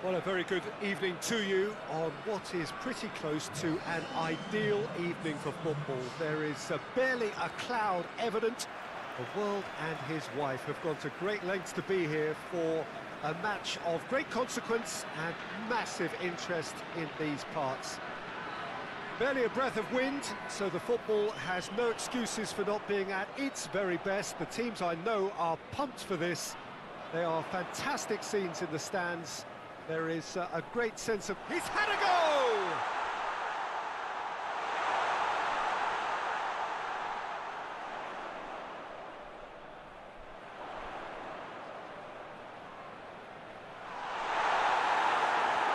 Well, a very good evening to you on what is pretty close to an ideal evening for football. There is barely a cloud evident. The world and his wife have gone to great lengths to be here for a match of great consequence and massive interest in these parts. Barely a breath of wind, so the football has no excuses for not being at its very best. The teams I know are pumped for this. They are fantastic scenes in the stands. There is a great sense of... He's had a go!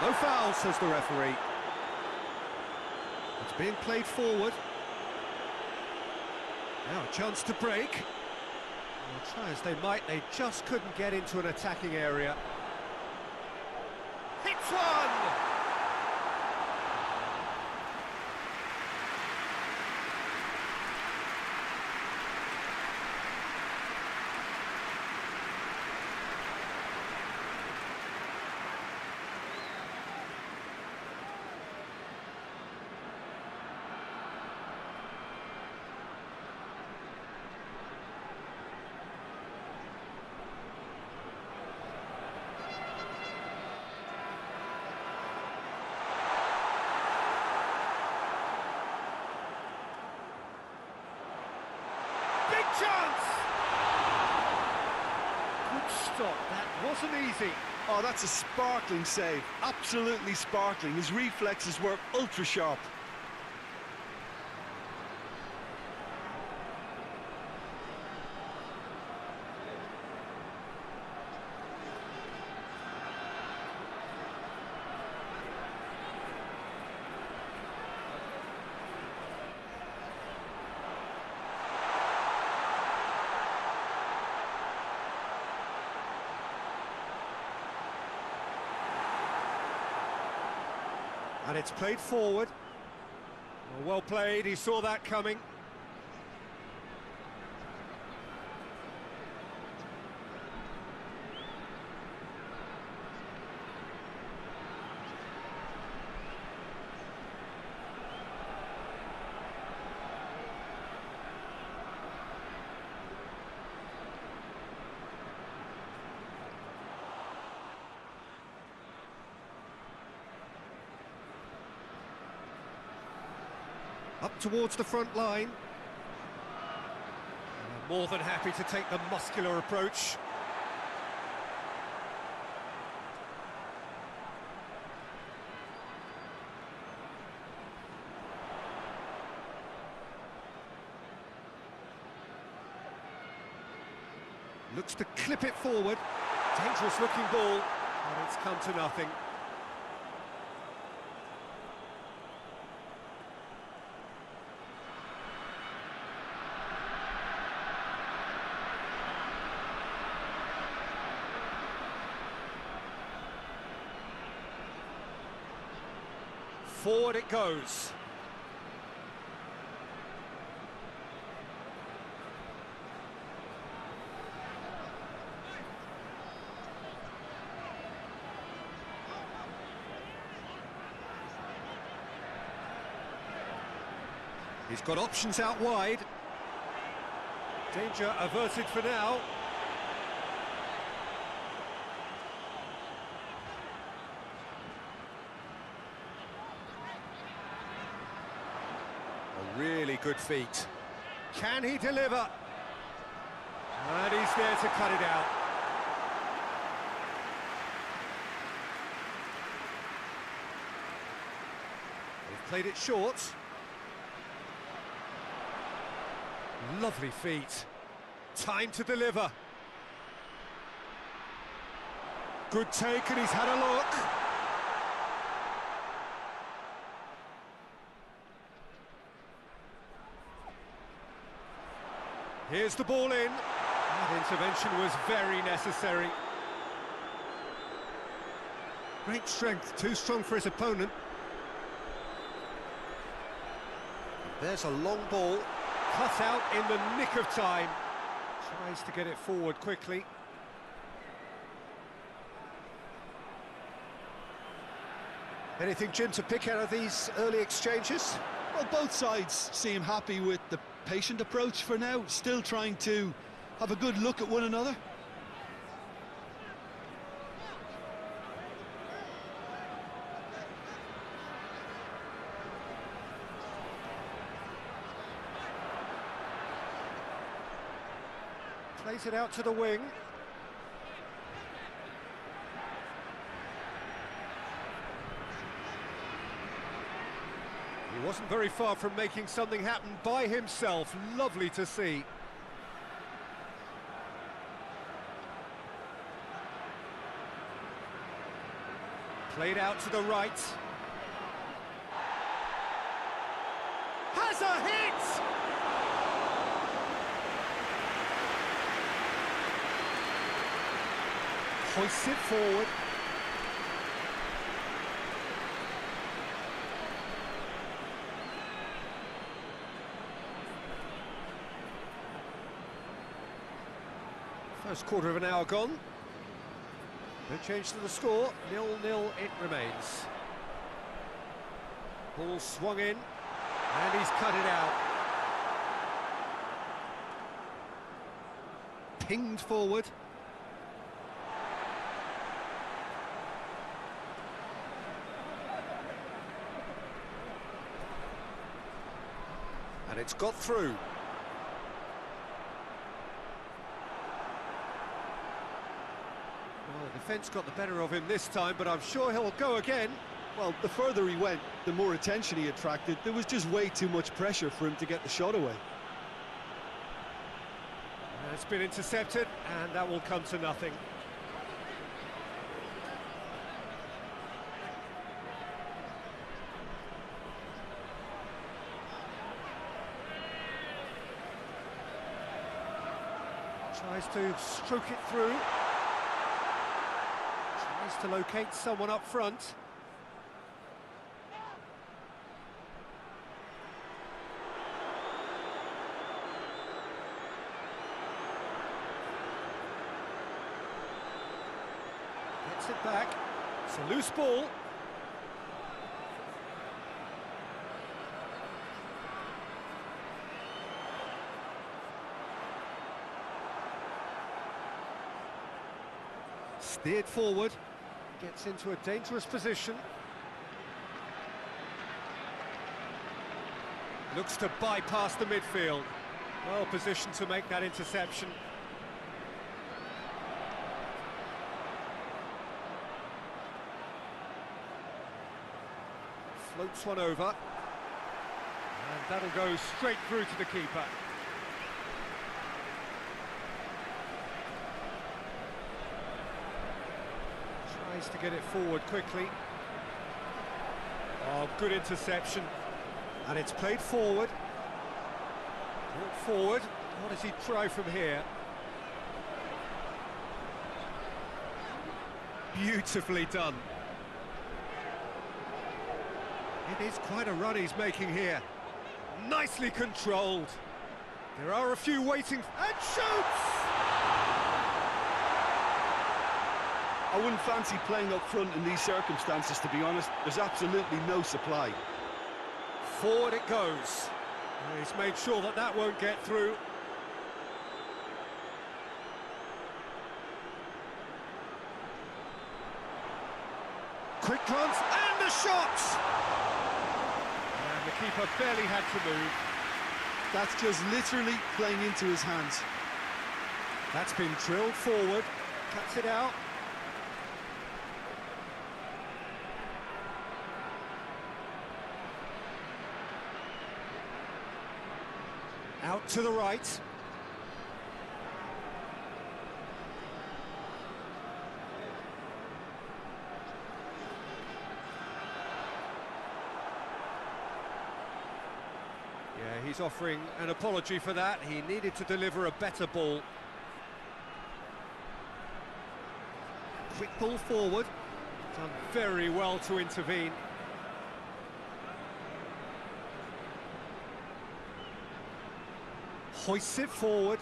No foul, says the referee. It's being played forward. Now a chance to break. Well, try as they might, they just couldn't get into an attacking area. Hits one! Chance! Good stop, that wasn't easy. Oh, that's a sparkling save, absolutely sparkling. His reflexes were ultra sharp. And it's played forward. Well played, he saw that coming. Up towards the front line. More than happy to take the muscular approach. Looks to clip it forward. Dangerous looking ball, and it's come to nothing. Forward it goes. He's got options out wide. Danger averted for now. Really good feet. Can he deliver? And he's there to cut it out. They've played it short. Lovely feet. Time to deliver. Good take, and he's had a look. Here's the ball in. That intervention was very necessary. Great strength, too strong for his opponent. There's a long ball, cut out in the nick of time. Tries to get it forward quickly. Anything, Jim, to pick out of these early exchanges? Well, both sides seem happy with the patient approach for now, still trying to have a good look at one another. Plays it out to the wing. He wasn't very far from making something happen by himself. Lovely to see. Played out to the right. Has a hit! Hoists it forward. First quarter of an hour gone. No change to the score. 0-0 it remains. Ball swung in, and he's cut it out. Pinged forward. And it's got through. Well, the defence got the better of him this time, but I'm sure he'll go again. Well, the further he went, the more attention he attracted. There was just way too much pressure for him to get the shot away. It's been intercepted, and that will come to nothing. Tries to stroke it through. Tries to locate someone up front. Gets it back. It's a loose ball. Steered forward, gets into a dangerous position. Looks to bypass the midfield. Well positioned to make that interception. Floats one over. And that'll go straight through to the keeper. Tries to get it forward quickly. Oh, good interception. And it's played forward. Brought forward. What does he try from here? Beautifully done. It is quite a run he's making here. Nicely controlled. There are a few waiting and shoots! I wouldn't fancy playing up front in these circumstances, to be honest. There's absolutely no supply. Forward it goes. And he's made sure that that won't get through. Quick glance and the shot! And the keeper barely had to move. That's just literally playing into his hands. That's been drilled forward. Cuts it out. Out to the right. Yeah, he's offering an apology for that. He needed to deliver a better ball. Quick ball forward. Done very well to intervene. Hoists it forward.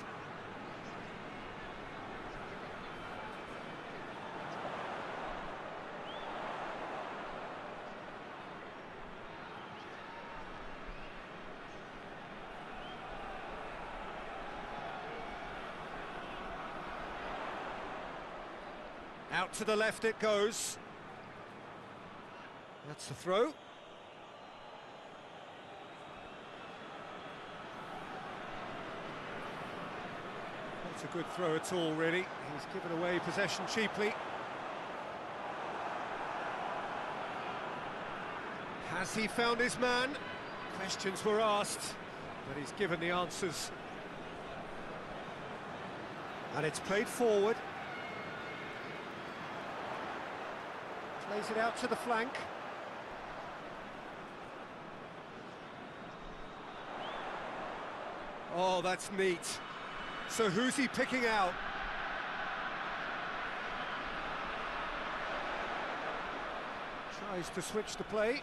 Out to the left it goes. That's the throw. Not a good throw at all, really. He's given away possession cheaply. Has he found his man? Questions were asked, but he's given the answers. And it's played forward. Plays it out to the flank. Oh, that's neat. So who's he picking out? Tries to switch the play.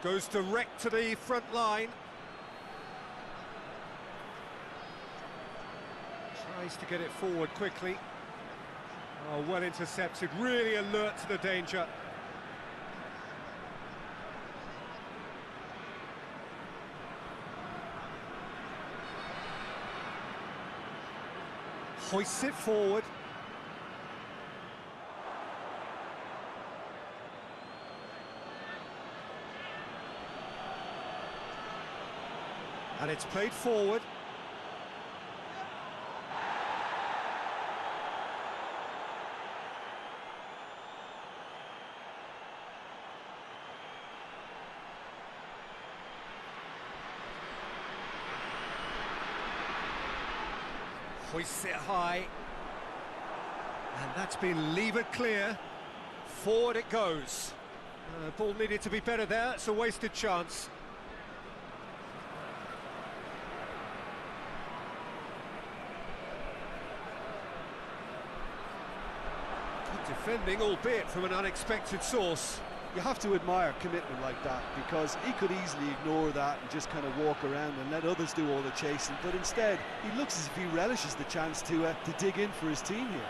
Goes direct to the front line. Tries to get it forward quickly. Oh, well intercepted, really alert to the danger. Hoists it forward. And it's played forward. Hoists it high. And that's been levered clear. Forward it goes. Ball needed to be better there. It's a wasted chance. Defending, albeit from an unexpected source. You have to admire commitment like that, because he could easily ignore that and just kind of walk around and let others do all the chasing, but instead he looks as if he relishes the chance to dig in for his team here.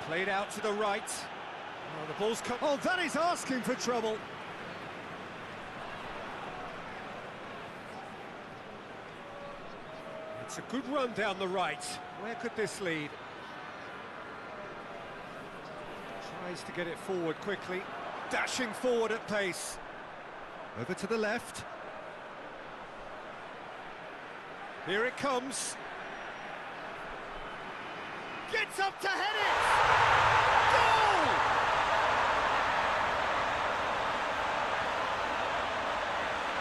Played out to the right. Oh, the ball's come. Oh, that is asking for trouble. It's a good run down the right. Where could this lead? Tries to get it forward quickly. Dashing forward at pace. Over to the left. Here it comes. Gets up to head it! Goal!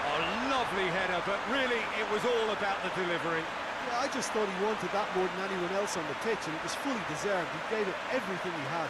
A lovely header, but really it was all about the delivery. Yeah, I just thought he wanted that more than anyone else on the pitch, and it was fully deserved. He gave it everything he had.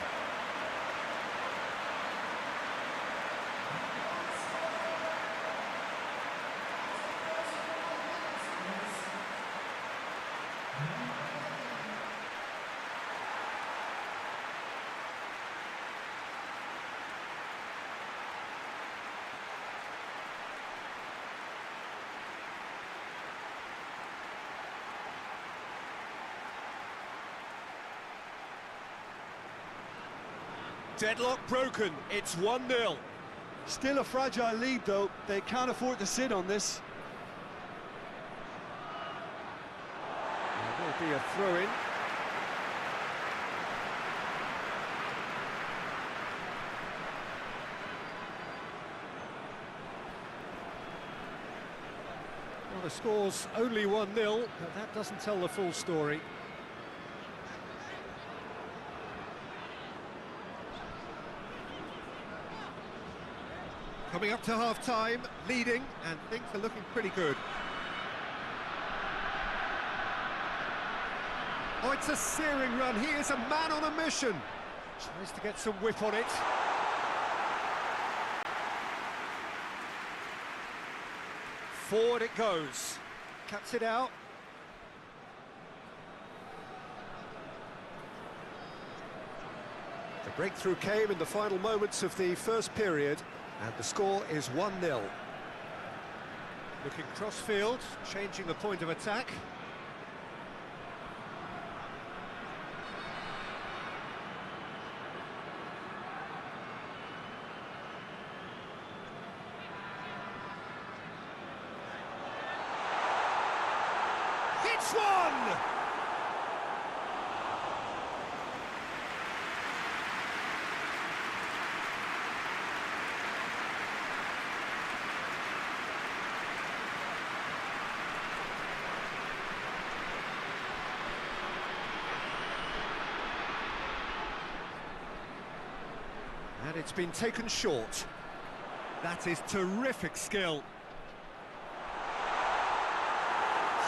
Deadlock broken, it's 1-0. Still a fragile lead though, they can't afford to sit on this. There will be a throw-in. Well, the score's only 1-0, but that doesn't tell the full story. Coming up to half-time, leading, and things are looking pretty good. Oh, it's a searing run. He is a man on a mission. Tries to get some whip on it. Forward it goes. Cuts it out. The breakthrough came in the final moments of the first period. And the score is 1-0. Looking cross-field, changing the point of attack. It's one! And it's been taken short. That is terrific skill.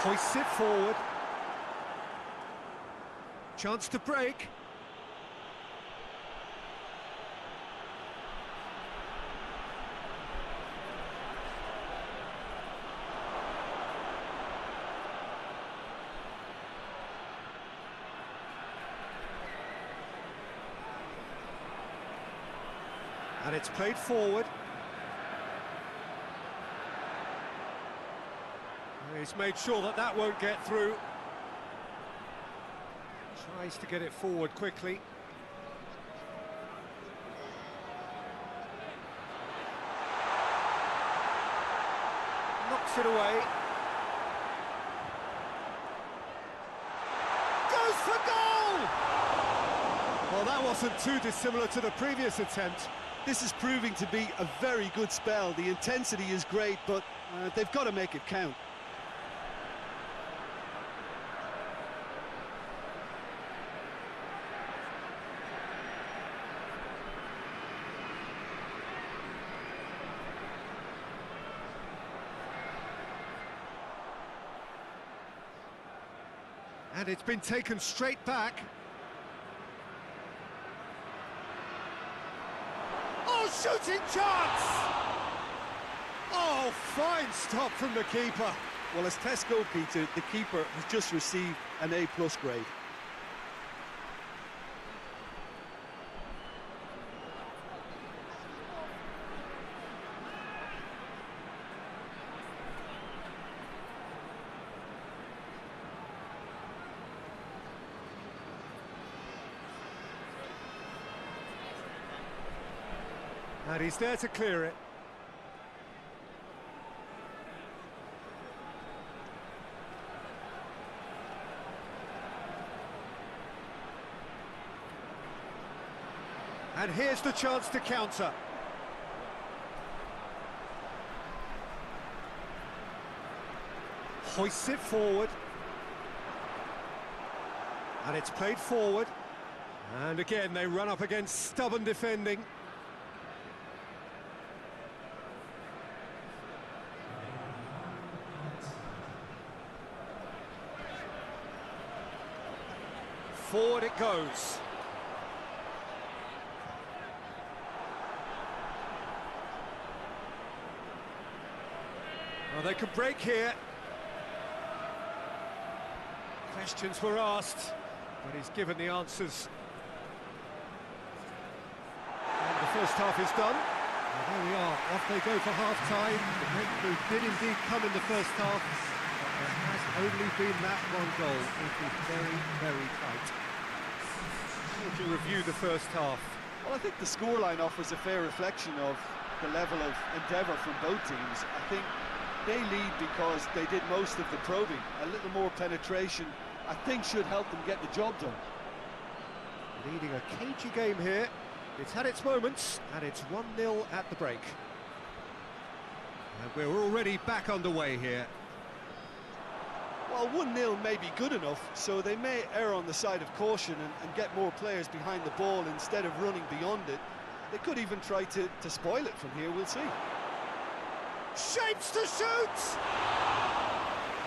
Hoists it forward. Chance to break. And it's played forward. He's made sure that that won't get through. Tries to get it forward quickly. Knocks it away. Goes for goal! Well, that wasn't too dissimilar to the previous attempt. This is proving to be a very good spell. The intensity is great, but they've got to make it count. And it's been taken straight back. Oh, shooting chance! Oh, fine stop from the keeper. Well, as test goalkeeper, the keeper has just received an A+ grade. And he's there to clear it. And here's the chance to counter. Hoists it forward. And it's played forward. And again, they run up against stubborn defending. Forward it goes. Well, they could break here. Questions were asked, but he's given the answers. And the first half is done. Well, there we are, off they go for half-time. The breakthrough did indeed come in the first half, but there has only been that one goal. It is very, very tight. If you review the first half. Well, I think the scoreline offers a fair reflection of the level of endeavour from both teams. I think they lead because they did most of the probing. A little more penetration, I think, should help them get the job done. Leading a cagey game here. It's had its moments, and it's 1-0 at the break. And we're already back underway here. Well, 1-0 may be good enough, so they may err on the side of caution and get more players behind the ball instead of running beyond it. They could even try to spoil it from here, we'll see. Shapes to shoot!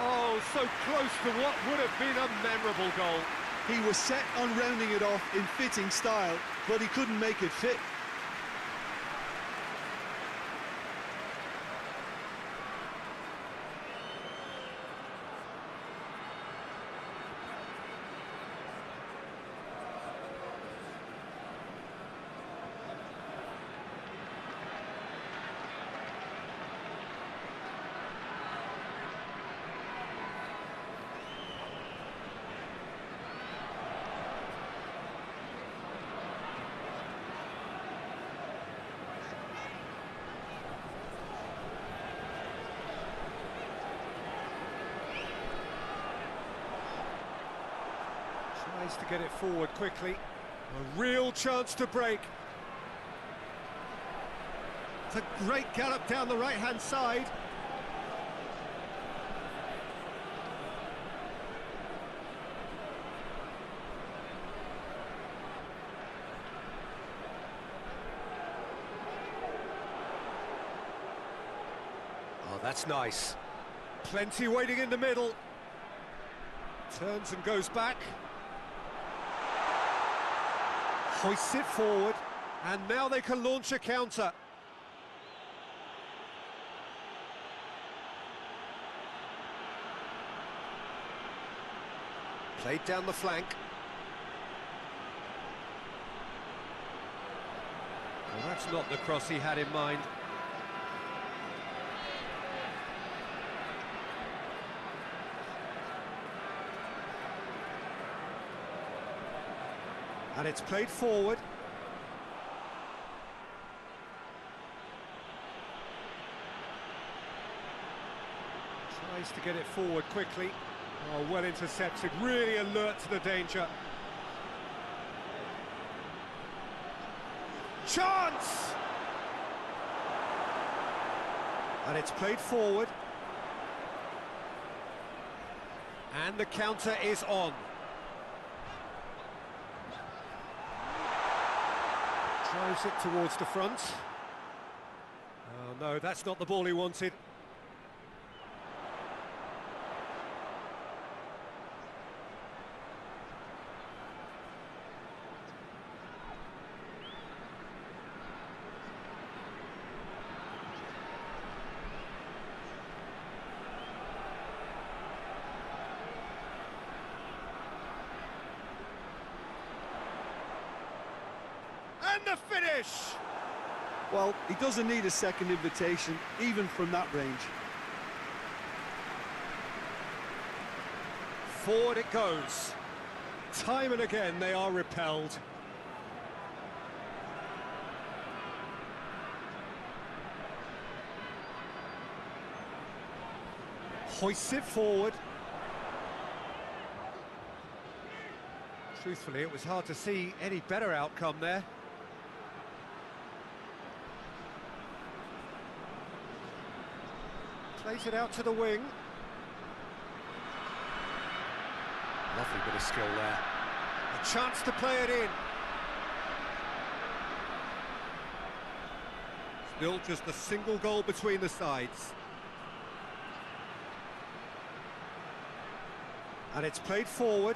Oh, so close to what would have been a memorable goal. He was set on rounding it off in fitting style, but he couldn't make it fit. Tries to get it forward quickly. A real chance to break. It's a great gallop down the right-hand side. Oh, that's nice. Plenty waiting in the middle. Turns and goes back. Hoists it forward. And now they can launch a counter. Played down the flank. Well, that's not the cross he had in mind. And it's played forward. Tries to get it forward quickly. Oh, well intercepted, really alert to the danger. Chance! And it's played forward. And the counter is on. Drives it towards the front. Oh no, that's not the ball he wanted. And the finish! Well, he doesn't need a second invitation, even from that range. Forward it goes. Time and again they are repelled. Hoists it forward. Truthfully, it was hard to see any better outcome there. Plays it out to the wing. Lovely bit of skill there. A chance to play it in. Still just a single goal between the sides. And it's played forward.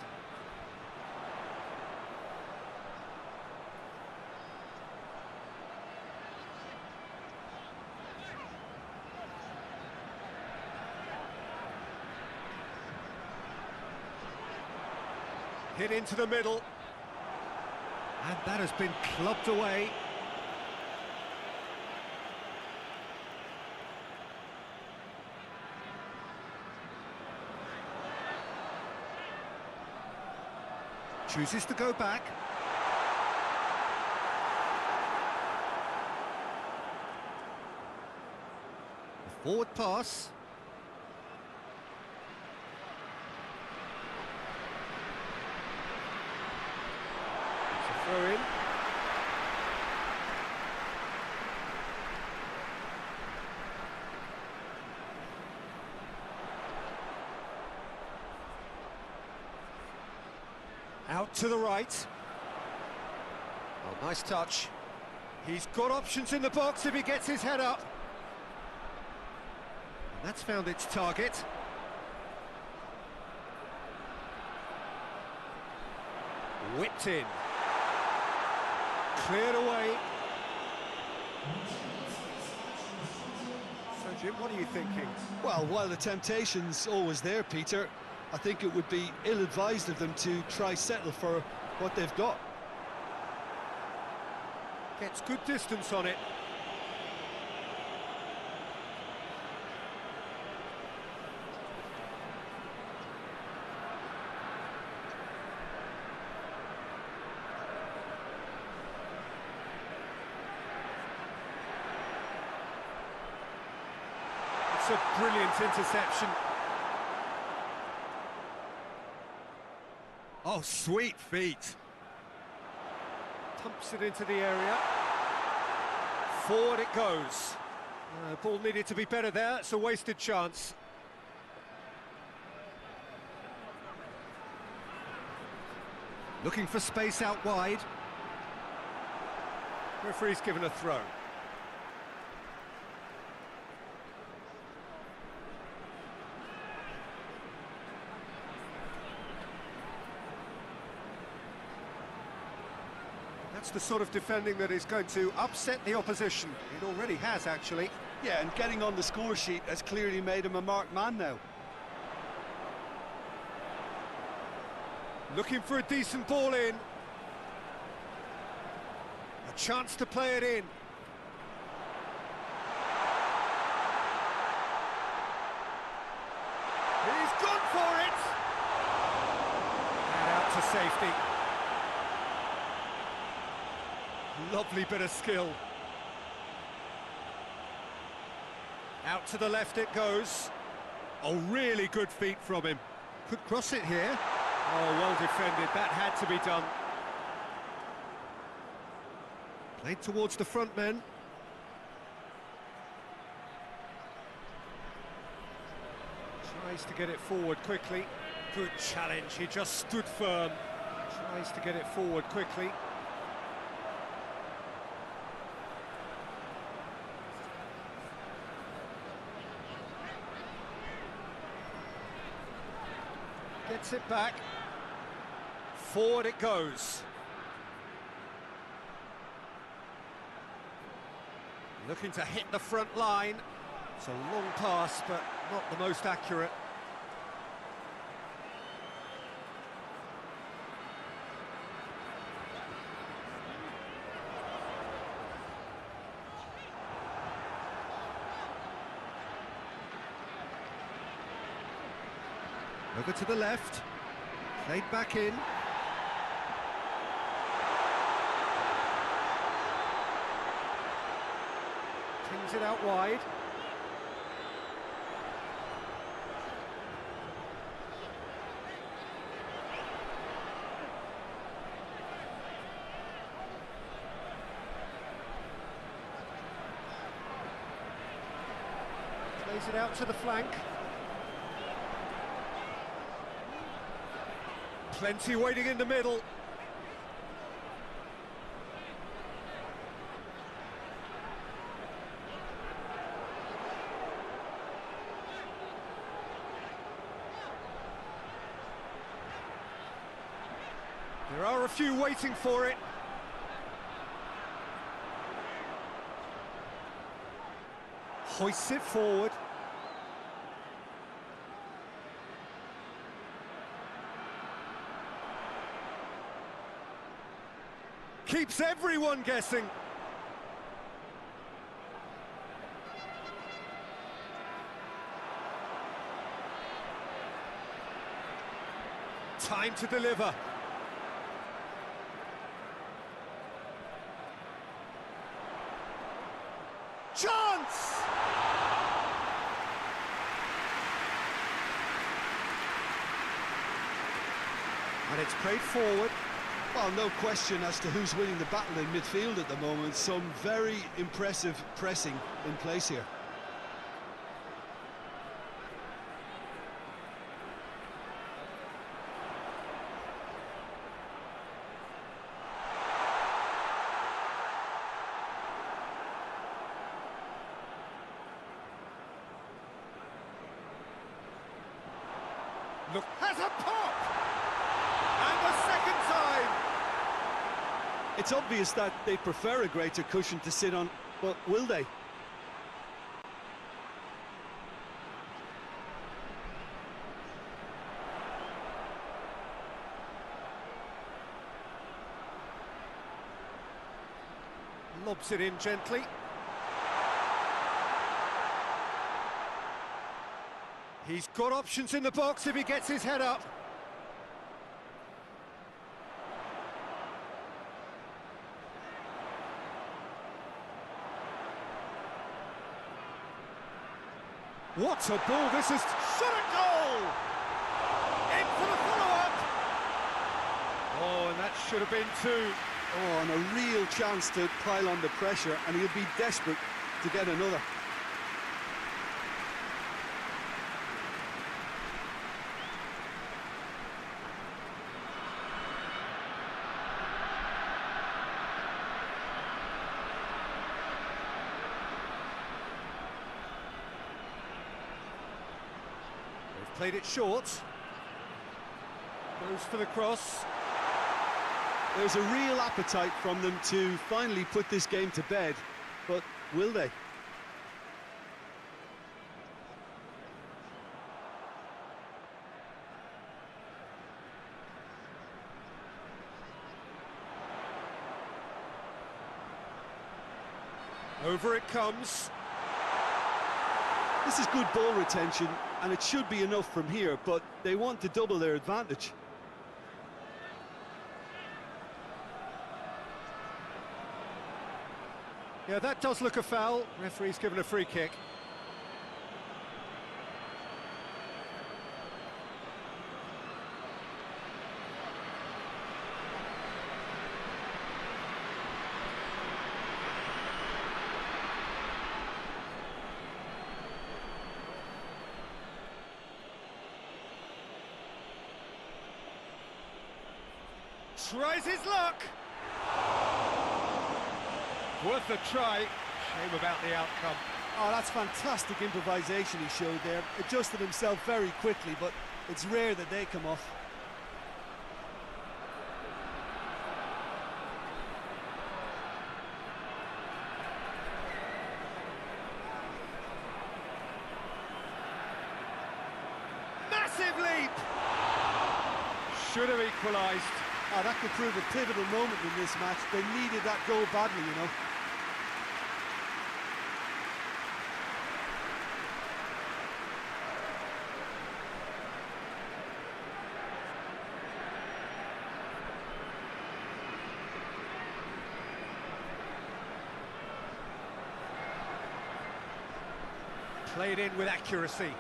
Hit into the middle. And that has been clubbed away. Chooses to go back. A forward pass. Throw in. Out to the right. Oh, nice touch. He's got options in the box if he gets his head up. And that's found its target. Whipped in. Cleared away. So, Jim, what are you thinking? Well, while the temptation's always there, Peter, I think it would be ill-advised of them to try settle for what they've got. Gets good distance on it. It's a brilliant interception. Oh, sweet feet. Pumps it into the area. Forward it goes. Ball needed to be better there. It's a wasted chance. Looking for space out wide. Referee's given a throw. That's the sort of defending that is going to upset the opposition. It already has, actually. Yeah, and getting on the score sheet has clearly made him a marked man now. Looking for a decent ball in. A chance to play it in. He's gone for it! And out to safety. Lovely bit of skill. Out to the left it goes. Oh, really good feet from him. Could cross it here. Oh, well defended. That had to be done. Played towards the front men. Tries to get it forward quickly. Good challenge. He just stood firm. Tries to get it forward quickly. Gets it back. Forward it goes. Looking to hit the front line. It's a long pass, but not the most accurate. Over to the left, played back in. Pings it out wide. Plays it out to the flank. Plenty waiting in the middle. There are a few waiting for it. Hoists it forward. Keeps everyone guessing. Time to deliver. Chance! And it's played forward. Well, no question as to who's winning the battle in midfield at the moment. Some very impressive pressing in place here. Look, has a pop! And the second time! It's obvious that they prefer a greater cushion to sit on, but will they? Lobs it in gently. He's got options in the box if he gets his head up. What a ball this is! Shot a goal! In for the follow-up! Oh, and that should have been two. Oh, and a real chance to pile on the pressure, and he'll be desperate to get another. They've played it short. Goes for the cross. There's a real appetite from them to finally put this game to bed, but will they? Over it comes. This is good ball retention, and it should be enough from here, but they want to double their advantage. Yeah, that does look a foul. Referee's given a free kick. Tries his luck. Worth a try. Shame about the outcome. Oh, that's fantastic improvisation he showed there. Adjusted himself very quickly, but it's rare that they come off. Massive leap! Should have equalised. Oh, that could prove a pivotal moment in this match. They needed that goal badly, you know. Played in with accuracy.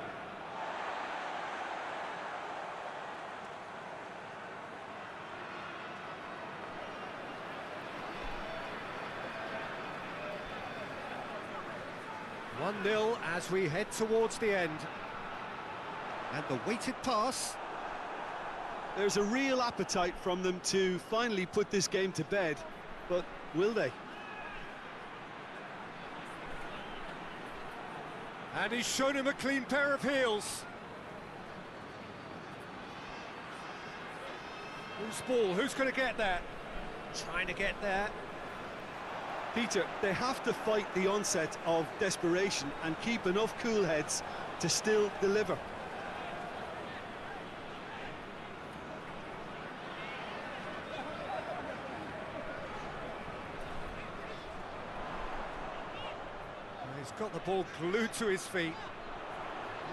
One-nil as we head towards the end. And the weighted pass. There's a real appetite from them to finally put this game to bed, but will they? And he's shown him a clean pair of heels. Whose ball? Who's going to get that? Trying to get there. Peter, they have to fight the onset of desperation and keep enough cool heads to still deliver. He's got the ball glued to his feet,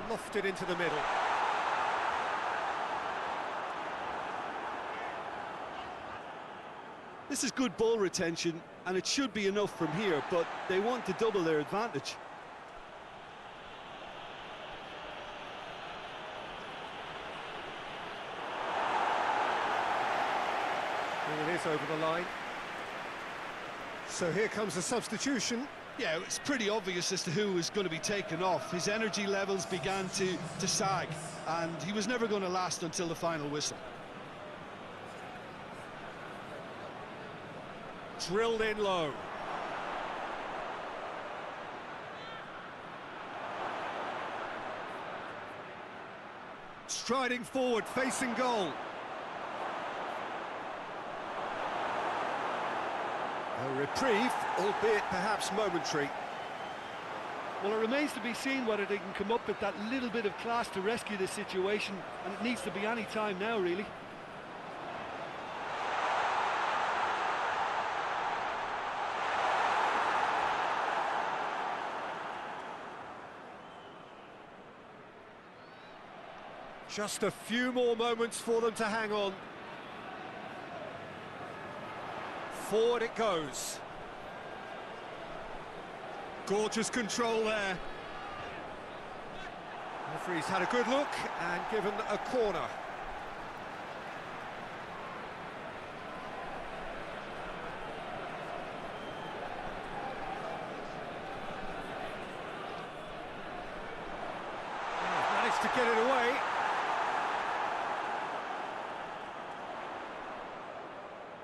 lofted into the middle. This is good ball retention, and it should be enough from here, but they want to double their advantage. Well, it is over the line. So here comes the substitution. Yeah, it's pretty obvious as to who was going to be taken off. His energy levels began to sag, and he was never going to last until the final whistle. Drilled in low. Striding forward, facing goal. A reprieve, albeit perhaps momentary. Well, it remains to be seen whether they can come up with that little bit of class to rescue this situation, and it needs to be any time now, really. Just a few more moments for them to hang on. Forward it goes. Gorgeous control there. Referee's had a good look and given a corner. to get it away.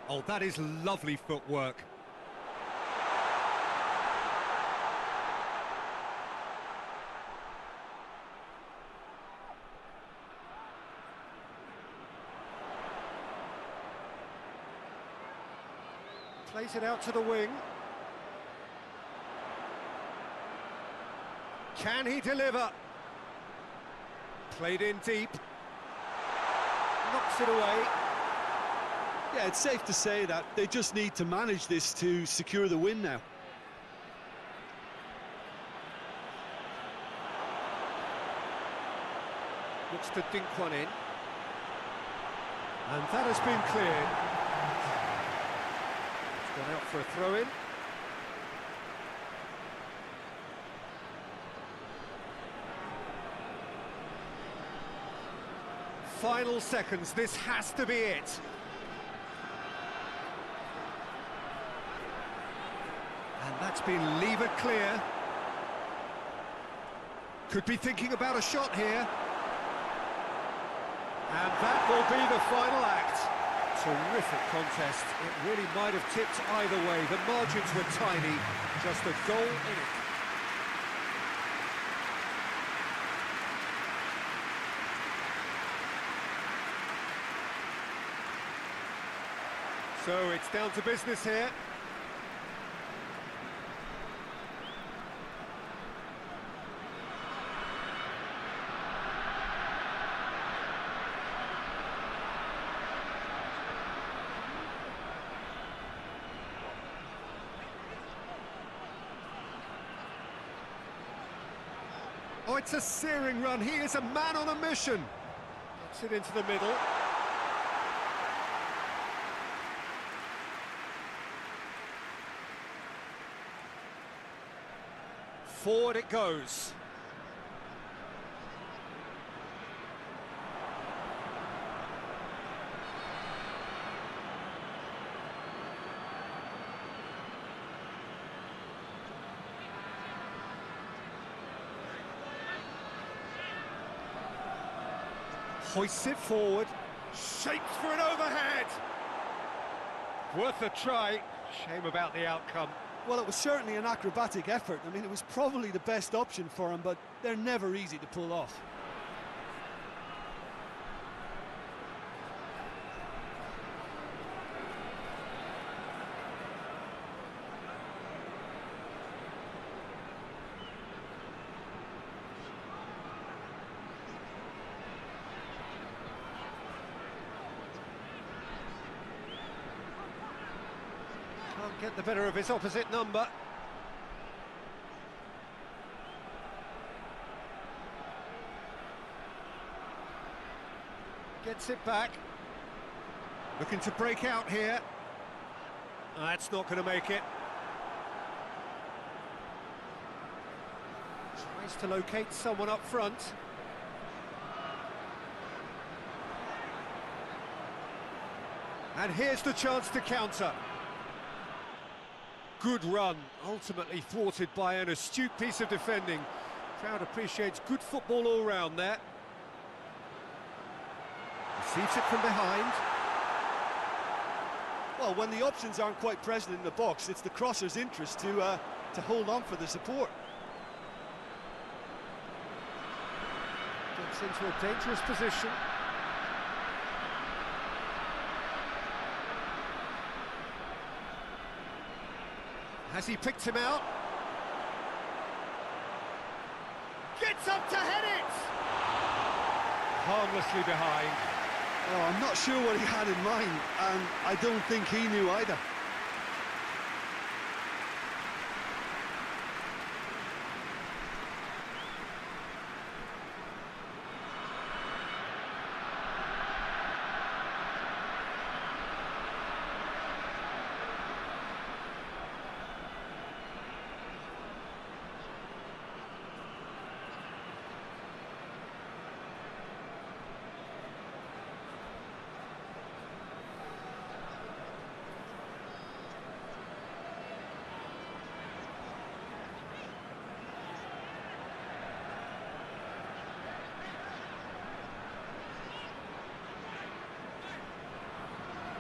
Oh, that is lovely footwork. Plays it out to the wing. Can he deliver? Played in deep. Knocks it away. Yeah, it's safe to say that they just need to manage this to secure the win now. Looks to dink one in. And that has been cleared. It's gone out for a throw-in. Final seconds, this has to be it. And that's been levered clear. Could be thinking about a shot here. And that will be the final act. Terrific contest. It really might have tipped either way. The margins were tiny, just a goal in it. So it's down to business here. Oh, it's a searing run. He is a man on a mission. Gets it into the middle. Forward it goes. Hoists it forward. Shapes for an overhead. Worth a try. Shame about the outcome. Well, it was certainly an acrobatic effort. I mean, it was probably the best option for him, but they're never easy to pull off. Can't get the better of his opposite number. Gets it back. Looking to break out here. That's not going to make it. Tries to locate someone up front. And here's the chance to counter. Good run, ultimately thwarted by an astute piece of defending. Crowd appreciates good football all round there. Receives it from behind. Well, when the options aren't quite present in the box, it's the crosser's interest to hold on for the support. Gets into a dangerous position. Has he picked him out? Gets up to head it! Harmlessly behind. Oh, I'm not sure what he had in mind, and I don't think he knew either.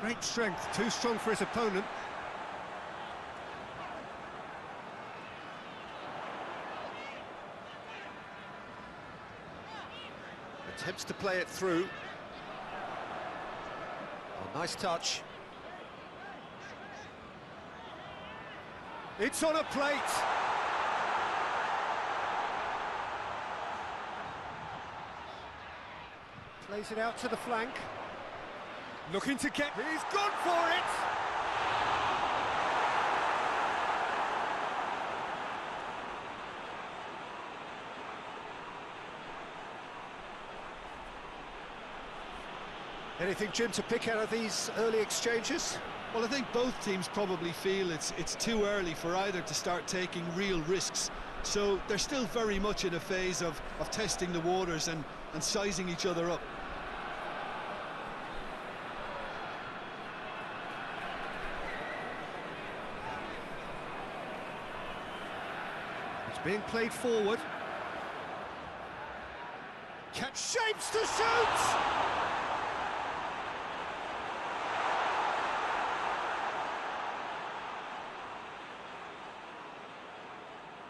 Great strength, too strong for his opponent. Attempts to play it through. Oh, nice touch. It's on a plate. Plays it out to the flank. Looking to get... He's gone for it! Anything, Jim, to pick out of these early exchanges? Well, I think both teams probably feel it's too early for either to start taking real risks. So they're still very much in a phase of testing the waters and sizing each other up. It's being played forward. Catch shapes to shoot!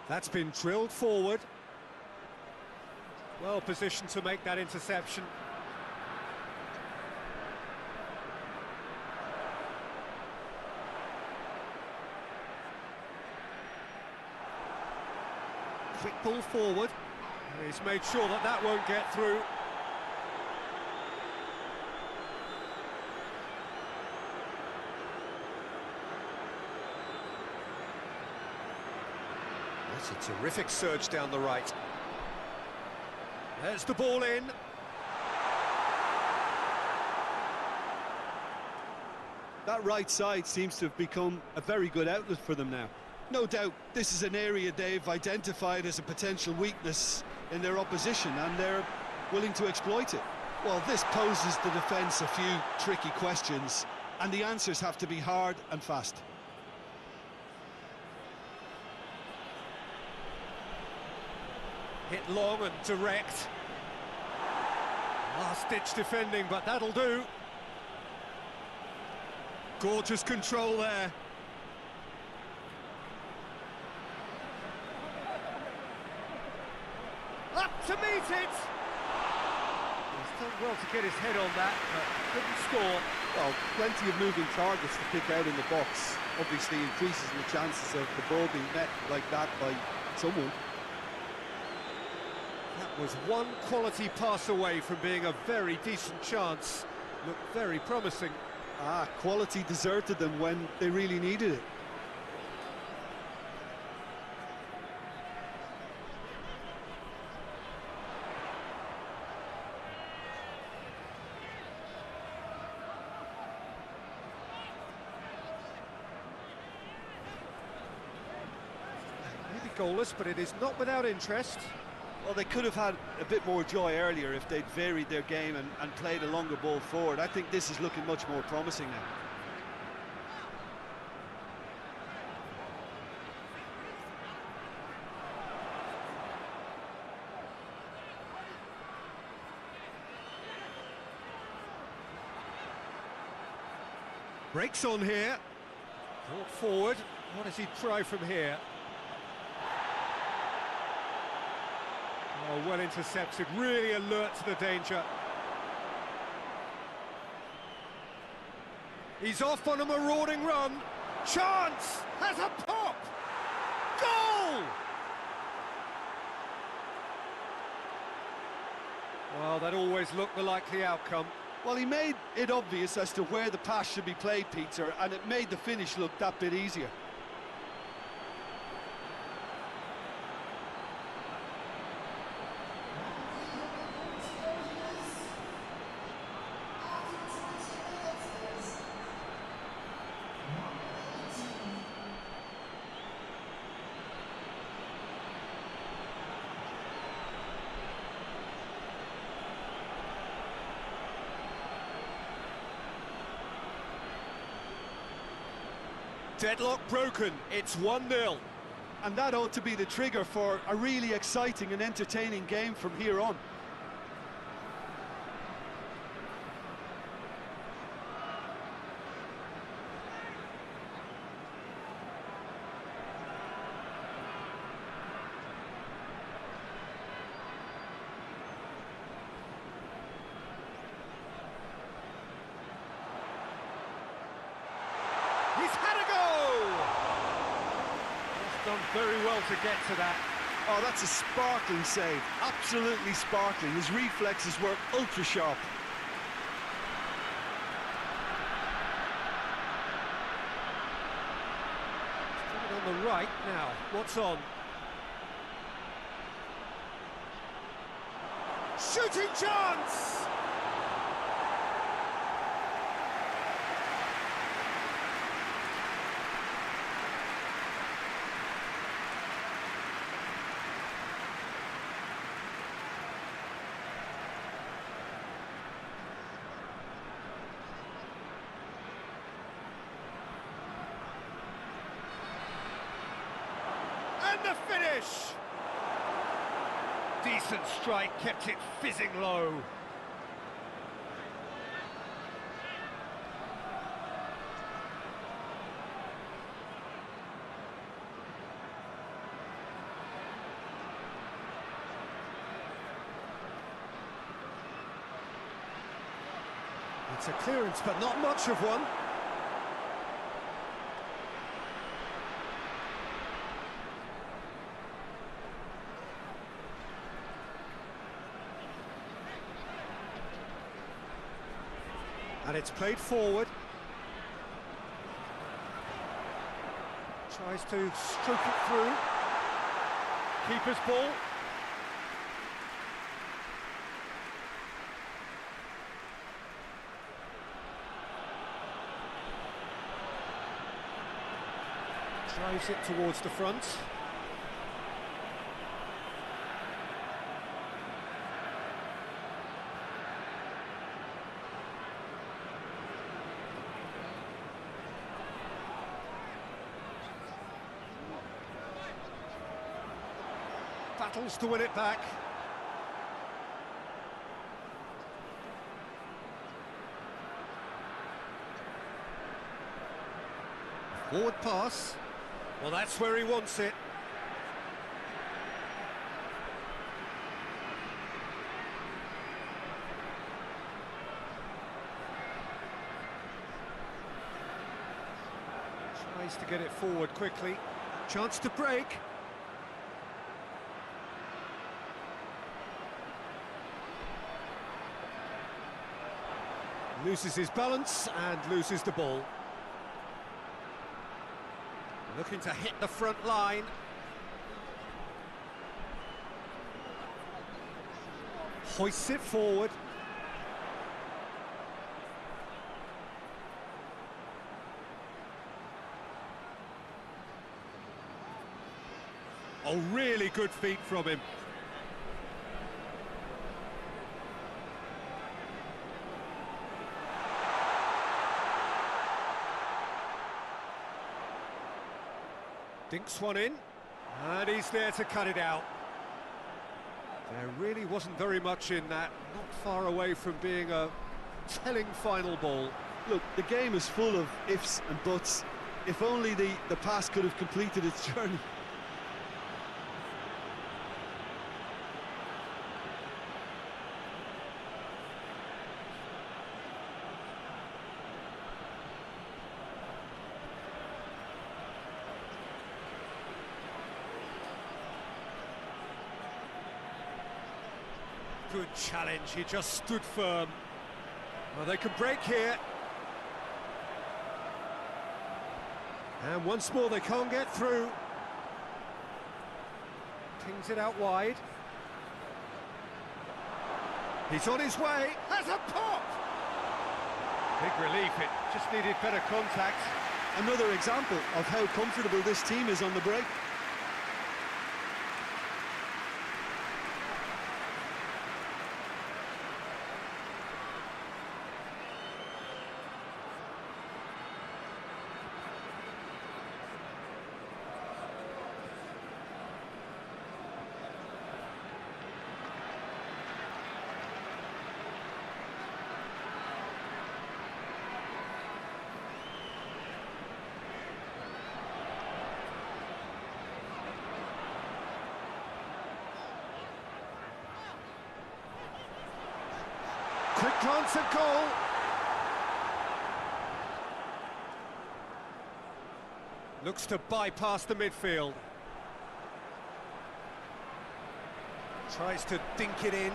That's been drilled forward. Well positioned to make that interception. Quick ball forward. He's made sure that that won't get through. That's a terrific surge down the right. There's the ball in. That right side seems to have become a very good outlet for them now. No doubt this is an area they've identified as a potential weakness in their opposition, and they're willing to exploit it. Well, this poses the defence a few tricky questions, and the answers have to be hard and fast. Hit long and direct. Last-ditch defending, but that'll do. Gorgeous control there. Up to meet it! He's done well to get his head on that, but couldn't score. Well, plenty of moving targets to pick out in the box. Obviously increases the chances of the ball being met like that by someone. That was one quality pass away from being a very decent chance. Looked very promising. Quality deserted them when they really needed it. Maybe goalless, but it is not without interest. Well, they could have had a bit more joy earlier if they'd varied their game and played a longer ball forward. I think this is looking much more promising now. Breaks on here. Brought forward. What does he try from here? Oh, well intercepted, really alert to the danger. He's off on a marauding run. Chance! Has a pop! Goal! Well, that always looked the likely outcome. Well, he made it obvious as to where the pass should be played, Peter, and it made the finish look that bit easier. Deadlock broken, it's 1-0. And that ought to be the trigger for a really exciting and entertaining game from here on. very well to get to that. Oh, that's a sparkling save. Absolutely sparkling. His reflexes were ultra sharp. On the right now, what's on? Shooting chance! And the finish! Decent strike, kept it fizzing low. It's a clearance, but not much of one. And it's played forward. Tries to stroke it through. Keeper's ball. Drives it towards the front. Battles to win it back. Forward pass. Well, that's where he wants it. Tries to get it forward quickly. Chance to break. Loses his balance and loses the ball. Looking to hit the front line. Hoists it forward. Oh, really good feet from him. Dinks one in, and he's there to cut it out. There really wasn't very much in that, not far away from being a telling final ball. Look, the game is full of ifs and buts. If only the pass could have completed its journey. Good challenge, he just stood firm. Well, they can break here. And once more they can't get through. Pings it out wide. He's on his way, has a pop! Big relief, it just needed better contact. Another example of how comfortable this team is on the break. Quick glance at goal. Looks to bypass the midfield. Tries to dink it in.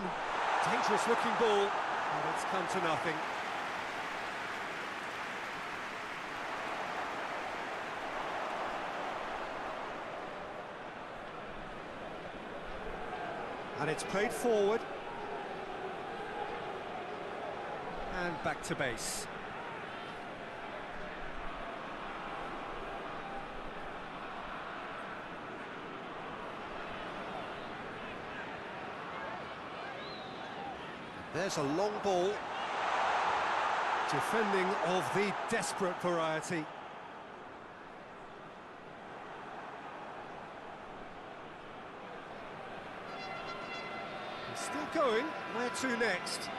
Dangerous looking ball, but it's come to nothing. And it's played forward. And back to base. There's a long ball. Defending of the desperate variety. He's still going. Where to next?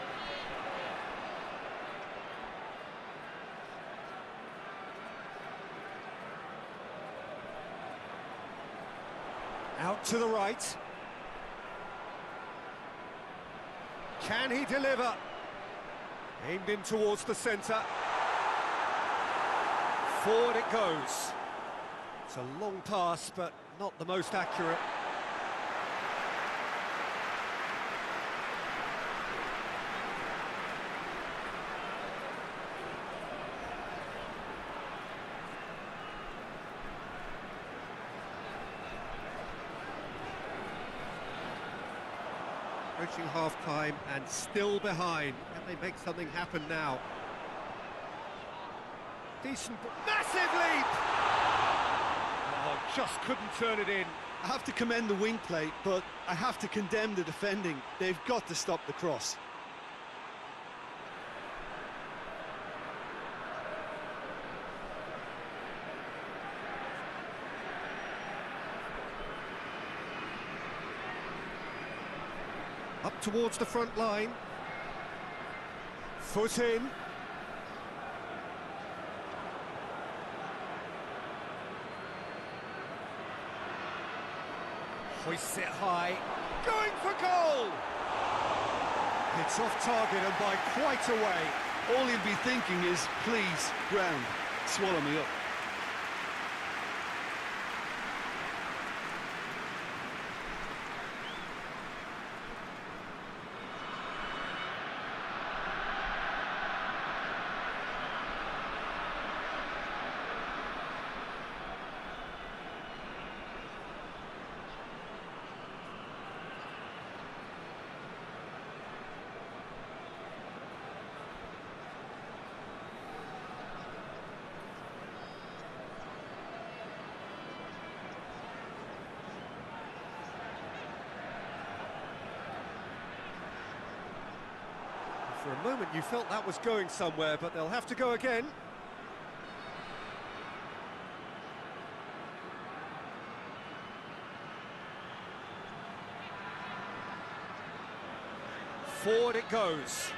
Out to the right. Can he deliver? Aimed in towards the centre. Forward it goes. It's a long pass, but not the most accurate. Approaching half-time and still behind. Can they make something happen now? Decent, massive leap! Oh, just couldn't turn it in. I have to commend the wing play, but I have to condemn the defending. They've got to stop the cross. Up towards the front line. Foot in. Hoists it high. Going for goal! It's off target and by quite a way. All he'll be thinking is, please, ground, swallow me up. For a moment you felt that was going somewhere, but they'll have to go again. Forward it goes.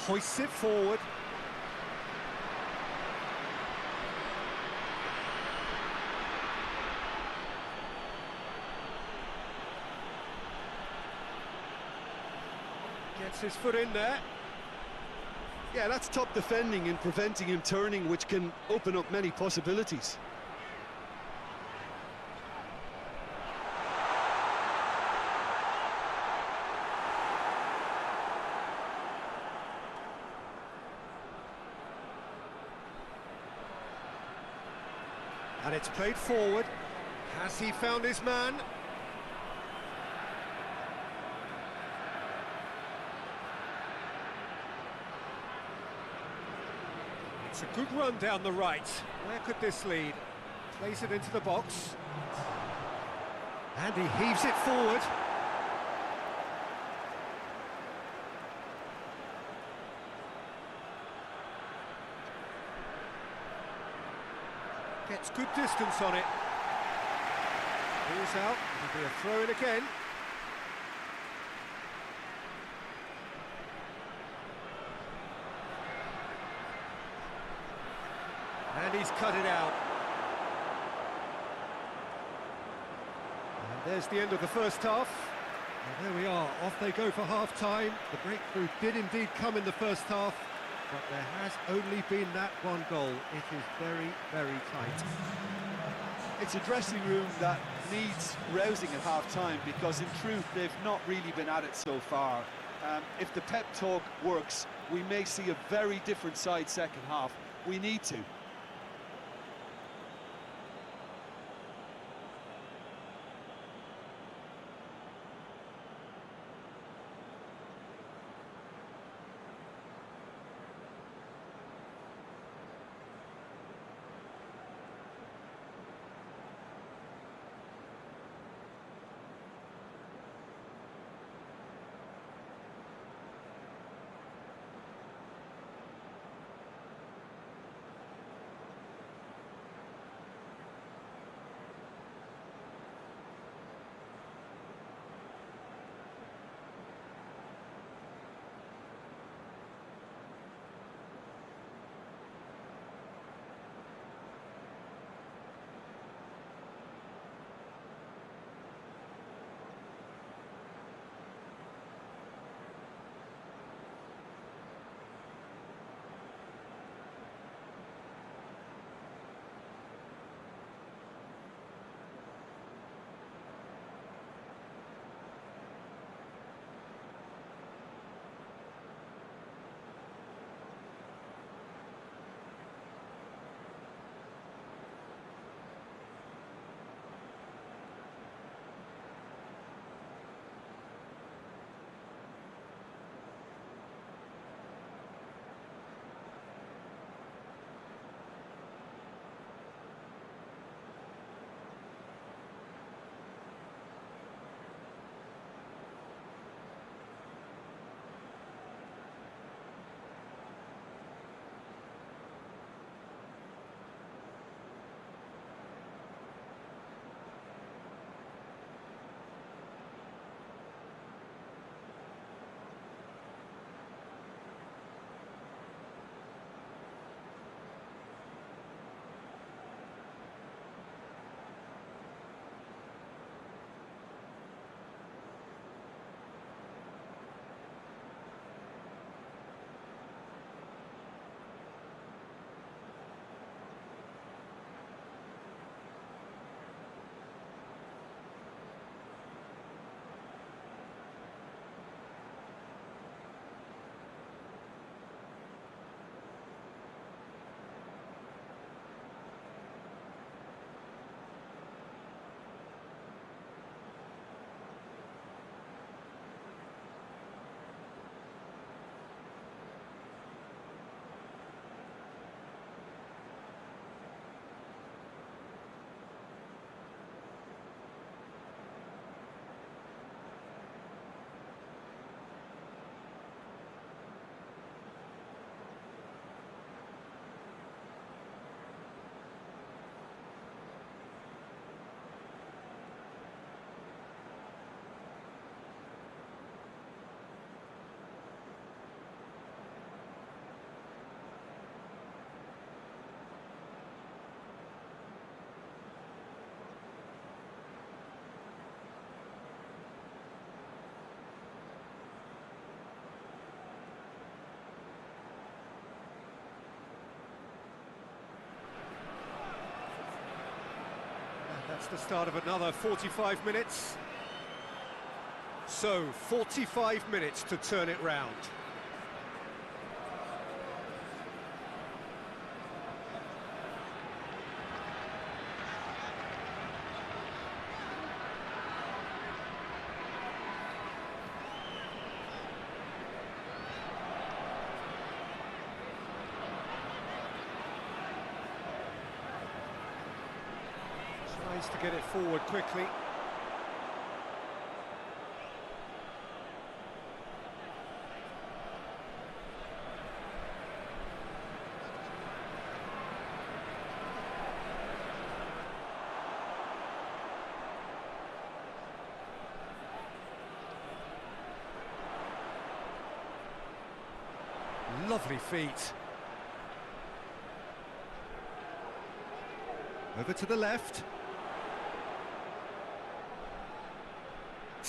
Hoists it forward. Gets his foot in there. Yeah, that's top defending and preventing him turning, which can open up many possibilities. And it's played forward. Has he found his man? It's a good run down the right. Where could this lead? Plays it into the box. And he heaves it forward. Gets good distance on it. Ball's out. It'll be a throw-in again. And he's cut it out. And there's the end of the first half. Well, there we are, off they go for half-time. The breakthrough did indeed come in the first half, but there has only been that one goal. It is very, very tight. It's a dressing room that needs rousing at half-time because, in truth, they've not really been at it so far. If the pep talk works, we may see a very different side second half. We need to. That's the start of another 45 minutes. So, 45 minutes to turn it round. Tries to get it forward quickly. Lovely feet. Over to the left.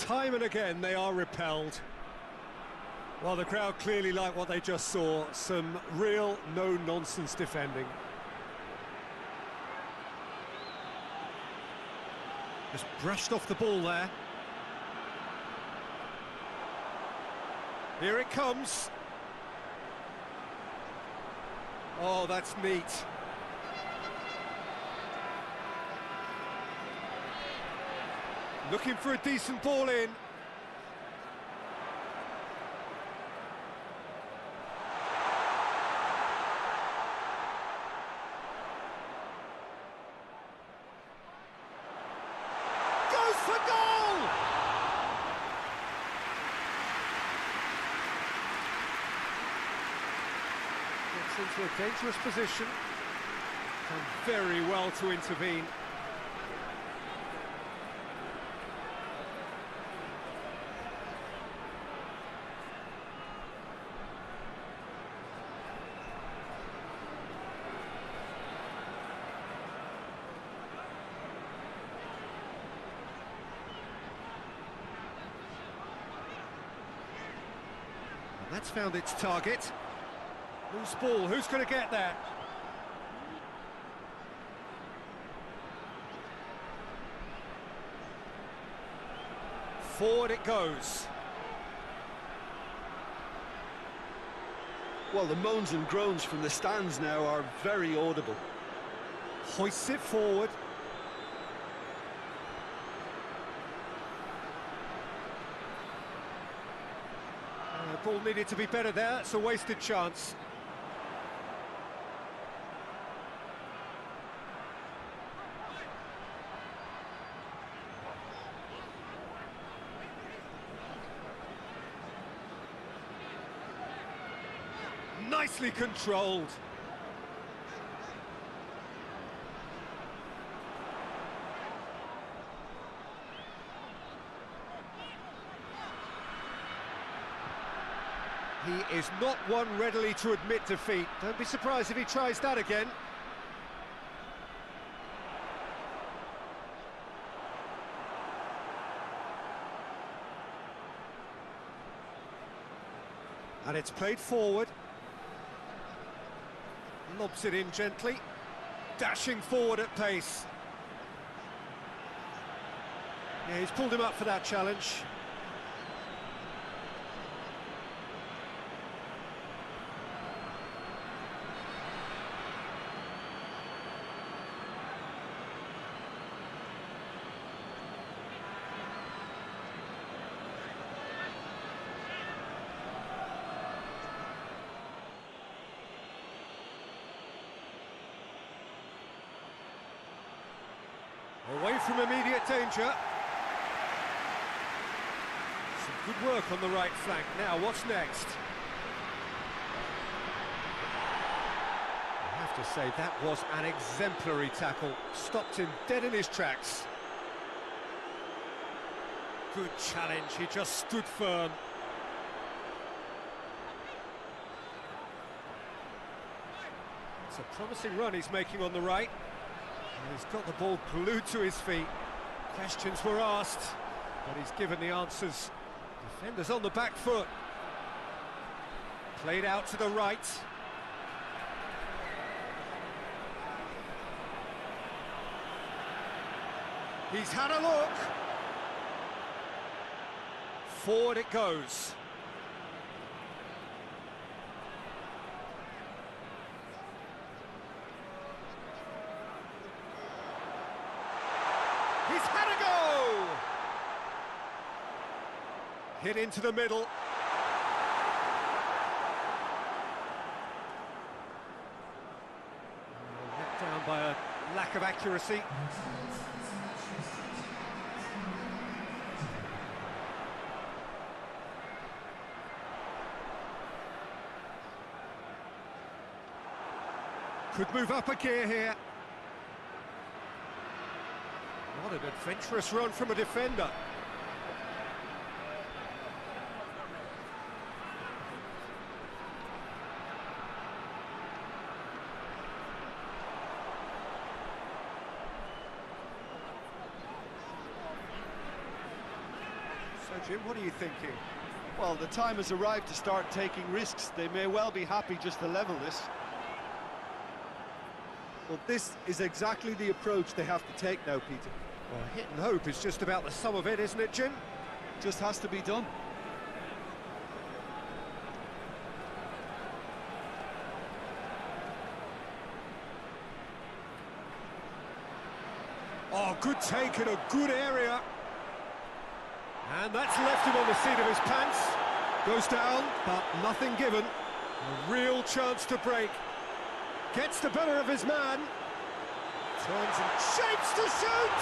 time and again they are repelled. Well, the crowd clearly like what they just saw. Some real no-nonsense defending. Just brushed off the ball there. Here it comes. Oh, that's neat. Looking for a decent ball in. Goes for goal! Gets into a dangerous position. Done very well to intervene. That's found its target. Loose ball, who's going to get that? Forward it goes. Well, the moans and groans from the stands now are very audible. Hoists it forward. Ball needed to be better there, it's a wasted chance. Nicely controlled. He is not one readily to admit defeat. Don't be surprised if he tries that again. And it's played forward. Lobs it in gently. Dashing forward at pace. Yeah, he's pulled him up for that challenge. Away from immediate danger. Some good work on the right flank. Now, what's next? I have to say, that was an exemplary tackle. Stopped him dead in his tracks. Good challenge, he just stood firm. It's a promising run he's making on the right. And he's got the ball glued to his feet. Questions were asked, but he's given the answers. Defenders on the back foot. Played out to the right. He's had a look. Forward it goes. He's had a go! Hit into the middle. Let down by a lack of accuracy. Could move up a gear here. What an adventurous run from a defender. Jim, what are you thinking? Well, the time has arrived to start taking risks. They may well be happy just to level this. Well, this is exactly the approach they have to take now, Peter. Well, hit and hope is just about the sum of it, isn't it, Jim? Just has to be done. Oh, good take in a good area. And that's left him on the seat of his pants. Goes down, but nothing given. A real chance to break. Gets the better of his man. Turns and shapes to shoot!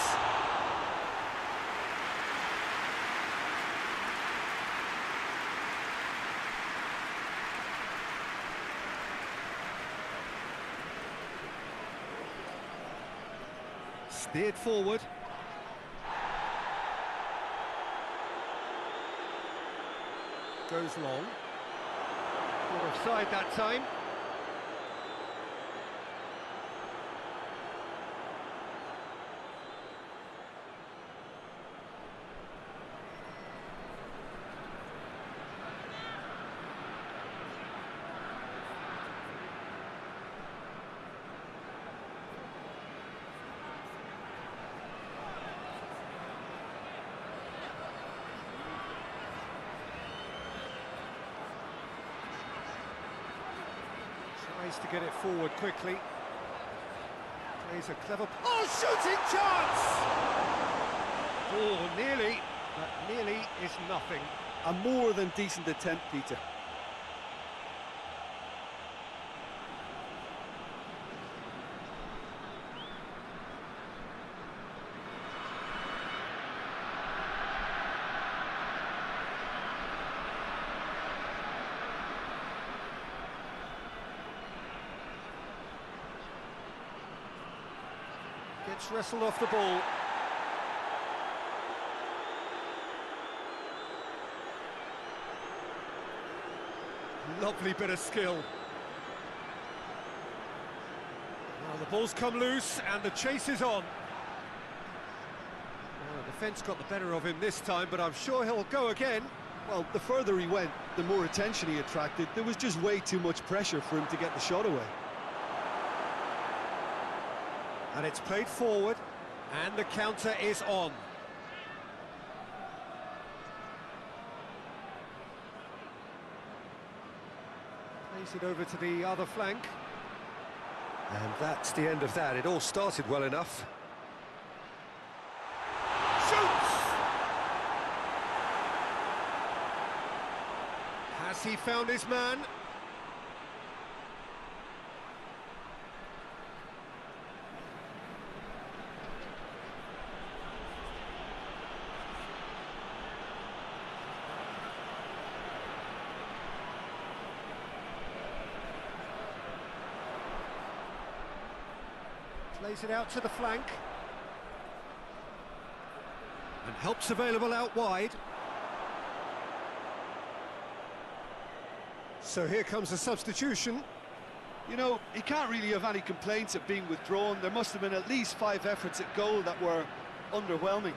Steered forward. Goes long. Not offside that time. Tries to get it forward quickly. Plays a clever... Oh, shooting chance! Oh, nearly, but nearly is nothing. A more than decent attempt, Peter. Gets wrestled off the ball. Lovely bit of skill. Well, the ball's come loose and the chase is on. Well, the defence got the better of him this time, but I'm sure he'll go again. Well, the further he went, the more attention he attracted. There was just way too much pressure for him to get the shot away. And it's played forward, and the counter is on. Plays it over to the other flank. And that's the end of that. It all started well enough. Shoots! Has he found his man? Plays it out to the flank. And help's available out wide. So here comes the substitution. You know, he can't really have any complaints at being withdrawn. There must have been at least 5 efforts at goal that were underwhelming.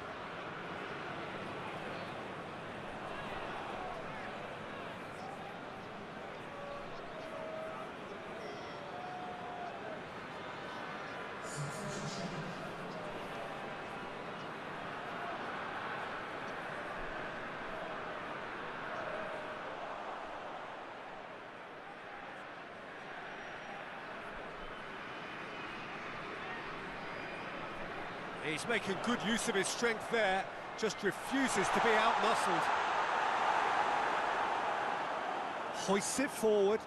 He's making good use of his strength there, just refuses to be out-muscled. Hoists it forward.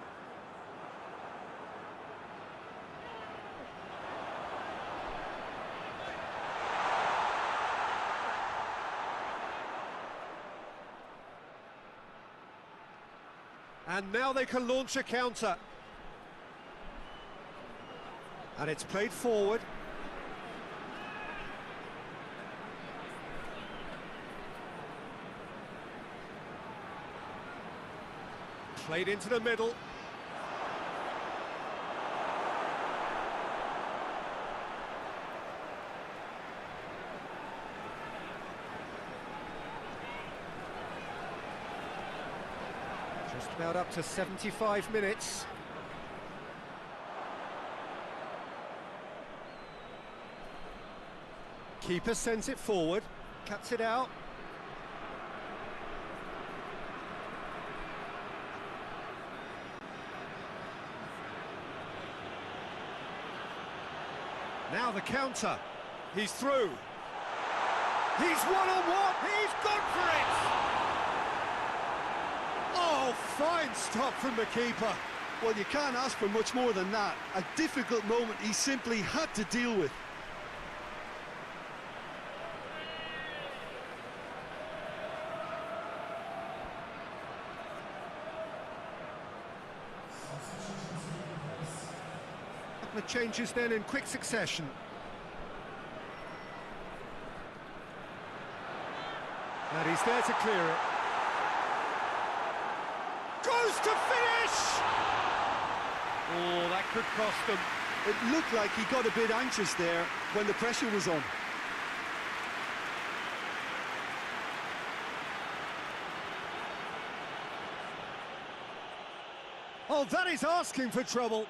And now they can launch a counter. And it's played forward. Played into the middle. About up to 75 minutes. Keeper sends it forward, cuts it out. Now the counter. He's through. He's one-on-one. He's gone for it. Oh, fine stop from the keeper. Well, you can't ask for much more than that. A difficult moment he simply had to deal with. The changes then in quick succession. And he's there to clear it. Goes to finish! Oh, that could cost them. It looked like he got a bit anxious there when the pressure was on. Oh, that is asking for trouble.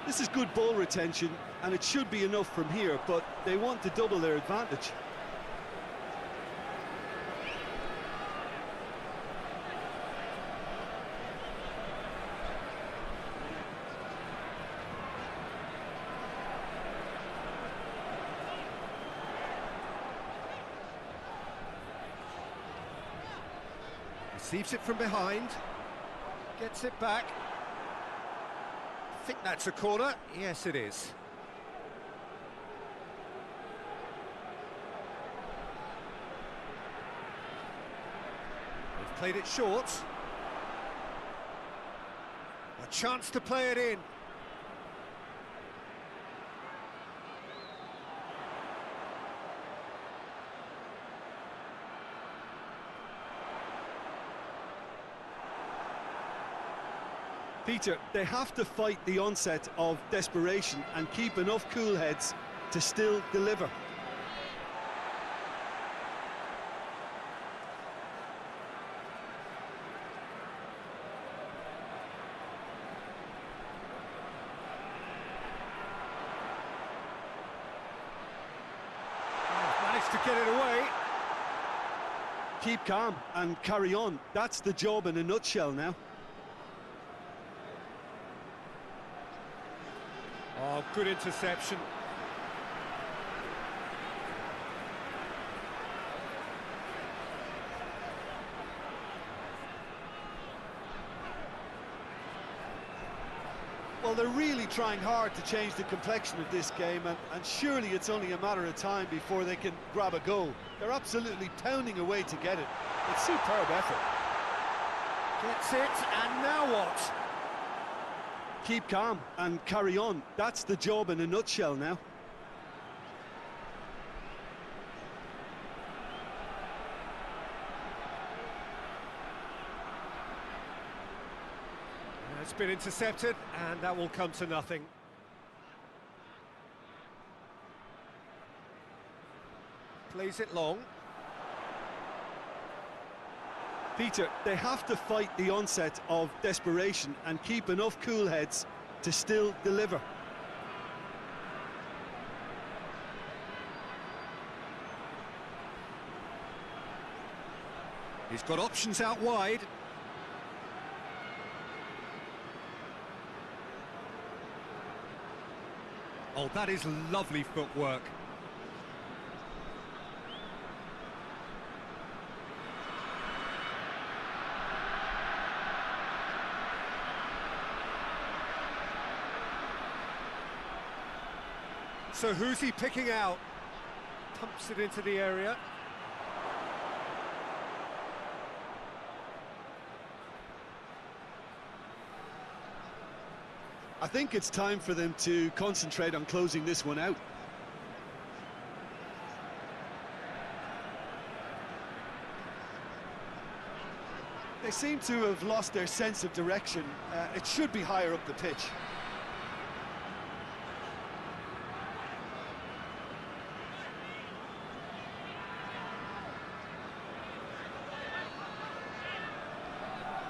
This is good ball retention, and it should be enough from here, but they want to double their advantage. Receives it from behind. Gets it back. I think that's a corner. Yes, it is. They've played it short. A chance to play it in. Peter, they have to fight the onset of desperation and keep enough cool heads to still deliver. Managed to get it away. Keep calm and carry on. That's the job in a nutshell now. Oh, good interception. Well, they're really trying hard to change the complexion of this game, and surely it's only a matter of time before they can grab a goal. They're absolutely pounding away to get it. It's superb effort. Gets it, and now what? Keep calm and carry on. That's the job in a nutshell now. It's been intercepted, and that will come to nothing. Plays it long. Peter, they have to fight the onset of desperation and keep enough cool heads to still deliver. He's got options out wide. Oh, that is lovely footwork. So who's he picking out? Pumps it into the area. I think it's time for them to concentrate on closing this one out. They seem to have lost their sense of direction. It should be higher up the pitch.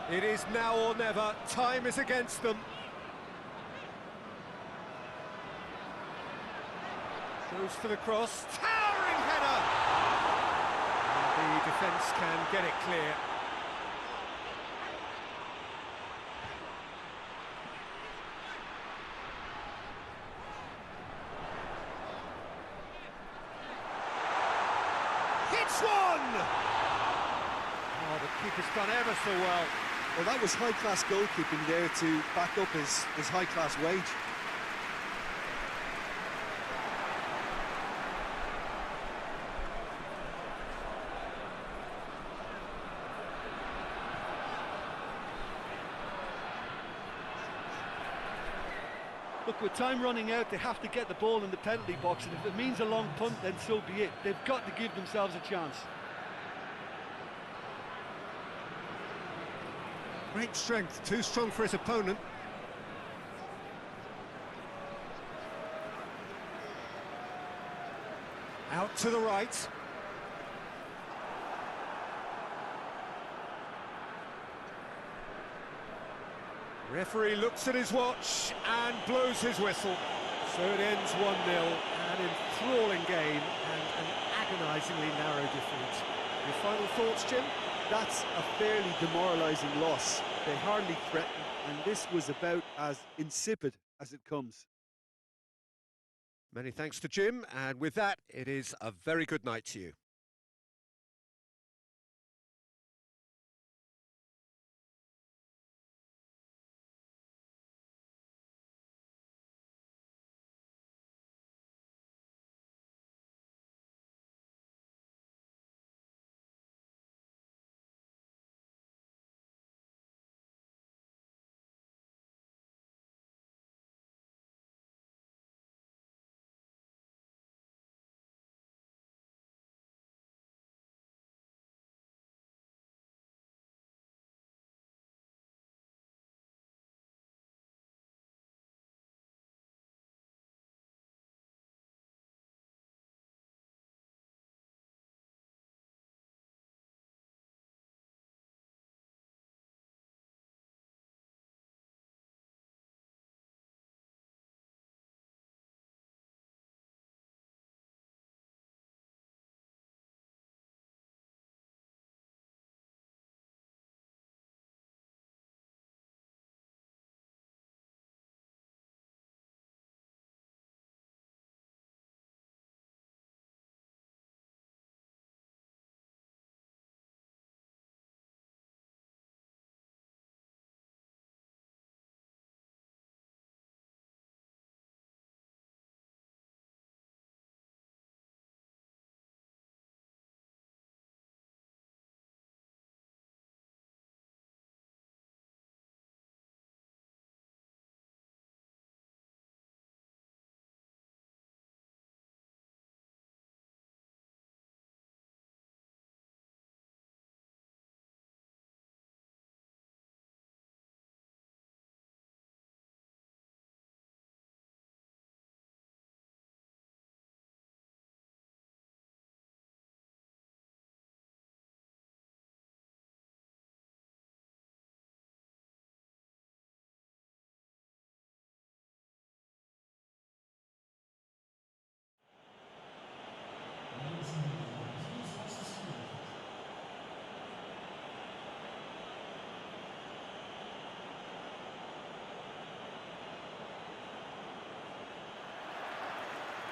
It is now or never. Time is against them. Goes for the cross. Towering header! And the defence can get it clear. Hits one! Oh, the keeper's done ever so well. Well, that was high-class goalkeeping there to back up his high-class wage. Look, with time running out, they have to get the ball in the penalty box, and if it means a long punt, then so be it. They've got to give themselves a chance. Great strength, too strong for his opponent. Out to the right. Referee looks at his watch and blows his whistle. So it ends 1-0, an enthralling game and an agonisingly narrow defeat. Your final thoughts, Jim? That's a fairly demoralising loss. They hardly threatened, and this was about as insipid as it comes. Many thanks to Jim, and with that, it is a very good night to you.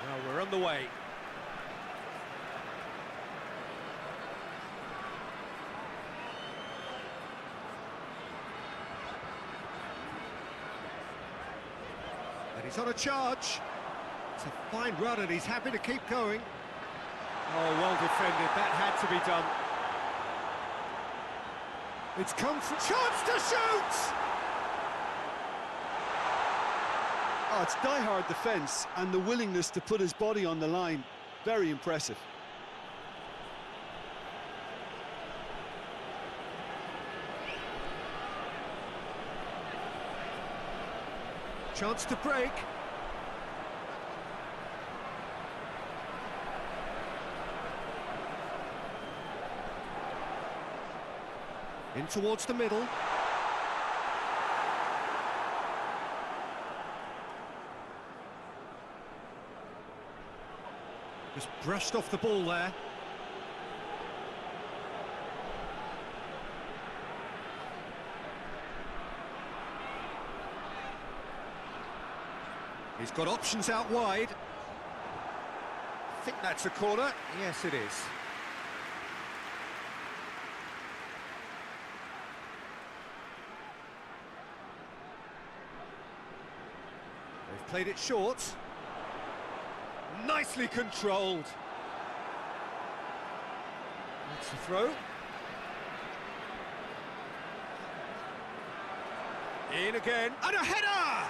Well, we're on the way. And he's on a charge. It's a fine run and he's happy to keep going. Oh, well defended. That had to be done. It's come from... Chance to shoot! Oh, it's die-hard defence and the willingness to put his body on the line. Very impressive. Chance to break. In towards the middle. Just brushed off the ball there. He's got options out wide. I think that's a corner. Yes, it is. They've played it short. Nicely controlled. That's the throw. In again. And a header!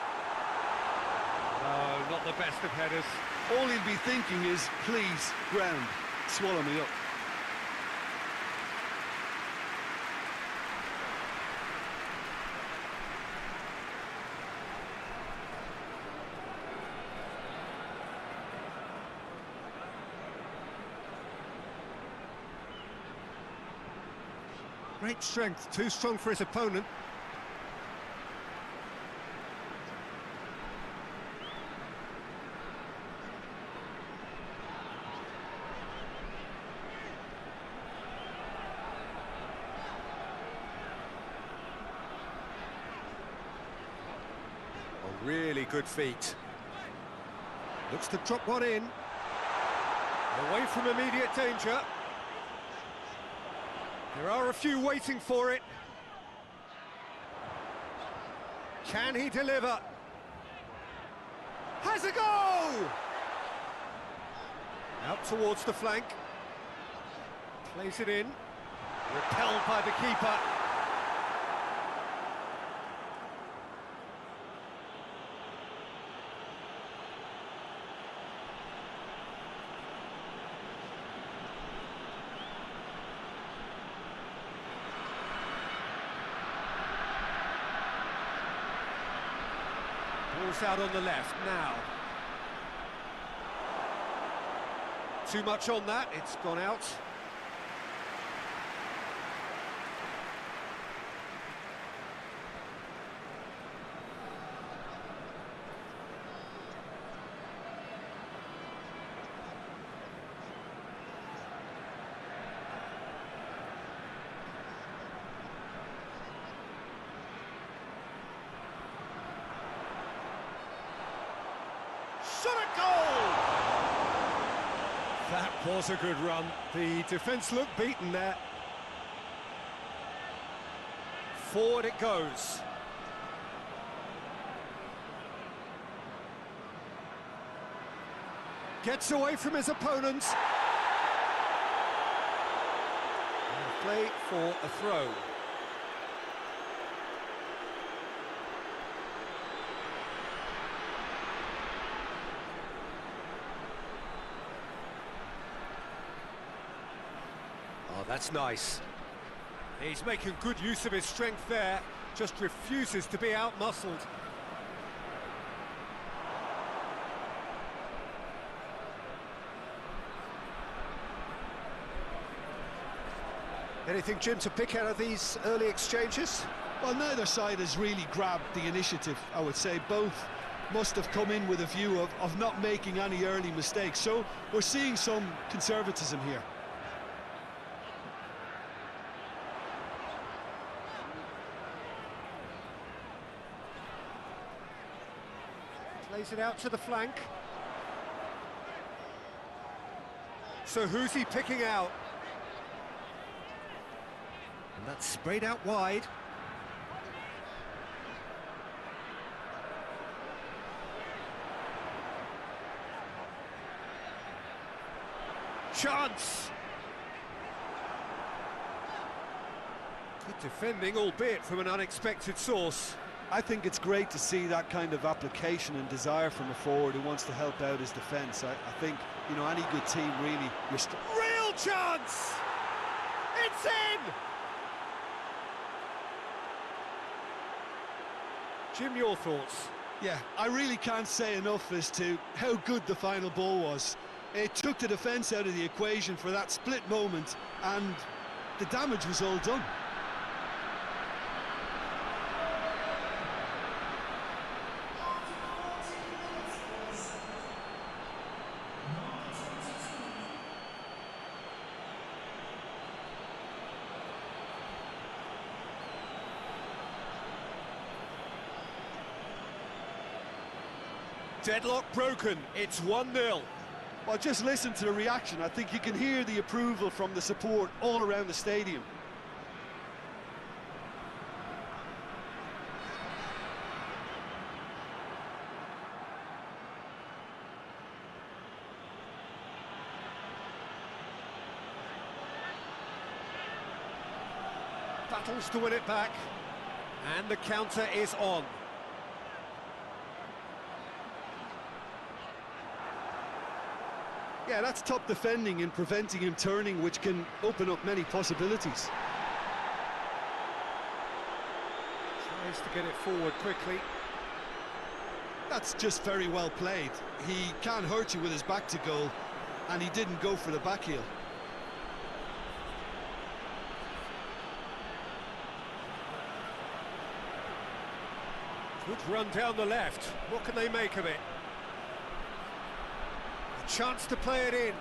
No, not the best of headers. All he'll be thinking is, please, ground, swallow me up. Great strength, too strong for his opponent. A really good feat. Looks to drop one in. Away from immediate danger. There are a few waiting for it. Can he deliver? Has a go! Out towards the flank. Plays it in. Repelled by the keeper. Ball's out on the left now. Too much on that, it's gone out. Shot a goal! That was a good run. The defence looked beaten there. Forward it goes. Gets away from his opponents. And play for a throw. Oh, that's nice. He's making good use of his strength there, just refuses to be out-muscled. Anything, Jim, to pick out of these early exchanges? Well, neither side has really grabbed the initiative, I would say. Both must have come in with a view of not making any early mistakes. So we're seeing some conservatism here. Plays it out to the flank. So who's he picking out? And that's sprayed out wide. Chance! Good defending, albeit from an unexpected source. I think it's great to see that kind of application and desire from a forward who wants to help out his defence. I think, you know, any good team really... Real chance! It's in! Jim, your thoughts? Yeah, I really can't say enough as to how good the final ball was. It took the defence out of the equation for that split moment, and the damage was all done. Deadlock broken, it's 1-0. Well, just listen to the reaction. I think you can hear the approval from the support all around the stadium. Battles to win it back, and the counter is on. Yeah, that's top defending and preventing him turning, which can open up many possibilities. Tries to get it forward quickly. That's just very well played. He can't hurt you with his back to goal, and he didn't go for the back heel. Good run down the left. What can they make of it? A chance to play it in.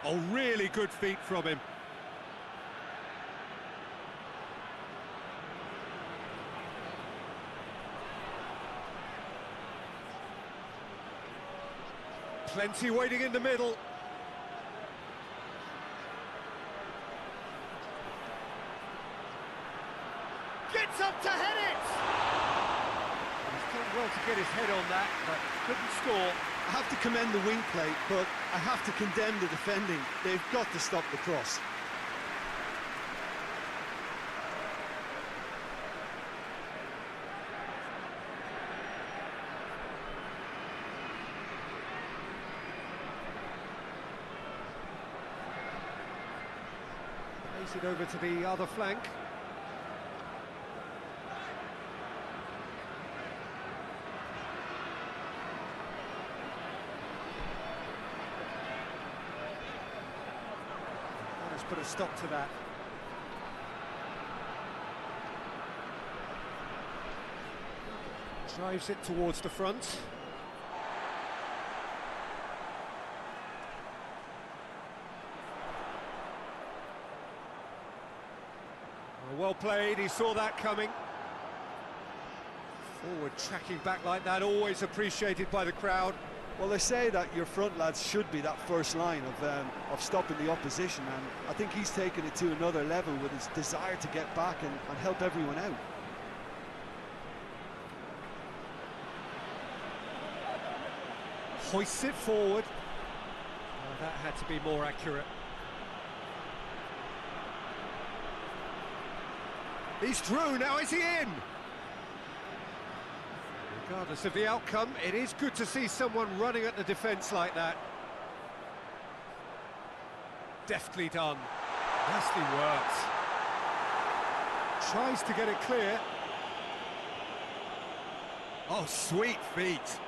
Oh, really good feet from him. Plenty waiting in the middle. Gets up to head it! He's done well to get his head on that, but couldn't score. I have to commend the wing play, but I have to condemn the defending. They've got to stop the cross. Plays it over to the other flank. Let's put a stop to that. Drives it towards the front. Well played, he saw that coming. Forward tracking back like that, always appreciated by the crowd. Well, they say that your front lads should be that first line of stopping the opposition, and I think he's taken it to another level with his desire to get back and help everyone out. Hoists it forward. Oh, that had to be more accurate. He's through, now is he in? Regardless of the outcome, it is good to see someone running at the defence like that. Deftly done. Nicely worked. Tries to get it clear. Oh, sweet feet.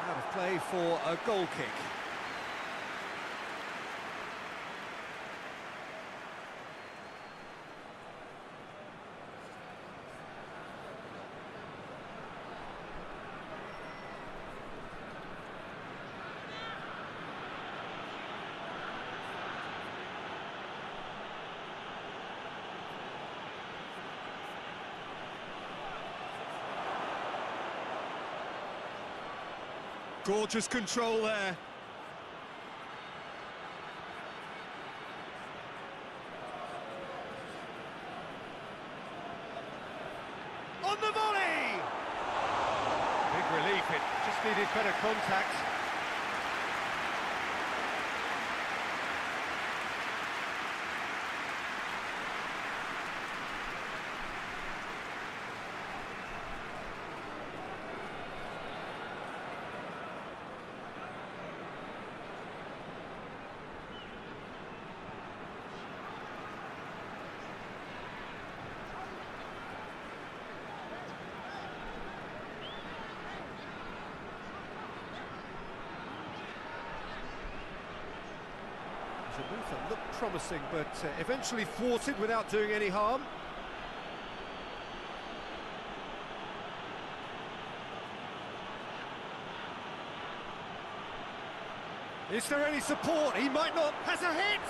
Out of play for a goal kick. Gorgeous control there. On the volley! Big relief, it just needed better contact. that looked promising, but eventually thwarted without doing any harm. Is there any support? He might not. Has a hit!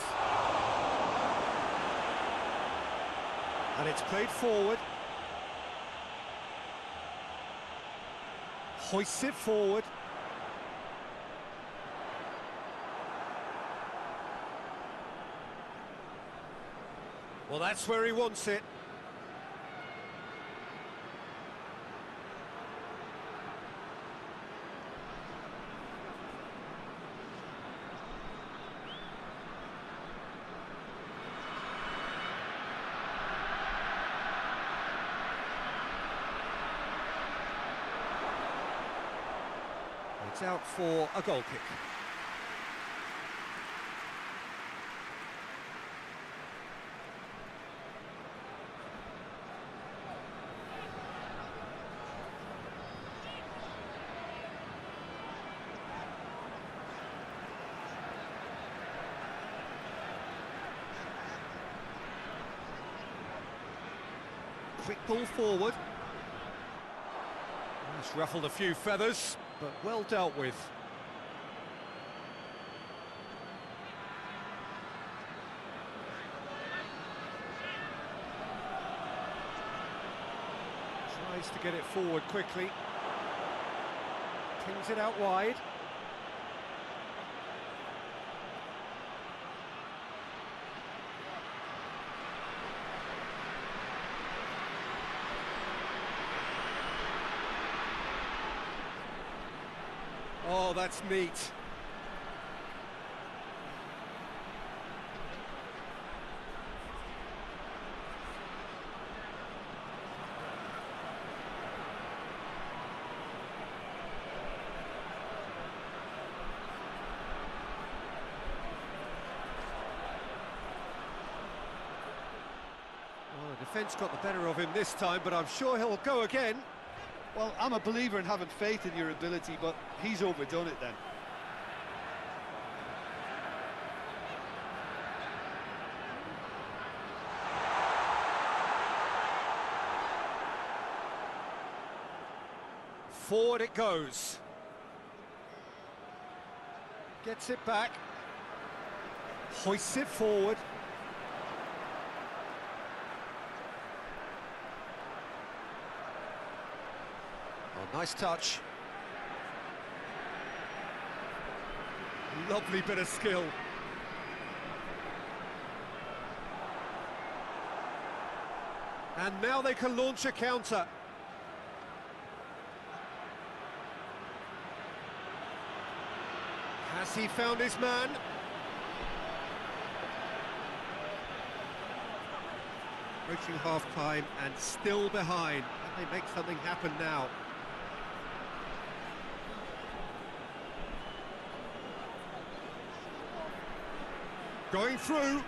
And it's played forward. Hoists it forward. Well, that's where he wants it. It's out for a goal kick. Quick ball forward. It's ruffled a few feathers, but well dealt with. Tries to get it forward quickly. Pings it out wide. Oh, that's neat. Well, the defence got the better of him this time, but I'm sure he'll go again. Well, I'm a believer in having faith in your ability, but he's overdone it then. Forward it goes. Gets it back. Hoists it forward. Oh, nice touch. Lovely bit of skill. And now they can launch a counter. Has he found his man? Approaching half-time and still behind. Can they make something happen now? Going through.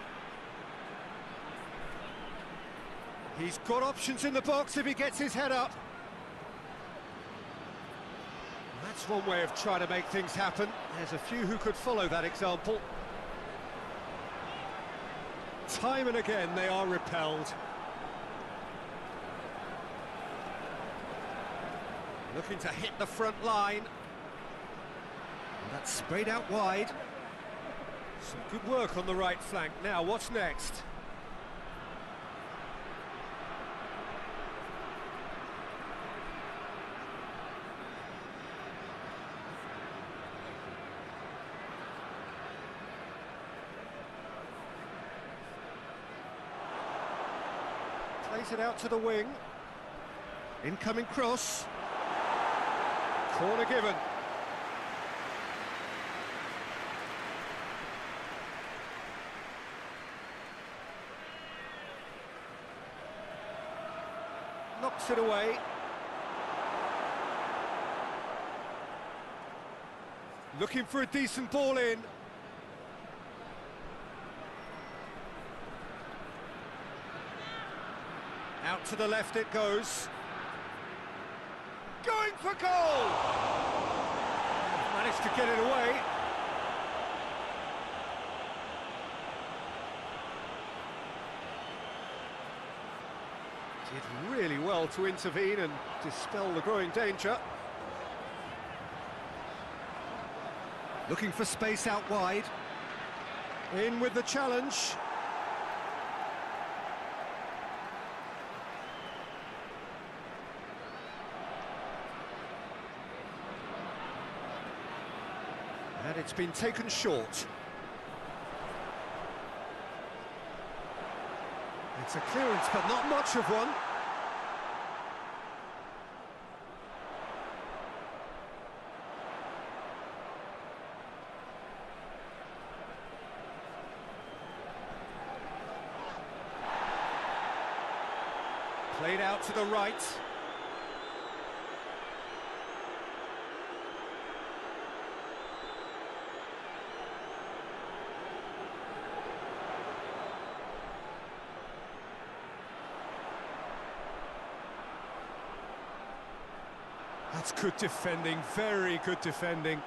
He's got options in the box if he gets his head up. That's one way of trying to make things happen. There's a few who could follow that example. Time and again they are repelled. Looking to hit the front line. And that's sprayed out wide. Some good work on the right flank. Now, what's next? Plays it out to the wing. Incoming cross. Corner given. Knocks it away. Looking for a decent ball in. Out to the left it goes. Going for goal! Managed to get it away. Did really well to intervene and dispel the growing danger. Looking for space out wide. In with the challenge. And it's been taken short. It's a clearance, but not much of one. Played out to the right. That's good defending, very good defending.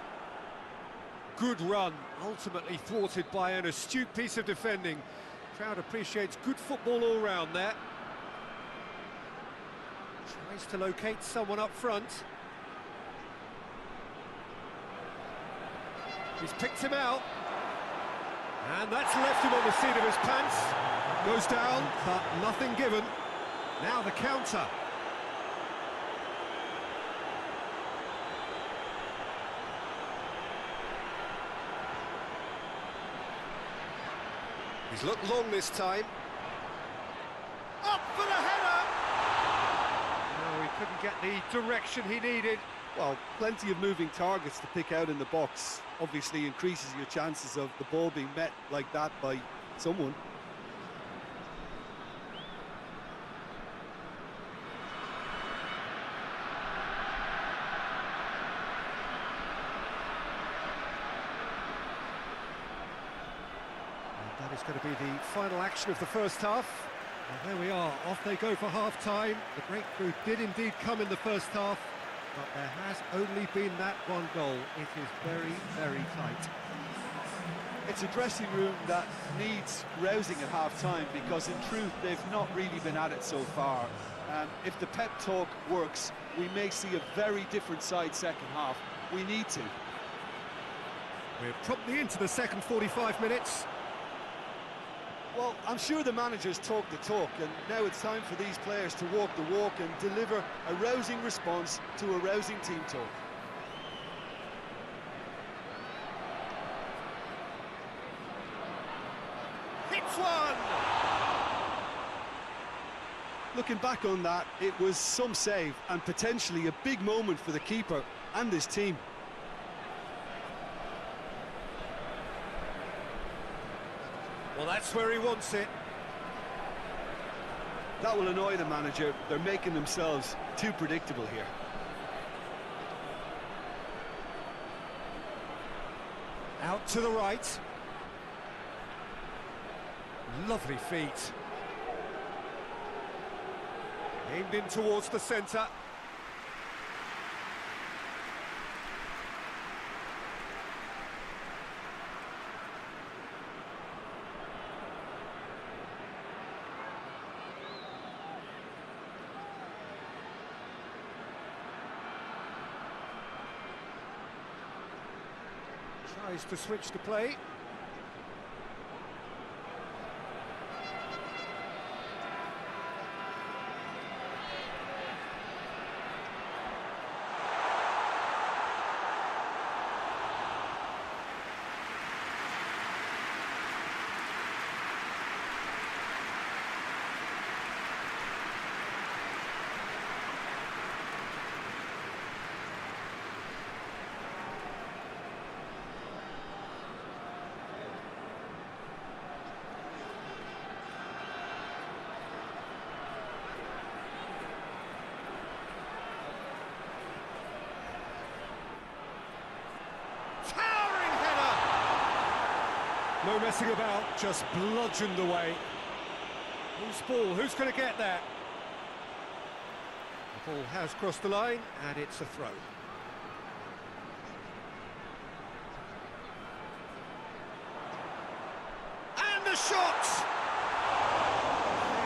Good run, ultimately thwarted by an astute piece of defending. Crowd appreciates good football all round there. Tries to locate someone up front. He's picked him out. And that's left him on the seat of his pants. Goes down, but nothing given. Now the counter. He's looked long this time. Up for the header! No, he couldn't get the direction he needed. Well, plenty of moving targets to pick out in the box. Obviously increases your chances of the ball being met like that by someone. That is going to be the final action of the first half. Well, there we are, off they go for half-time. The breakthrough did indeed come in the first half, but there has only been that one goal. It is very, very tight. It's a dressing room that needs rousing at half-time because in truth they've not really been at it so far. If the pep talk works, we may see a very different side second half. We need to. We're promptly into the second 45 minutes. Well, I'm sure the managers talk the talk, and now it's time for these players to walk the walk and deliver a rousing response to a rousing team talk. Hits one! Looking back on that, it was some save and potentially a big moment for the keeper and his team. Well, that's where he wants it. That will annoy the manager. They're making themselves too predictable here. Out to the right. Lovely feet. Aimed in towards the centre. Tries to switch the play. No messing about, just bludgeoned away. Who's ball? Who's going to get that? The ball has crossed the line, and it's a throw. And the shot!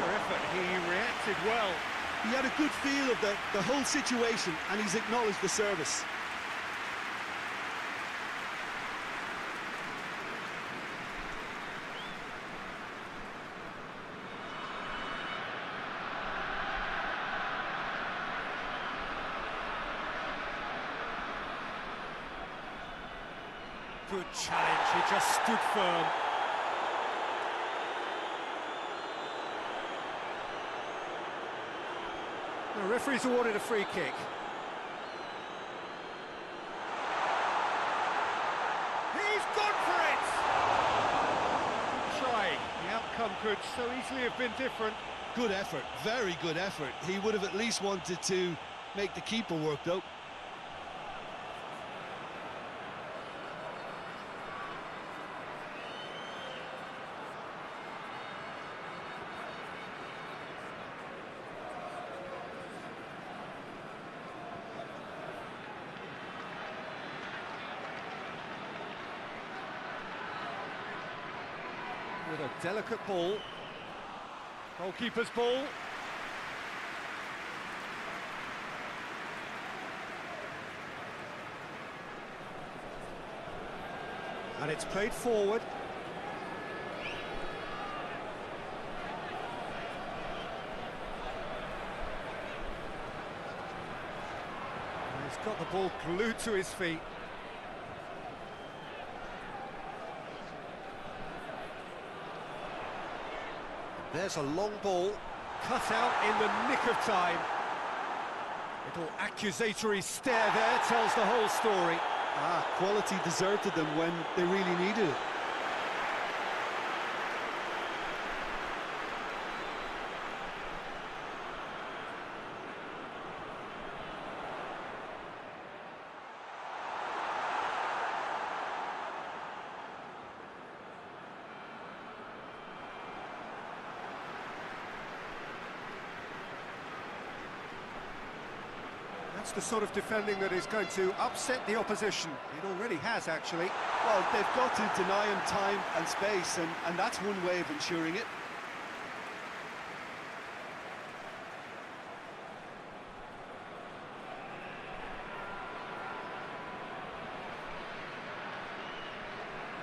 Clear effort. He reacted reacted well. He had a good feel of the whole situation, and he's acknowledged the service. Good challenge, he just stood firm. The referee's awarded a free kick. He's gone for it! Trying. The outcome could so easily have been different. Good effort, very good effort. He would have at least wanted to make the keeper work, though. With a delicate ball. Goalkeeper's ball. And it's played forward. And he's got the ball glued to his feet. There's a long ball, cut out in the nick of time. Little accusatory stare there tells the whole story. Quality deserted them when they really needed it. That's the sort of defending that is going to upset the opposition. It already has, actually. Well, they've got to deny him time and space, and that's one way of ensuring it.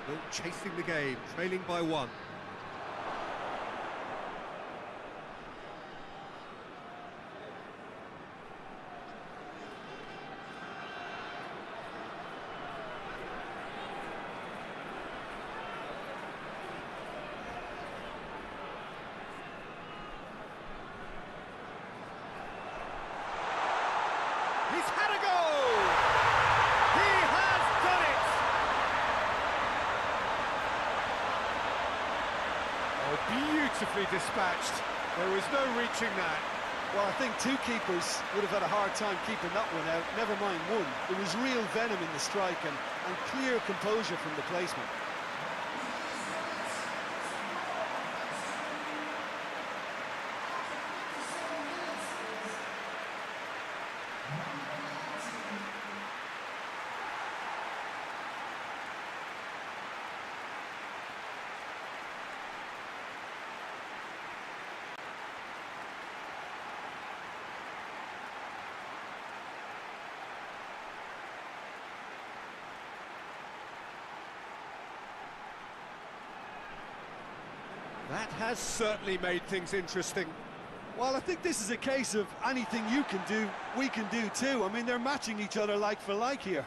Well, chasing the game, trailing by one. He's had a go! He has done it! Oh, beautifully dispatched. There was no reaching that. Well, I think two keepers would have had a hard time keeping that one out, never mind one. There was real venom in the strike and clear composure from the placement. That has certainly made things interesting. Well, I think this is a case of anything you can do, we can do too. I mean, they're matching each other like for like here.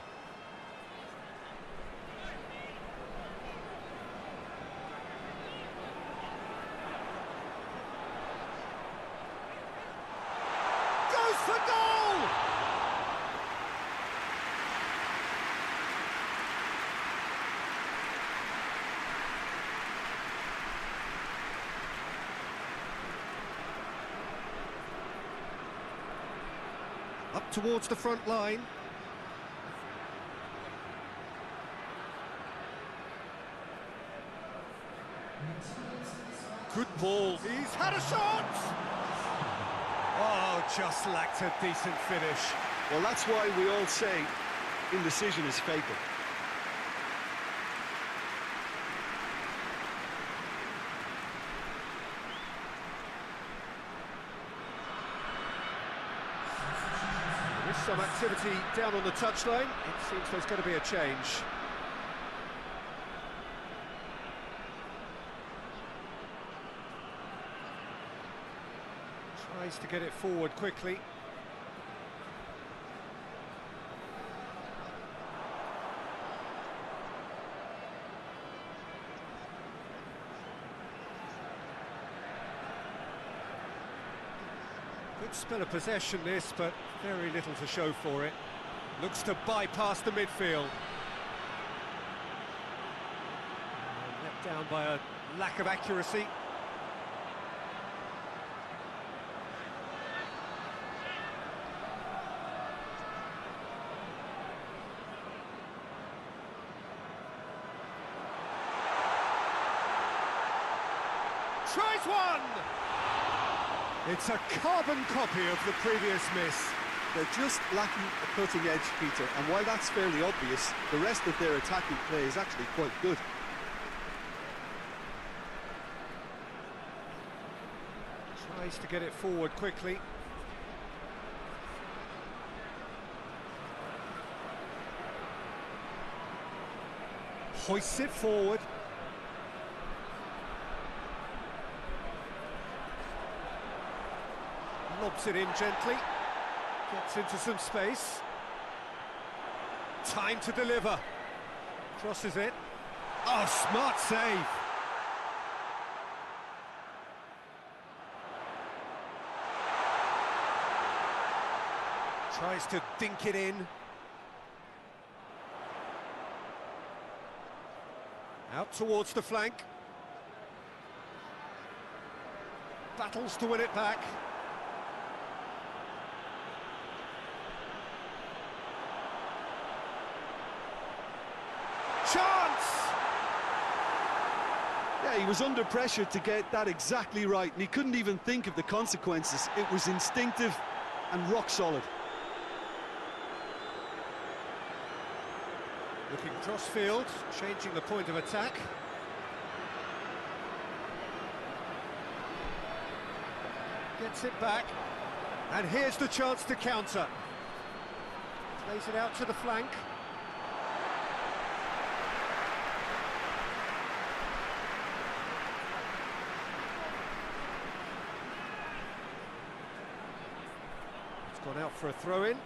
Goes for goal! Up towards the front line. Good ball. He's had a shot! Oh, just lacked a decent finish. Well, that's why we all say indecision is fatal. Some activity down on the touchline. It seems there's going to be a change. Tries to get it forward quickly. Good spell of possession this, but very little to show for it. Looks to bypass the midfield. Let down by a lack of accuracy. Tries one! It's a carbon copy of the previous miss. They're just lacking a cutting edge, Peter, and while that's fairly obvious, the rest of their attacking play is actually quite good. Tries to get it forward quickly. Hoists it forward. Lobs it in gently. Gets into some space. Time to deliver. Crosses it. Oh, smart save. Tries to dink it in. Out towards the flank. Battles to win it back. Chance! Yeah, he was under pressure to get that exactly right, and he couldn't even think of the consequences. It was instinctive and rock solid. Looking cross-field, changing the point of attack. Gets it back, and here's the chance to counter. Plays it out to the flank. It's gone out for a throw-in.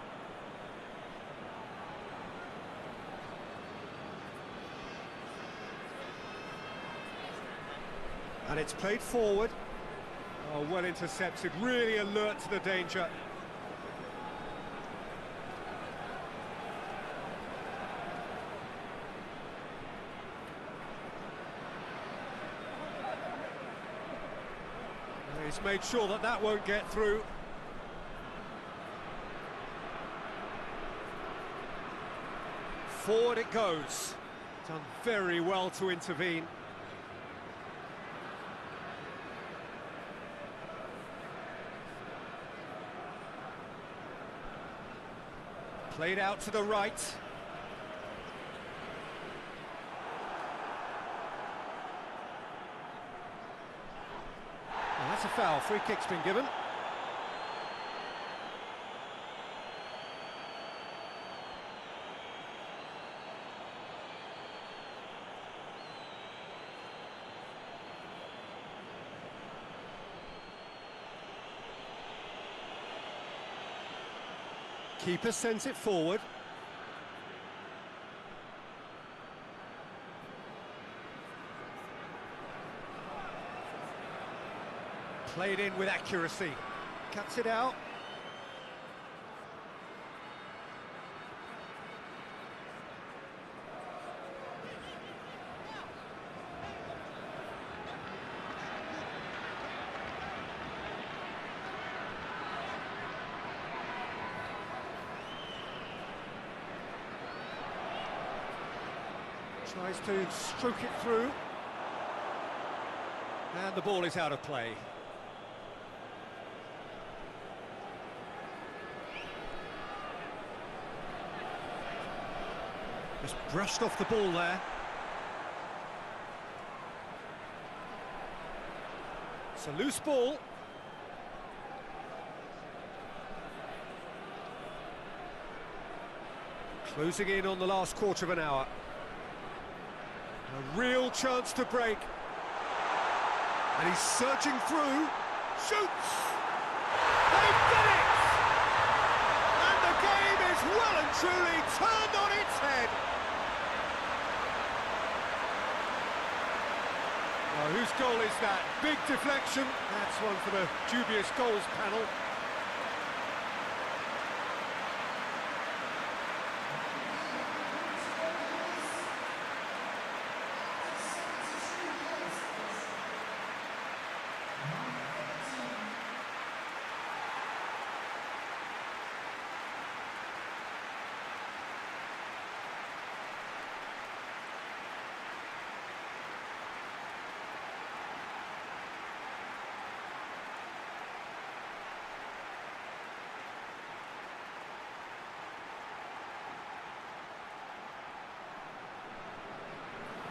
And it's played forward. Oh, well intercepted, really alert to the danger. He's made sure that that won't get through. Forward it goes. Done very well to intervene. Played out to the right. And that's a foul. Free kick's been given. Keeper sends it forward. Played in with accuracy. Cuts it out. Tries to stroke it through. And the ball is out of play. Just brushed off the ball there. It's a loose ball. Closing in on the last quarter of an hour. A real chance to break. And he's surging through. Shoots! They've done it! And the game is well and truly turned on its head. Well, whose goal is that? Big deflection. That's one for the dubious goals panel.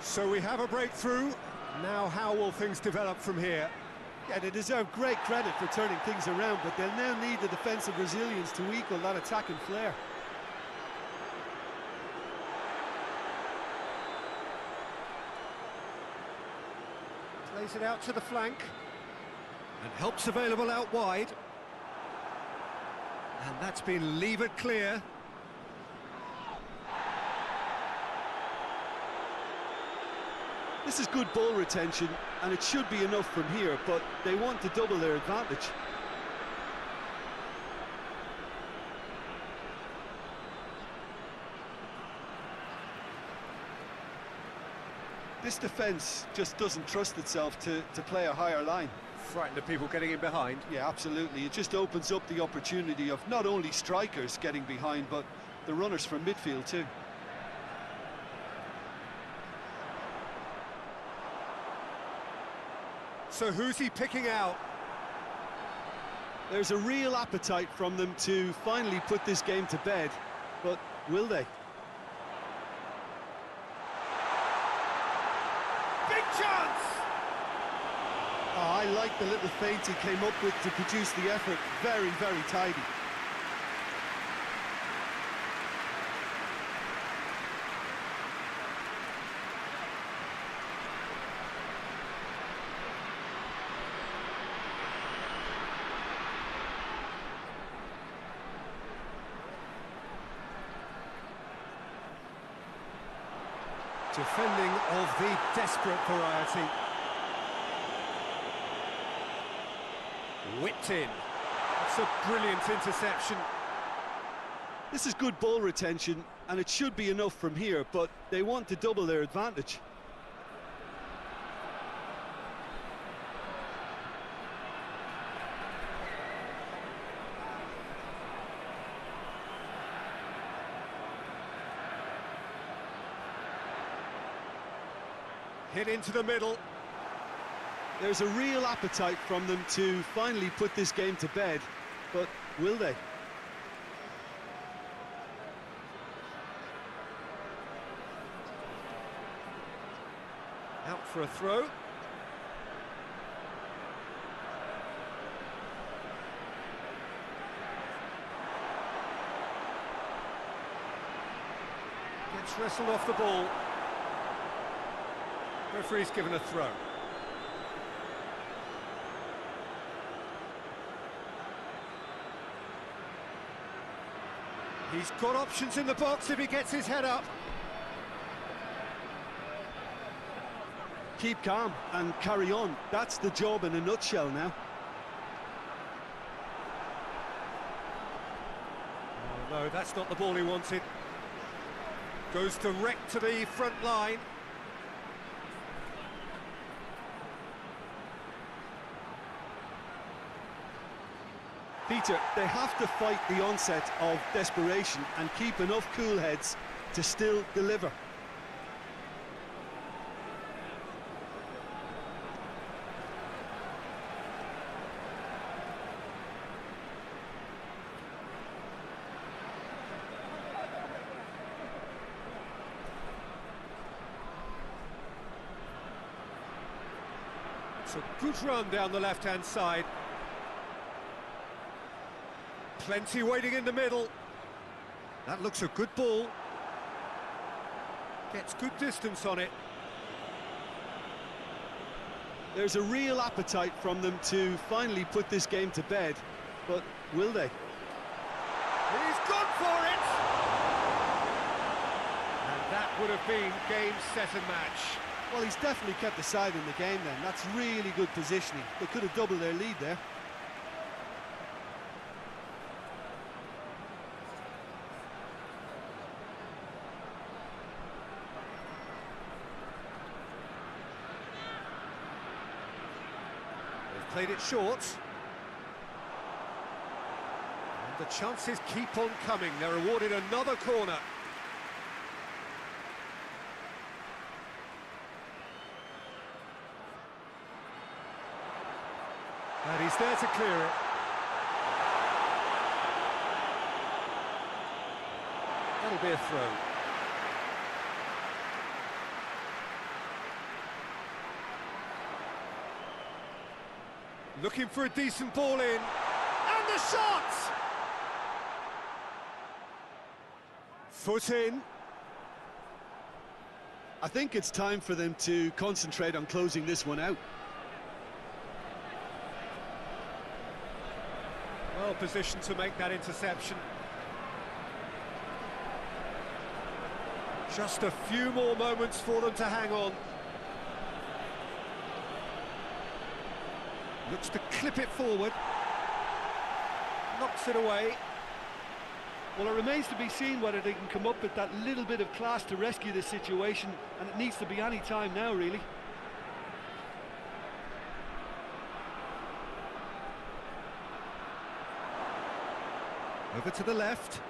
So we have a breakthrough. Now how will things develop from here? Yeah, they deserve great credit for turning things around, but they'll now need the defensive resilience to equal that attacking flair. Plays it out to the flank. And help's available out wide. And that's been levered clear. This is good ball retention, and it should be enough from here, but they want to double their advantage. This defence just doesn't trust itself to play a higher line. Frightened of people getting in behind. Yeah, absolutely. It just opens up the opportunity of not only strikers getting behind, but the runners from midfield too. So who's he picking out? There's a real appetite from them to finally put this game to bed, but will they? Big chance! Oh, I like the little feint he came up with to produce the effort. Very, very tidy. Defending of the desperate variety. Whipped in. That's a brilliant interception. This is good ball retention, and it should be enough from here, but they want to double their advantage. Hit into the middle. There's a real appetite from them to finally put this game to bed, but will they? Out for a throw. Gets wrestled off the ball. Referee's given a throw. He's got options in the box if he gets his head up. Keep calm and carry on. That's the job in a nutshell now. Oh, no, that's not the ball he wanted. Goes direct to the front line. Peter, they have to fight the onset of desperation and keep enough cool heads to still deliver. It's a good run down the left-hand side. Plenty waiting in the middle. That looks a good ball. Gets good distance on it. There's a real appetite from them to finally put this game to bed, but will they? He's gone for it! And that would have been game, set and match. Well, he's definitely kept the side in the game then. That's really good positioning. They could have doubled their lead there. They've played it short. And the chances keep on coming. They're awarded another corner. And he's there to clear it. That'll be a throw. Looking for a decent ball in. And the shot! Foot in. I think it's time for them to concentrate on closing this one out. Well positioned to make that interception. Just a few more moments for them to hang on. Looks to clip it forward. Knocks it away. Well, it remains to be seen whether they can come up with that little bit of class to rescue this situation, and it needs to be any time now, really. Over to the left.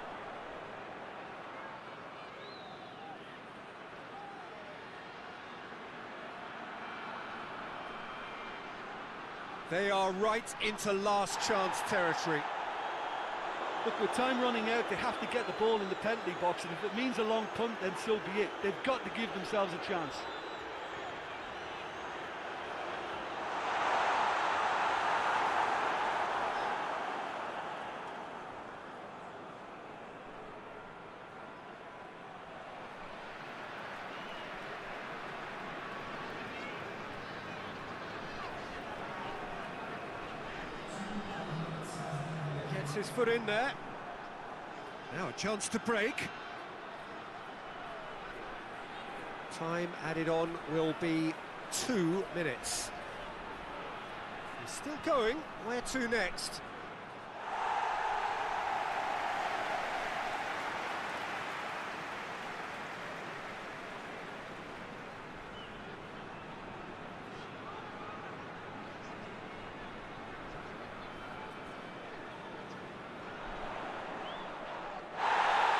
They are right into last chance territory. Look, with time running out, they have to get the ball in the penalty box, and if it means a long punt, then so be it. They've got to give themselves a chance. Gets his foot in there. Now a chance to break. Time added on will be 2 minutes. He's still going. Where to next?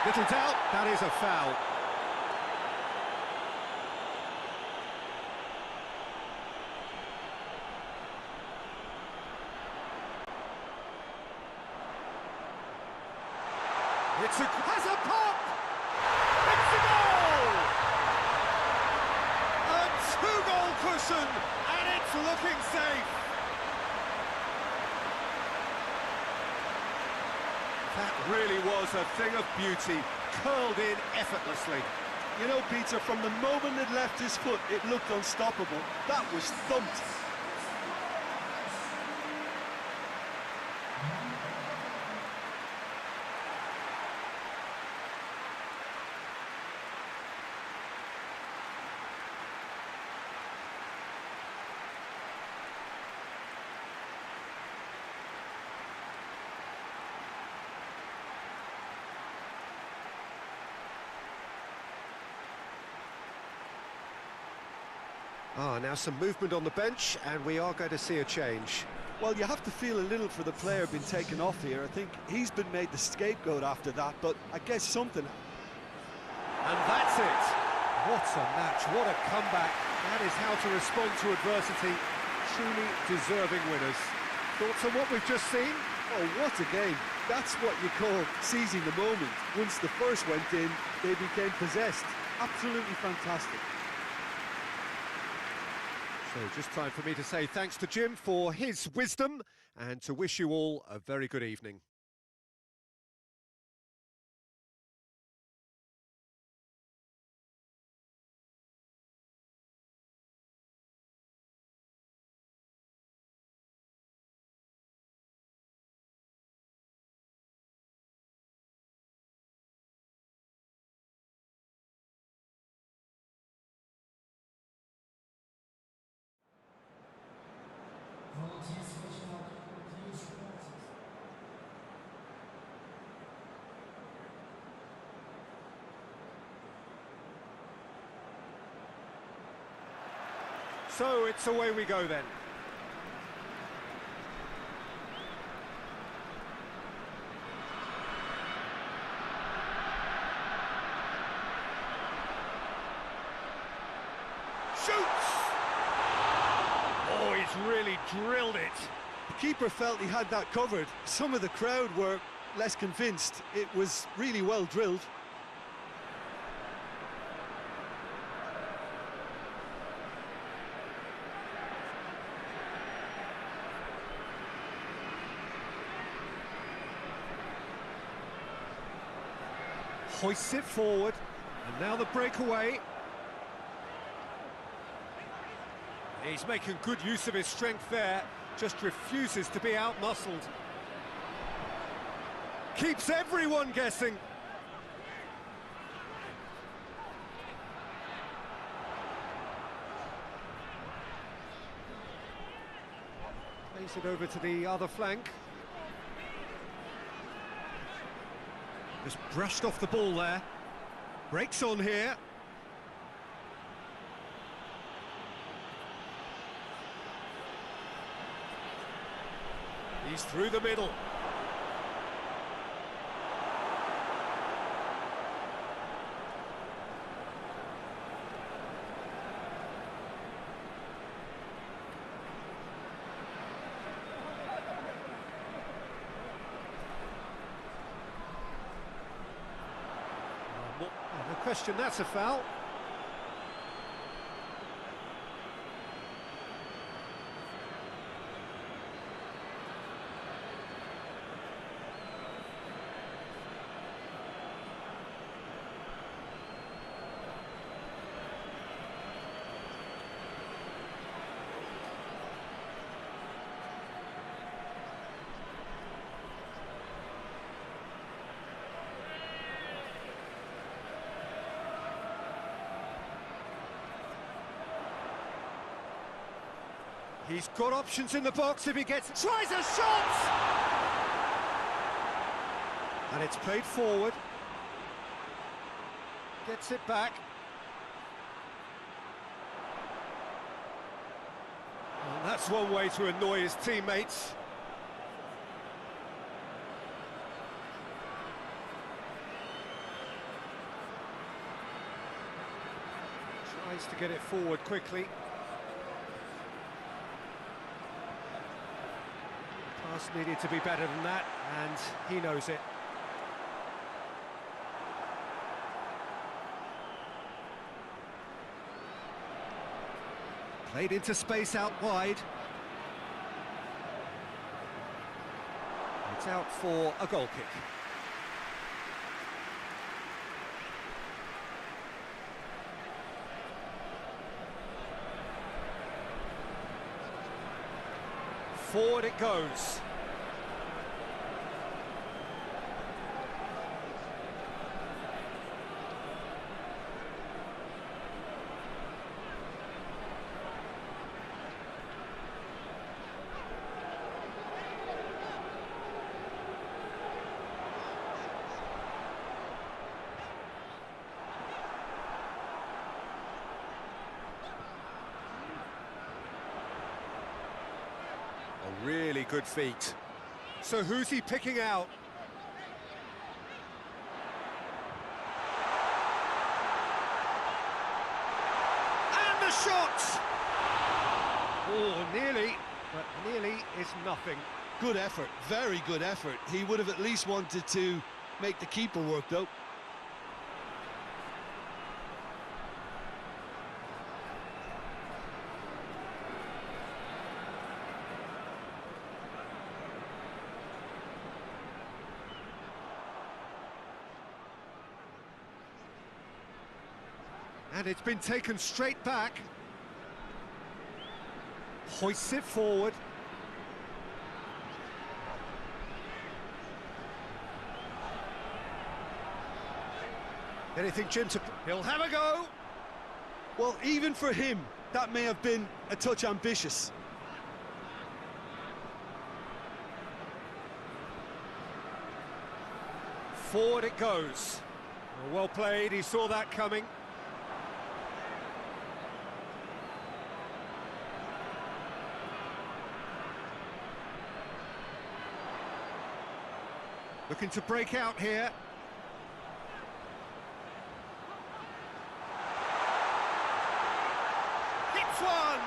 Little doubt, that is a foul. Has a pop! It's a goal! A two-goal cushion, and it's looking safe. That really was a thing of beauty, curled in effortlessly. You know, Peter, from the moment it left his foot, it looked unstoppable. That was thumped. Now some movement on the bench, and we are going to see a change. Well, you have to feel a little for the player being taken off here. I think he's been made the scapegoat after that, but I guess something. And that's it. What a match, what a comeback. That is how to respond to adversity. Truly deserving winners. Thoughts on what we've just seen? Oh, what a game. That's what you call seizing the moment. Once the first went in, they became possessed. Absolutely fantastic. So just time for me to say thanks to Jim for his wisdom and to wish you all a very good evening. So it's away we go then. Shoots! Oh, he's really drilled it. The keeper felt he had that covered. Some of the crowd were less convinced. It was really well drilled. Hoists it forward, and now the breakaway. He's making good use of his strength there, just refuses to be out-muscled. Keeps everyone guessing. Plays it over to the other flank. Just brushed off the ball there. Breaks on here. He's through the middle. No question, that's a foul. He's got options in the box if he gets... Tries a shot! And it's played forward. Gets it back. Well, that's one way to annoy his teammates. Tries to get it forward quickly. Pass needed to be better than that, and he knows it. Played into space out wide. It's out for a goal kick. Forward it goes. Really good feet. So who's he picking out? And the shot! Oh, nearly, but nearly is nothing. Good effort, very good effort. He would have at least wanted to make the keeper work, though. And it's been taken straight back. Hoists it forward. Anything, Jim, to... He'll have a go. Well, even for him, that may have been a touch ambitious. Forward it goes. Well played, he saw that coming. Looking to break out here. Hits one!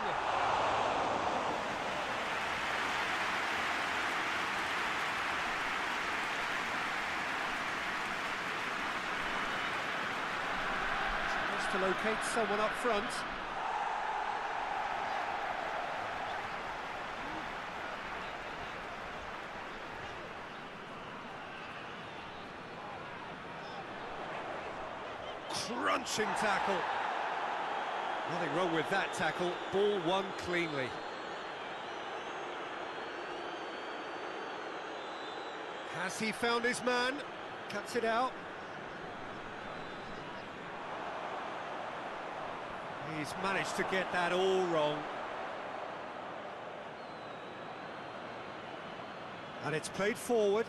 Tries to locate someone up front. Crunching tackle. Nothing wrong with that tackle. Ball won cleanly. Has he found his man? Cuts it out. He's managed to get that all wrong. And it's played forward.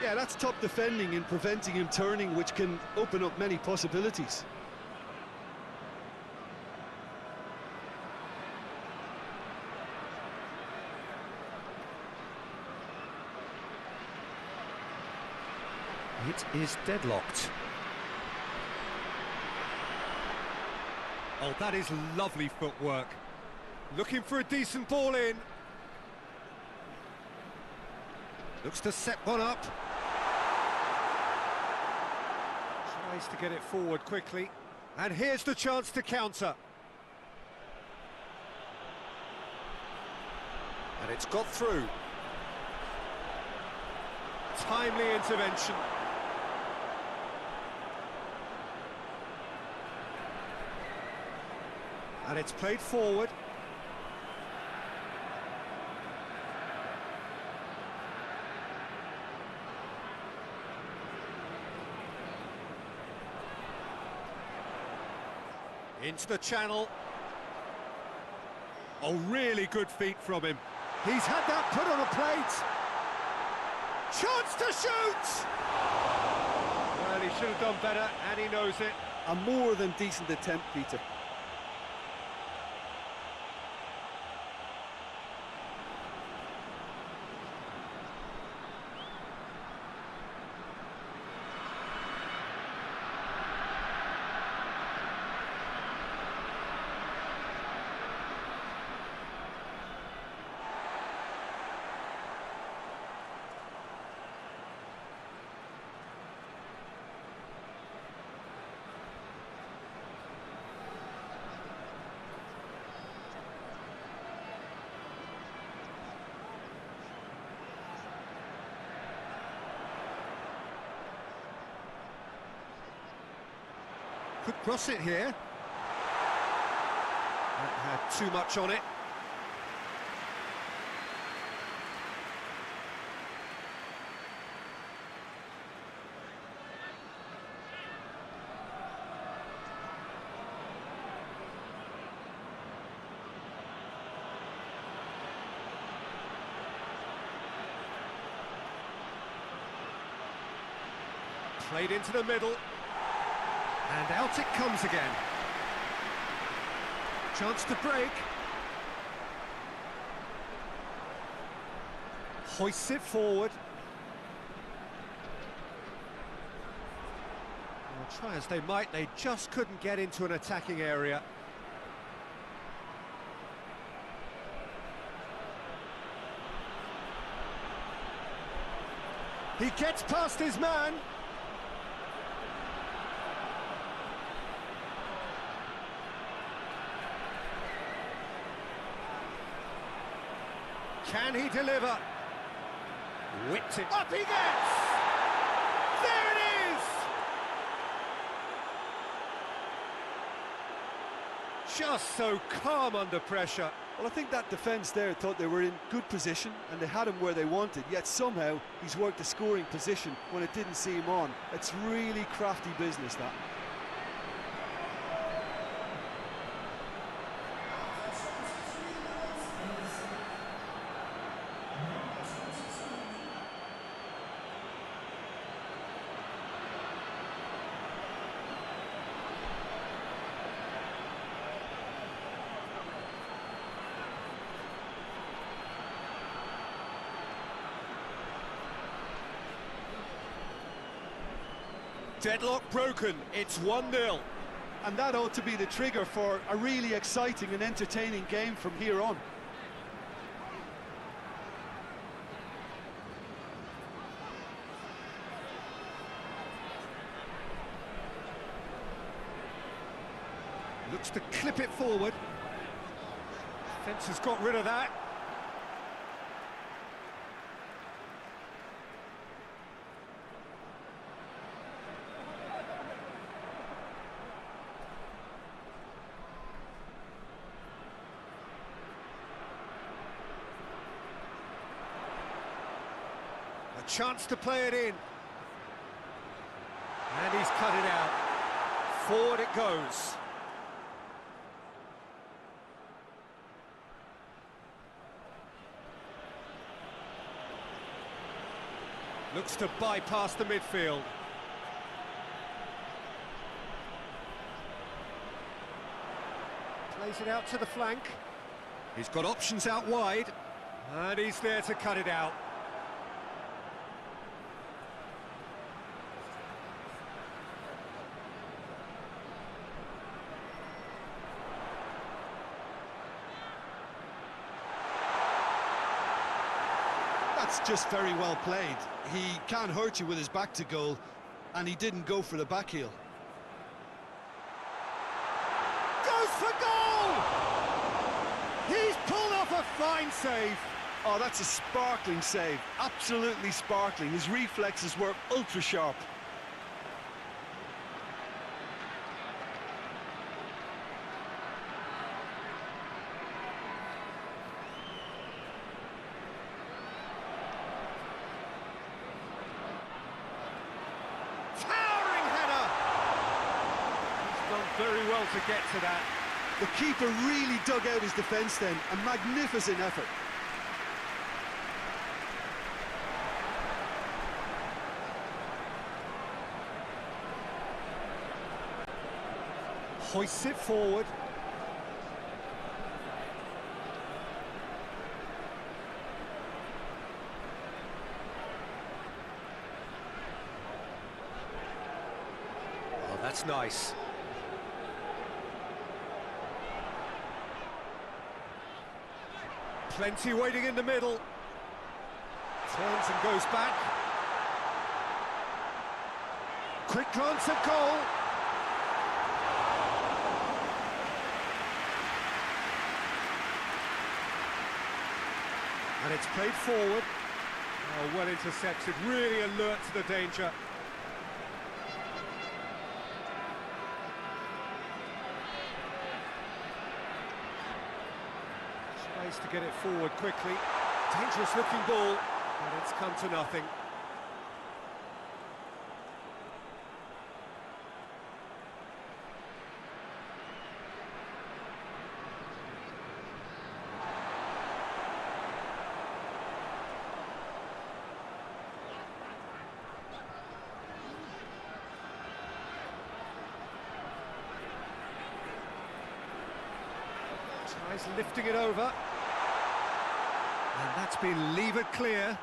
Yeah, that's top defending and preventing him turning, which can open up many possibilities. It is deadlocked. Oh, that is lovely footwork. Looking for a decent ball in. Looks to set one up. Tries to get it forward quickly. And here's the chance to counter. And it's got through. Timely intervention. And it's played forward. Into the channel. Oh, really good feet from him. He's had that put on a plate. Chance to shoot! Well, he should have done better, and he knows it. A more than decent attempt, Peter. Could cross it here. That had too much on it. Played into the middle. And out it comes again. Chance to break. Hoists it forward. Well, try as they might, they just couldn't get into an attacking area. He gets past his man. Can he deliver? Whipped it. Up he gets! There it is! Just so calm under pressure. Well, I think that defence there thought they were in good position and they had him where they wanted, yet somehow he's worked the scoring position when it didn't see him on. It's really crafty business, that. Deadlock broken, it's 1-0. And that ought to be the trigger for a really exciting and entertaining game from here on. Looks to clip it forward. Defence has got rid of that. A chance to play it in. And he's cut it out. Forward it goes. Looks to bypass the midfield. Plays it out to the flank. He's got options out wide. And he's there to cut it out. That's just very well played. He can't hurt you with his back to goal, and he didn't go for the back heel. Goes for goal! He's pulled off a fine save. Oh, that's a sparkling save. Absolutely sparkling. His reflexes were ultra sharp. Very well to get to that. The keeper really dug out his defence then. A magnificent effort. Hoists it forward. Oh, that's nice. Plenty waiting in the middle. Turns and goes back. Quick glance at goal. And it's played forward. Oh, well intercepted, really alert to the danger. Space to get it forward quickly. Dangerous looking ball, but it's come to nothing. Tries lifting it over. And that's been levered clear.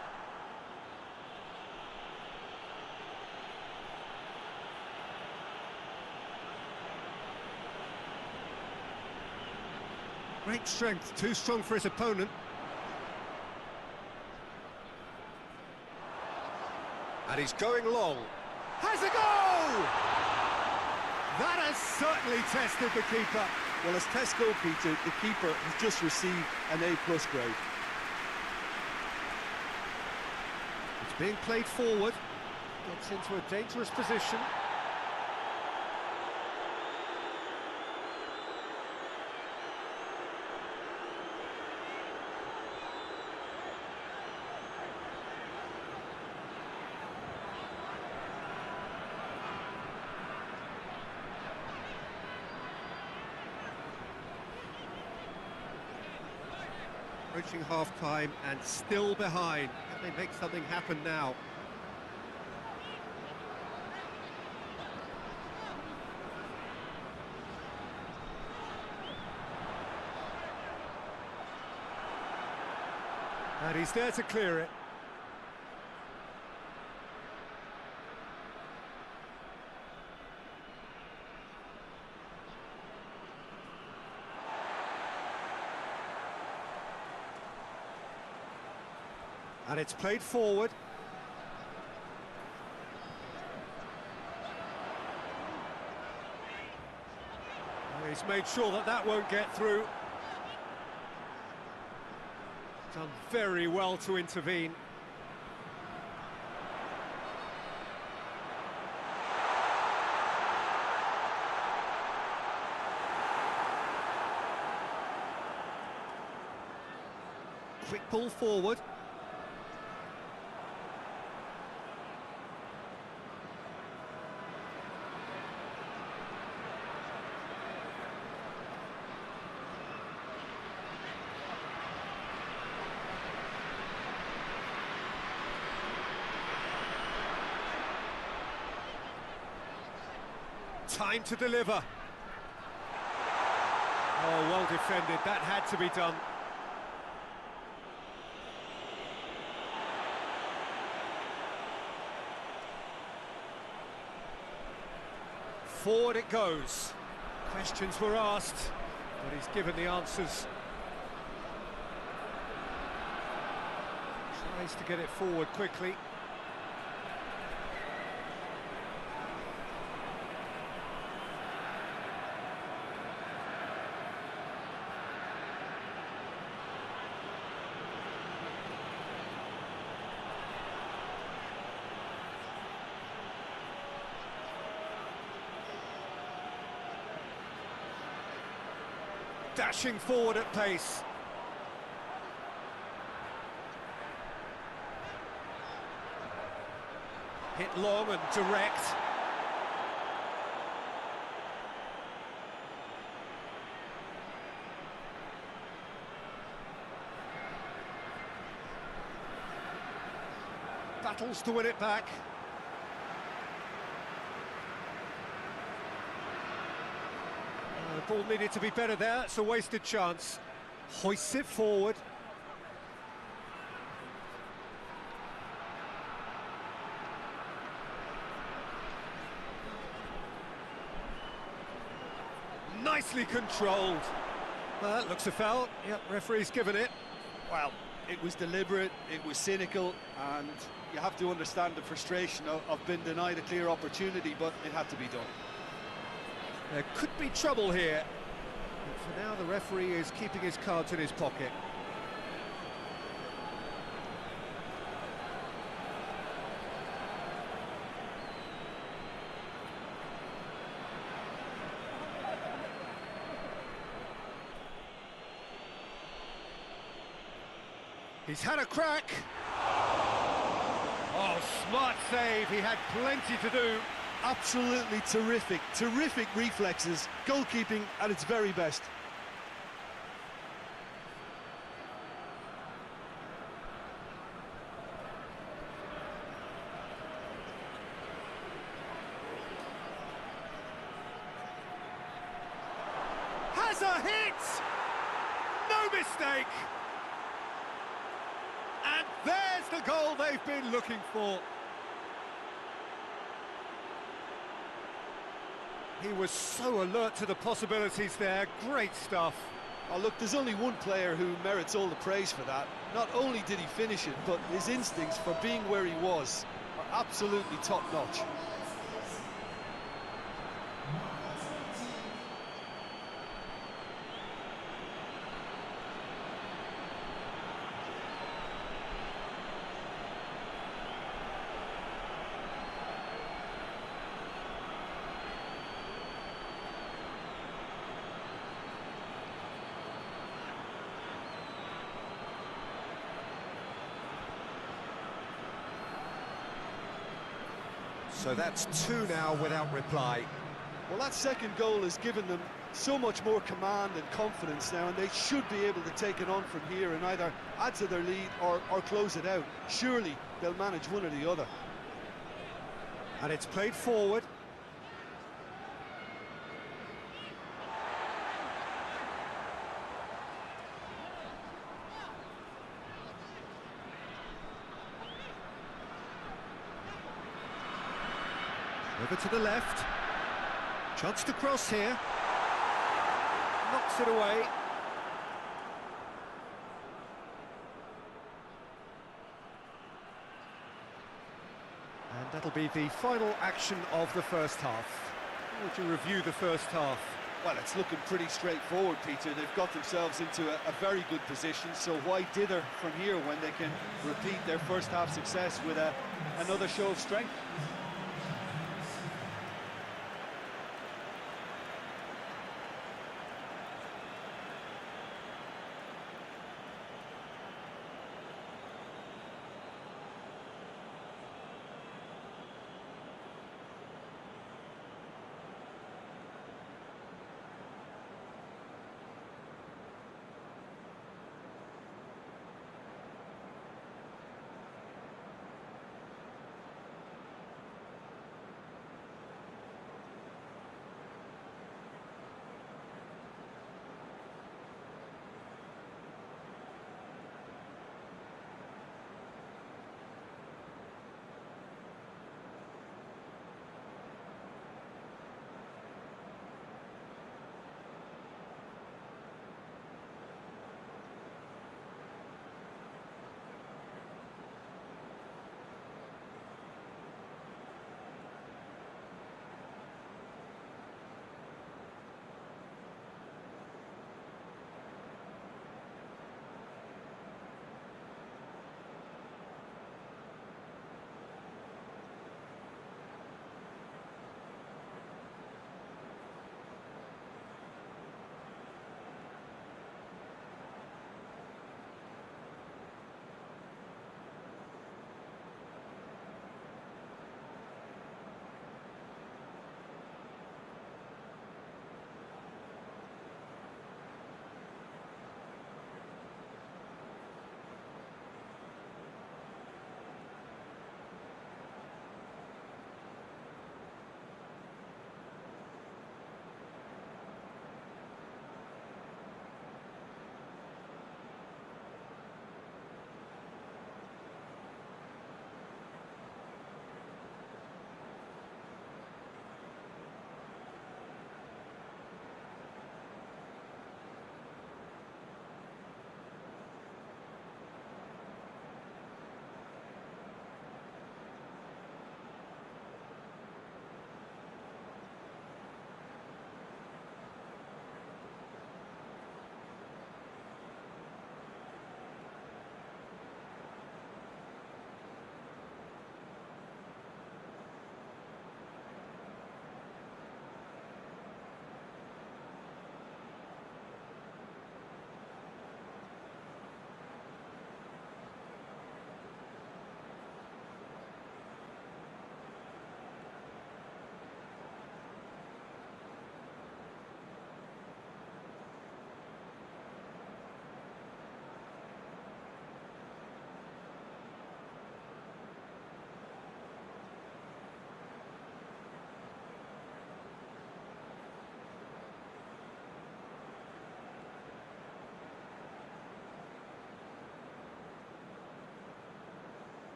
Great strength, too strong for his opponent. And he's going long. Has a goal! That has certainly tested the keeper. Well, as test goalkeeper, the keeper has just received an A+ grade. It's being played forward. Gets into a dangerous position. Approaching half-time and still behind. Can they make something happen now? And he's there to clear it. And it's played forward. Well, he's made sure that that won't get through. Done very well to intervene. Quick ball forward. Time to deliver. Oh, well defended. That had to be done. Forward it goes. Questions were asked, but he's given the answers. Tries to get it forward quickly. Dashing forward at pace. Hit long and direct. Battles to win it back. The ball needed to be better there, it's a wasted chance. Hoists it forward. Nicely controlled. Well, that looks a foul. Yep, referee's given it. Well, it was deliberate, it was cynical, and you have to understand the frustration of being denied a clear opportunity, but it had to be done. There could be trouble here. But for now, the referee is keeping his cards in his pocket. He's had a crack. Oh, smart save. He had plenty to do. Absolutely terrific, terrific reflexes, goalkeeping at its very best. Has a hit! No mistake! And there's the goal they've been looking for. He was so alert to the possibilities there. Great stuff. Oh, look, there's only one player who merits all the praise for that. Not only did he finish it, but his instincts for being where he was are absolutely top-notch. So that's two now without reply. Well, that second goal has given them so much more command and confidence now, and they should be able to take it on from here and either add to their lead or close it out. Surely they'll manage one or the other. And it's played forward. Over to the left. Chance to cross here. Knocks it away. That'll be the final action of the first half. How would you review the first half? Well, it's looking pretty straightforward, Peter. They've got themselves into a very good position, so why dither from here when they can repeat their first half success with another show of strength?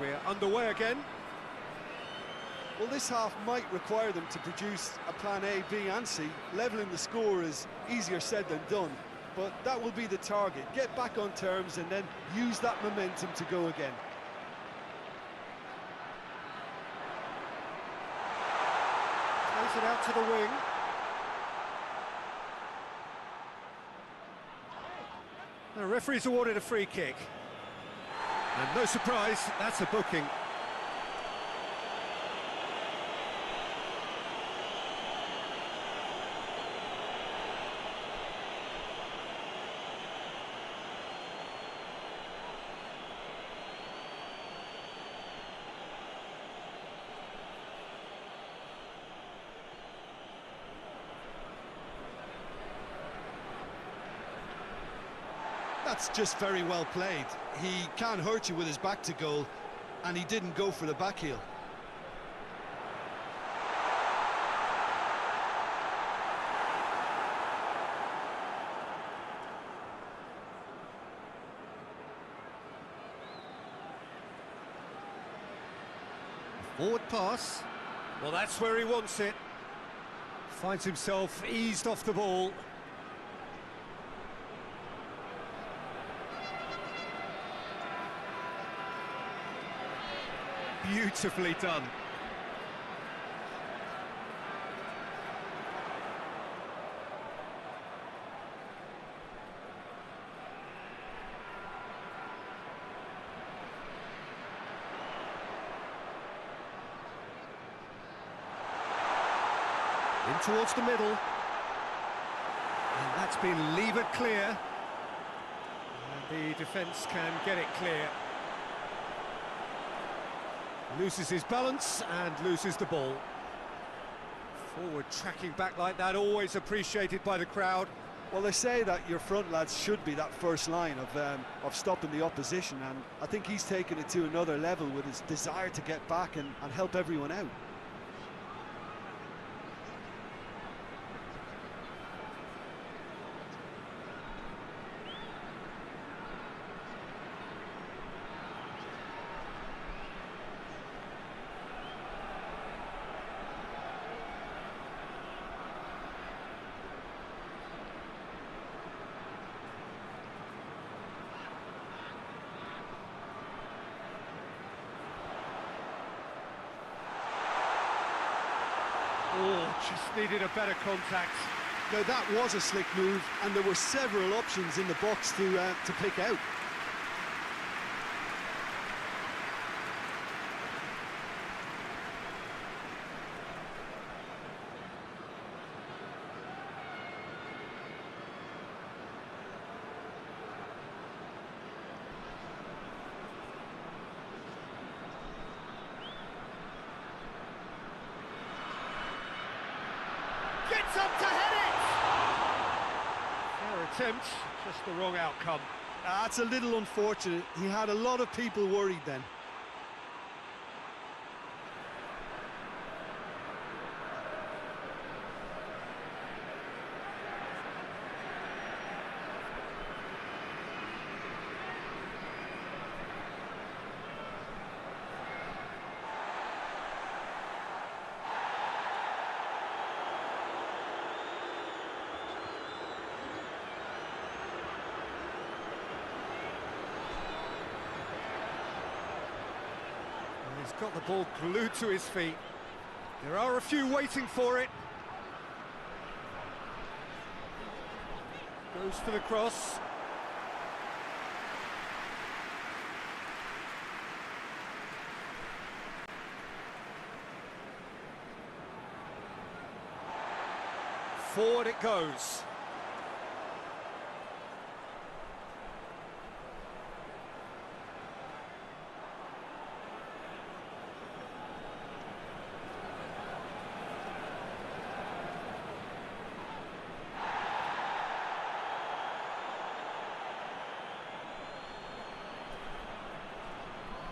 We're underway again. Well, this half might require them to produce a plan A, B and C. Levelling the score is easier said than done, but that will be the target. Get back on terms and then use that momentum to go again. Plays it out to the wing. The referee's awarded a free kick. And no surprise, that's a booking. That's just very well played. He can't hurt you with his back to goal, and he didn't go for the back heel. Forward pass. Well, that's where he wants it. Finds himself eased off the ball. Beautifully done. In towards the middle. And that's been levered clear. And the defence can get it clear. Loses his balance and loses the ball. Forward tracking back like that, always appreciated by the crowd. Well, they say that your front lads should be that first line of stopping the opposition, and I think he's taken it to another level with his desire to get back and help everyone out. Oh, just needed a better contact. Now that was a slick move, and there were several options in the box to pick out. Gets up to head it! Fair attempt, just the wrong outcome. That's a little unfortunate. He had a lot of people worried then. He's got the ball glued to his feet. There are a few waiting for it. Goes for the cross. Forward it goes.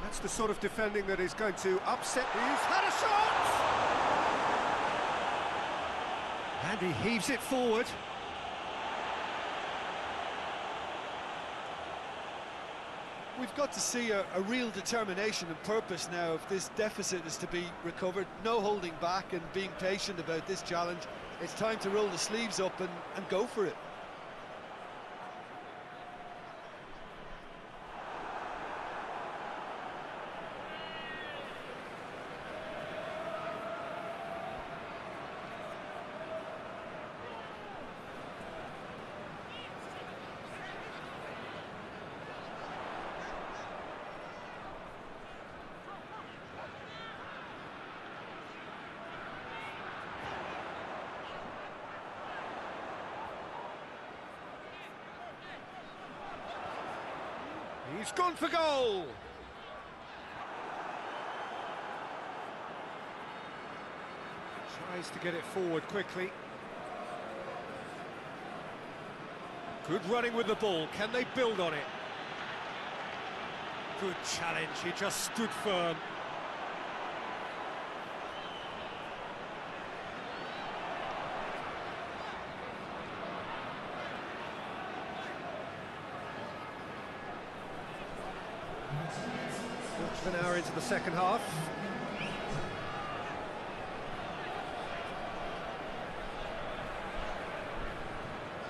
That's the sort of defending that is going to upset the... He's had a shot! And he heaves it forward. We've got to see a real determination and purpose now if this deficit is to be recovered. No holding back and being patient about this challenge. It's time to roll the sleeves up and go for it. He's gone for goal! Tries to get it forward quickly. Good running with the ball, can they build on it? Good challenge, he just stood firm. An hour into the second half.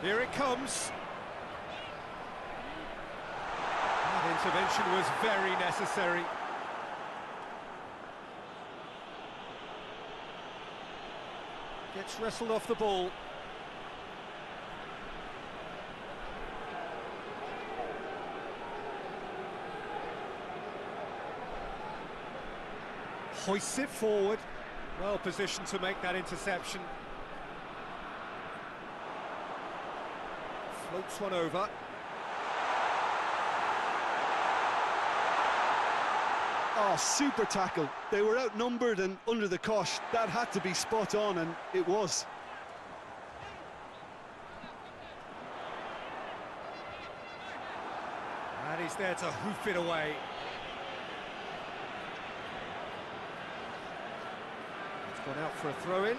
Here it comes. That intervention was very necessary. Gets wrestled off the ball. Hoists it forward, well positioned to make that interception. Floats one over. Oh, super tackle. They were outnumbered and under the cosh. That had to be spot on, and it was. And he's there to hoof it away. Gone out for a throw-in.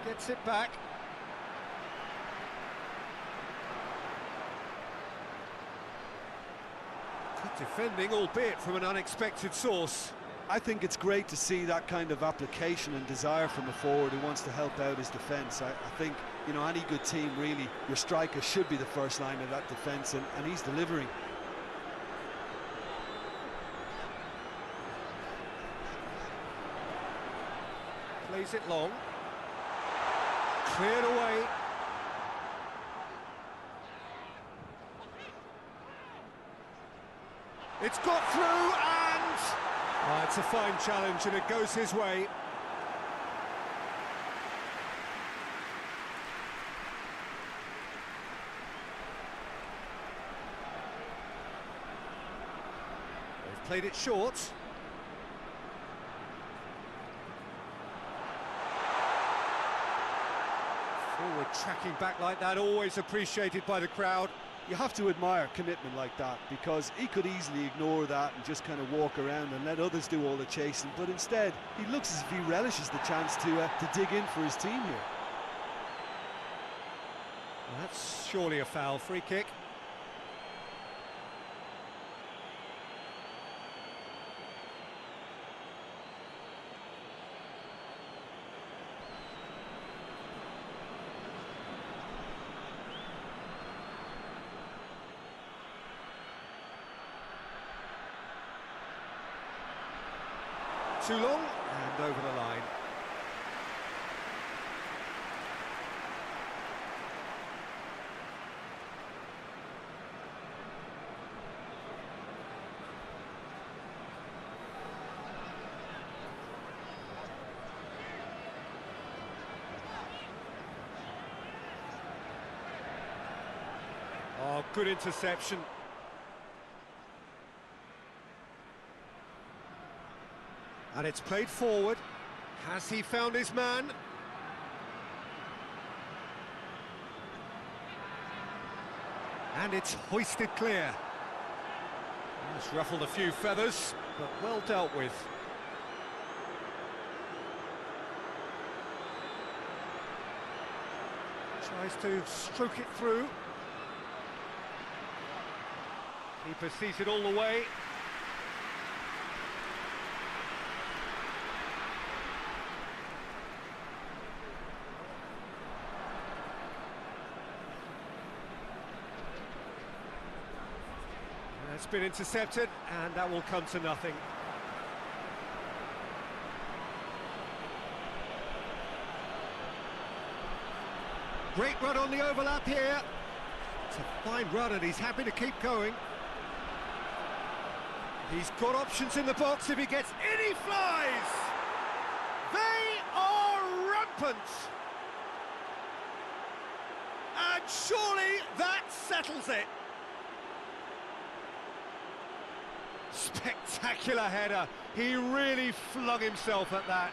Gets it back. Good defending, albeit from an unexpected source. I think it's great to see that kind of application and desire from a forward who wants to help out his defence. I think, you know, any good team, really, your striker should be the first line of that defence, and he's delivering. Plays it long. Cleared away. It's got through and... Oh, it's a fine challenge and it goes his way. They've played it short. Forward tracking back like that, always appreciated by the crowd. You have to admire commitment like that, because he could easily ignore that and just kind of walk around and let others do all the chasing, but instead he looks as if he relishes the chance to dig in for his team here. Well, that's surely a foul. Free kick. Too long, and over the line. Oh, good interception. And it's played forward. Has he found his man? And it's hoisted clear. It's ruffled a few feathers, but well dealt with. Tries to stroke it through. Keeper sees it all the way. It's been intercepted, and that will come to nothing. Great run on the overlap here. It's a fine run, and he's happy to keep going. He's got options in the box. If he gets in, he flies! They are rampant! And surely that settles it. Spectacular header. He really flung himself at that.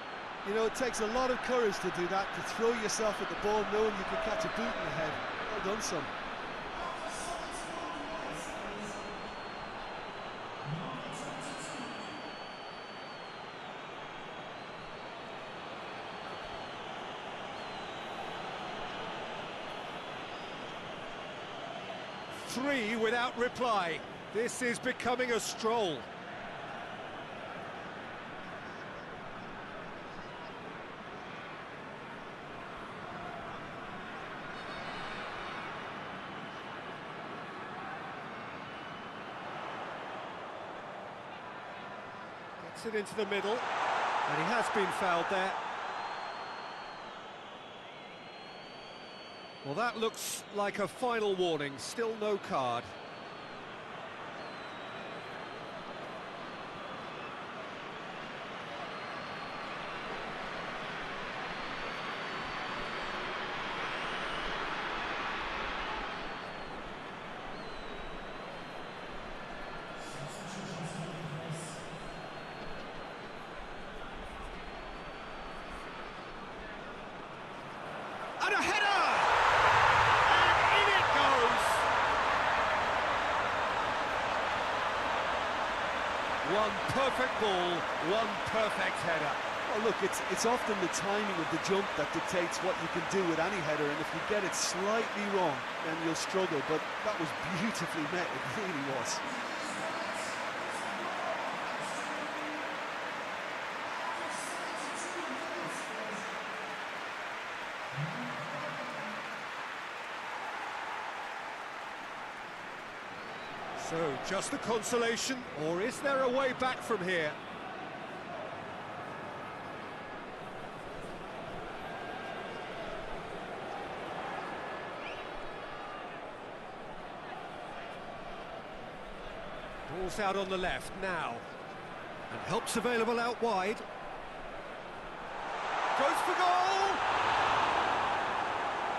You know, it takes a lot of courage to do that, to throw yourself at the ball knowing you can catch a boot in the head. Well done, son. Three without reply. This is becoming a stroll. Gets it into the middle, and he has been fouled there. Well, that looks like a final warning, still no card. And a header! One perfect ball, one perfect header. Well, look, it's often the timing of the jump that dictates what you can do with any header, and if you get it slightly wrong, then you'll struggle, but that was beautifully met, it really was. So, just a consolation, or is there a way back from here? Ball's out on the left now. And help's available out wide. Goes for goal!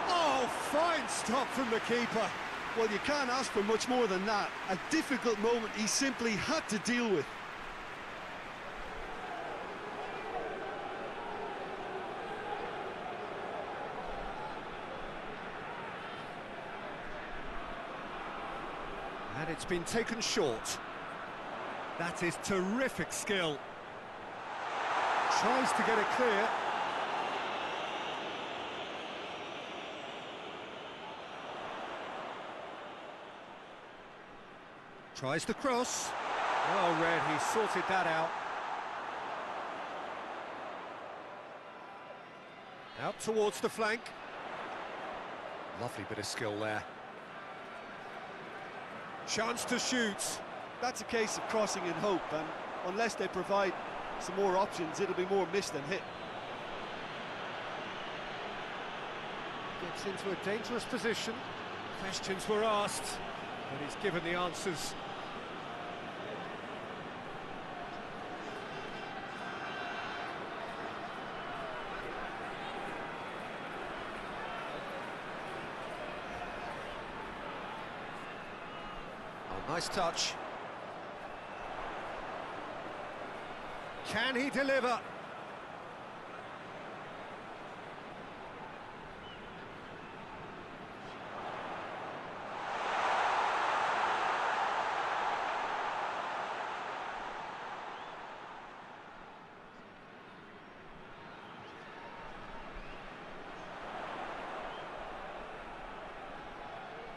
Oh, fine stop from the keeper. Well, you can't ask for much more than that. A difficult moment he simply had to deal with. And it's been taken short. That is terrific skill. Tries to get it clear. Tries the cross. Well read, he sorted that out. Out towards the flank. Lovely bit of skill there. Chance to shoot. That's a case of crossing in hope, and unless they provide some more options, it'll be more miss than hit. Gets into a dangerous position. Questions were asked, but he's given the answers. Oh, nice touch. Can he deliver?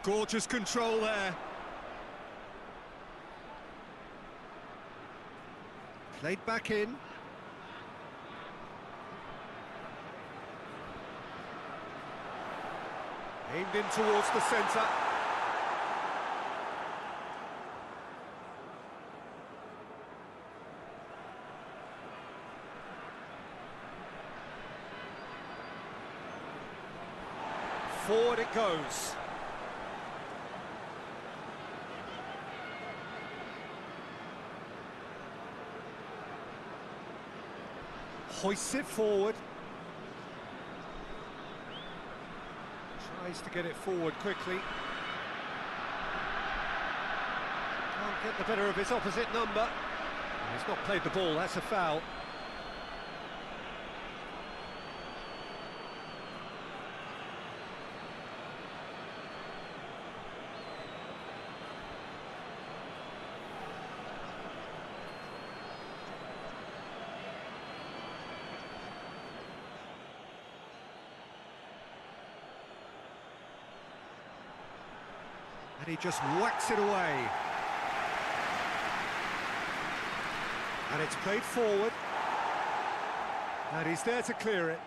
Gorgeous control there. Played back in. Aimed in towards the centre. Forward it goes. Hoists it forward. Tries to get it forward quickly. Can't get the better of his opposite number. He's not played the ball, that's a foul. And he just whacks it away. And it's played forward. And he's there to clear it.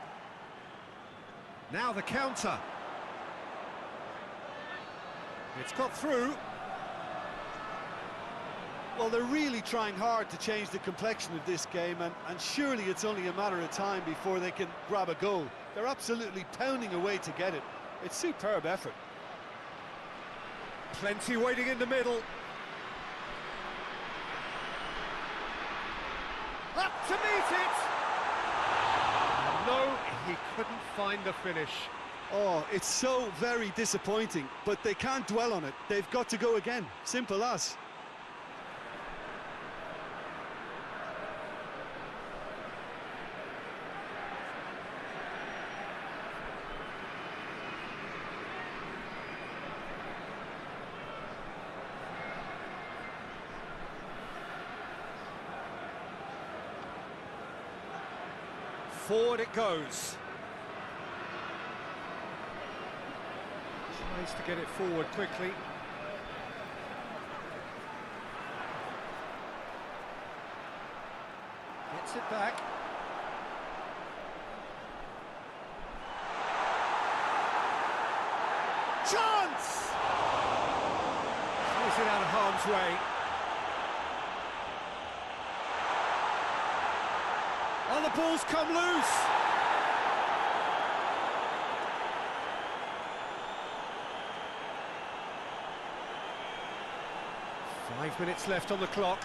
Now the counter. It's got through. Well, they're really trying hard to change the complexion of this game, and surely it's only a matter of time before they can grab a goal. They're absolutely pounding away to get it. It's superb effort. Plenty waiting in the middle. Up to meet it! No, he couldn't find the finish. Oh, it's so very disappointing, but they can't dwell on it. They've got to go again. Simple as. Forward it goes. Tries to get it forward quickly. Gets it back. Chance! Plays it out of harm's way. And the ball's come loose. Five minutes left on the clock.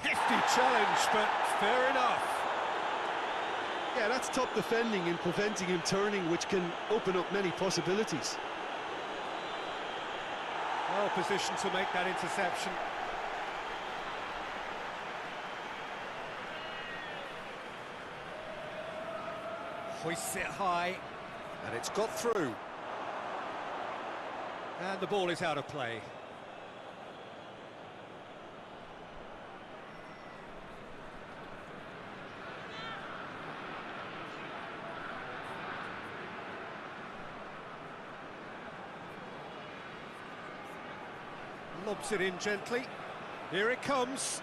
Hefty challenge, but fair enough. Yeah, that's top defending and preventing him turning, which can open up many possibilities. Well positioned to make that interception. Hoists it high, and it's got through. And the ball is out of play. Lobs it in gently. Here it comes.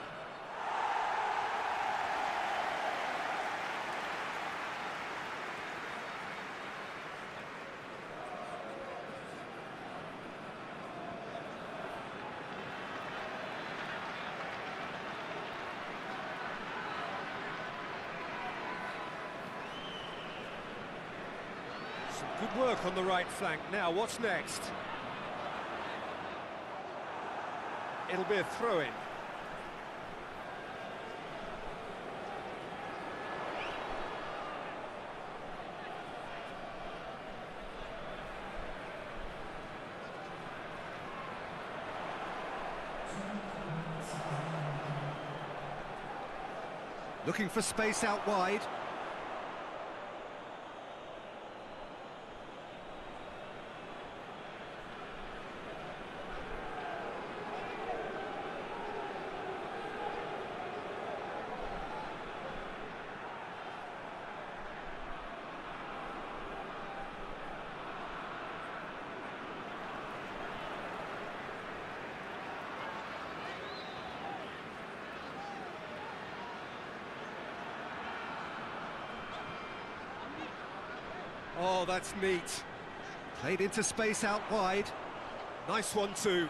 Some good work on the right flank. Now, what's next? It'll be a throw-in. Looking for space out wide. Oh, that's neat. Played into space out wide. Nice one too.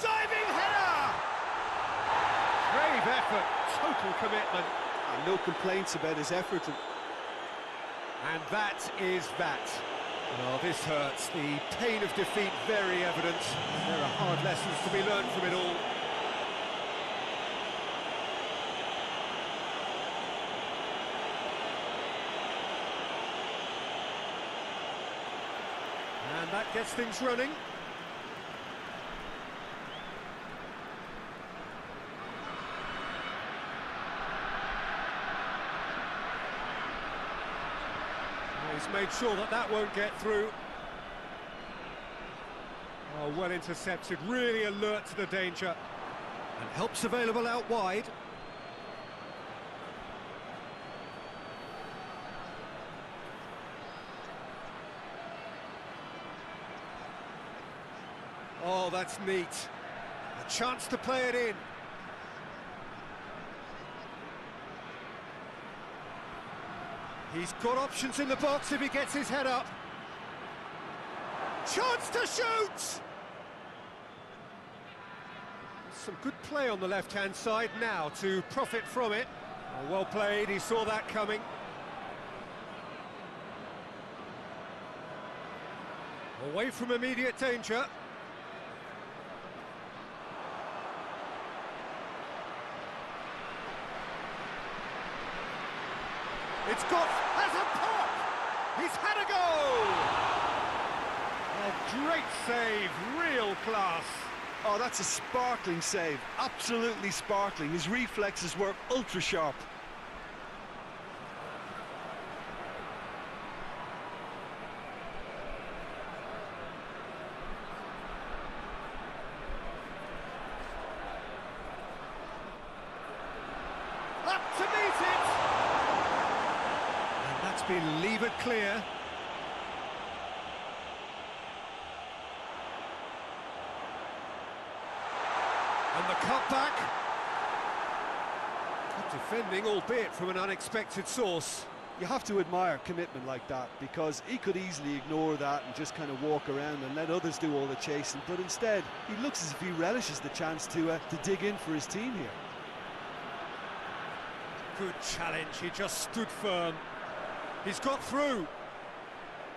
Diving header! Brave effort, total commitment. And no complaints about his effort. And that is that. Well, this hurts. The pain of defeat very evident. There are hard lessons to be learned from it all. And that gets things running. He's made sure that that won't get through. Oh, well intercepted, really alert to the danger. And help's available out wide. Oh, that's neat. A chance to play it in. He's got options in the box if he gets his head up. Chance to shoot! Some good play on the left-hand side now to profit from it. Oh, well played, he saw that coming. Away from immediate danger. It's got, has a pop! He's had a goal! A great save, real class. Oh, that's a sparkling save, absolutely sparkling. His reflexes were ultra sharp. Up to meet it! And that's been levered clear. And the cutback. Good defending, albeit from an unexpected source. You have to admire commitment like that, because he could easily ignore that and just kind of walk around and let others do all the chasing, but instead he looks as if he relishes the chance to dig in for his team here. Good challenge, he just stood firm. He's got through.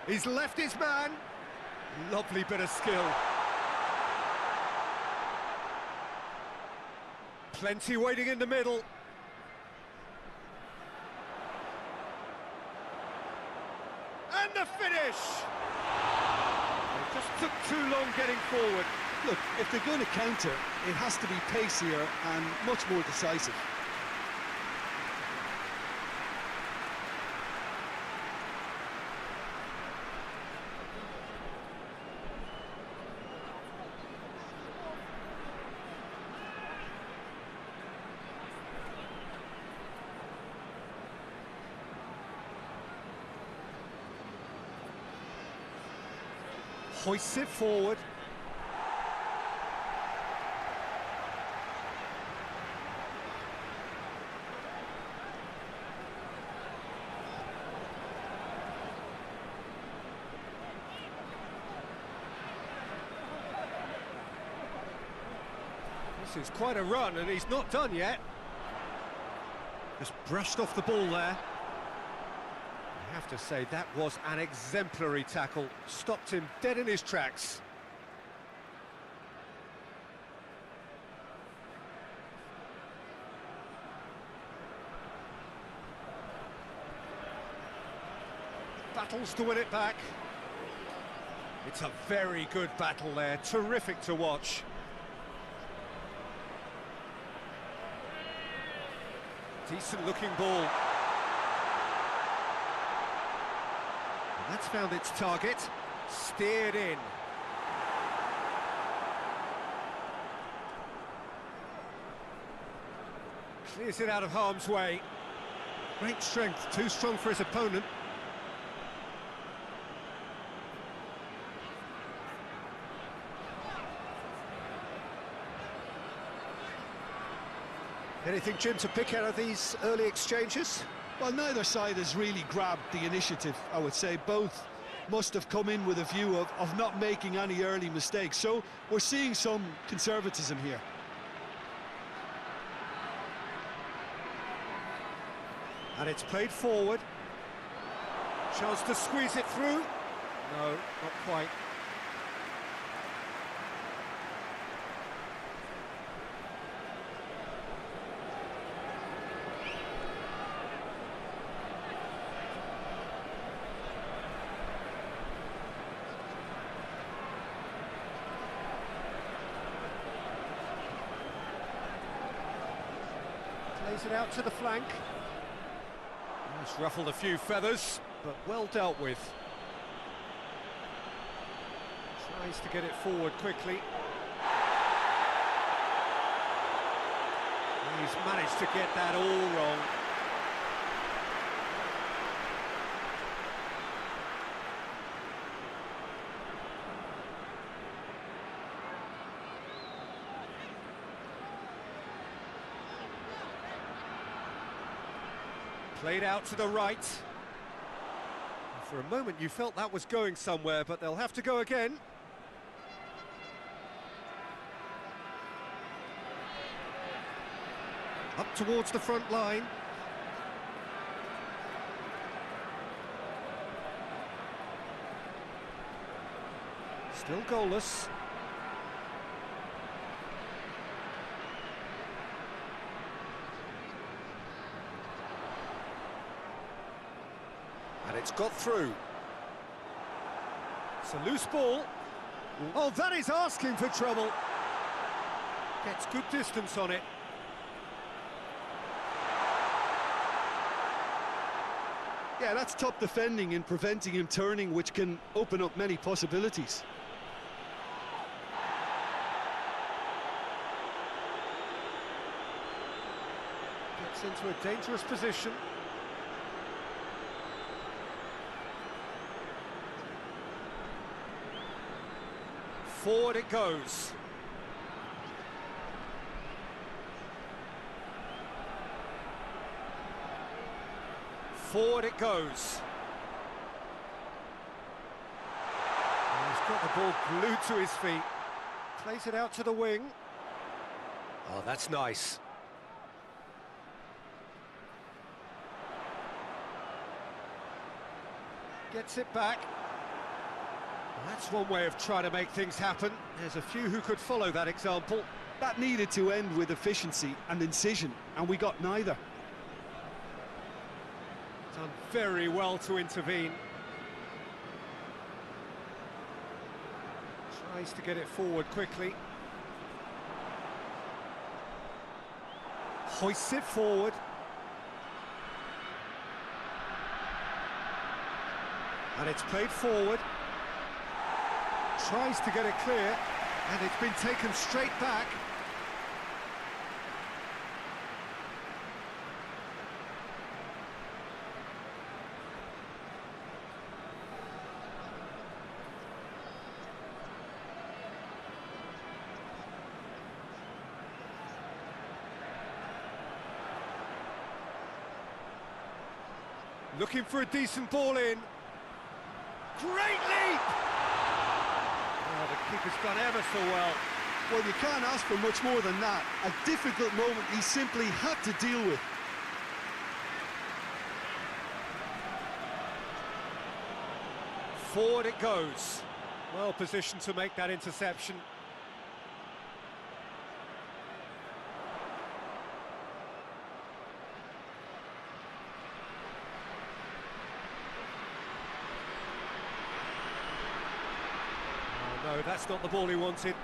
He's left his man. Lovely bit of skill. Plenty waiting in the middle. And the finish! It just took too long getting forward. Look, if they're going to counter, it has to be pacier and much more decisive. Hoists it forward. This is quite a run, and he's not done yet. Just brushed off the ball there. I have to say, that was an exemplary tackle. Stopped him dead in his tracks. Battles to win it back. It's a very good battle there, terrific to watch. Decent looking ball. And that's found its target. Steered in. Clears it out of harm's way. Great strength, too strong for his opponent. Anything, Jim, to pick out of these early exchanges? Well, neither side has really grabbed the initiative, I would say. Both must have come in with a view of not making any early mistakes. So we're seeing some conservatism here. And it's played forward. Chance to squeeze it through. No, not quite. Plays it out to the flank. It's ruffled a few feathers, but well dealt with. Tries to get it forward quickly. He's managed to get that all wrong. Played out to the right. For a moment you felt that was going somewhere, but they'll have to go again. Up towards the front line. Still goalless. And it's got through. It's a loose ball. Oh, that is asking for trouble. Gets good distance on it. Yeah, that's top defending and preventing him turning, which can open up many possibilities. Gets into a dangerous position. Forward it goes. Forward it goes. And he's got the ball glued to his feet. Plays it out to the wing. Oh, that's nice. Gets it back. That's one way of trying to make things happen. There's a few who could follow that example. That needed to end with efficiency and incision, and we got neither. Done very well to intervene. Tries to get it forward quickly. Hoists it forward. And it's played forward. Tries to get it clear, and it's been taken straight back. Looking for a decent ball in. Great leap! Oh, the keeper's done ever so well. Well, you can't ask for much more than that. A difficult moment he simply had to deal with. Forward it goes. Well positioned to make that interception. No, that's not the ball he wanted.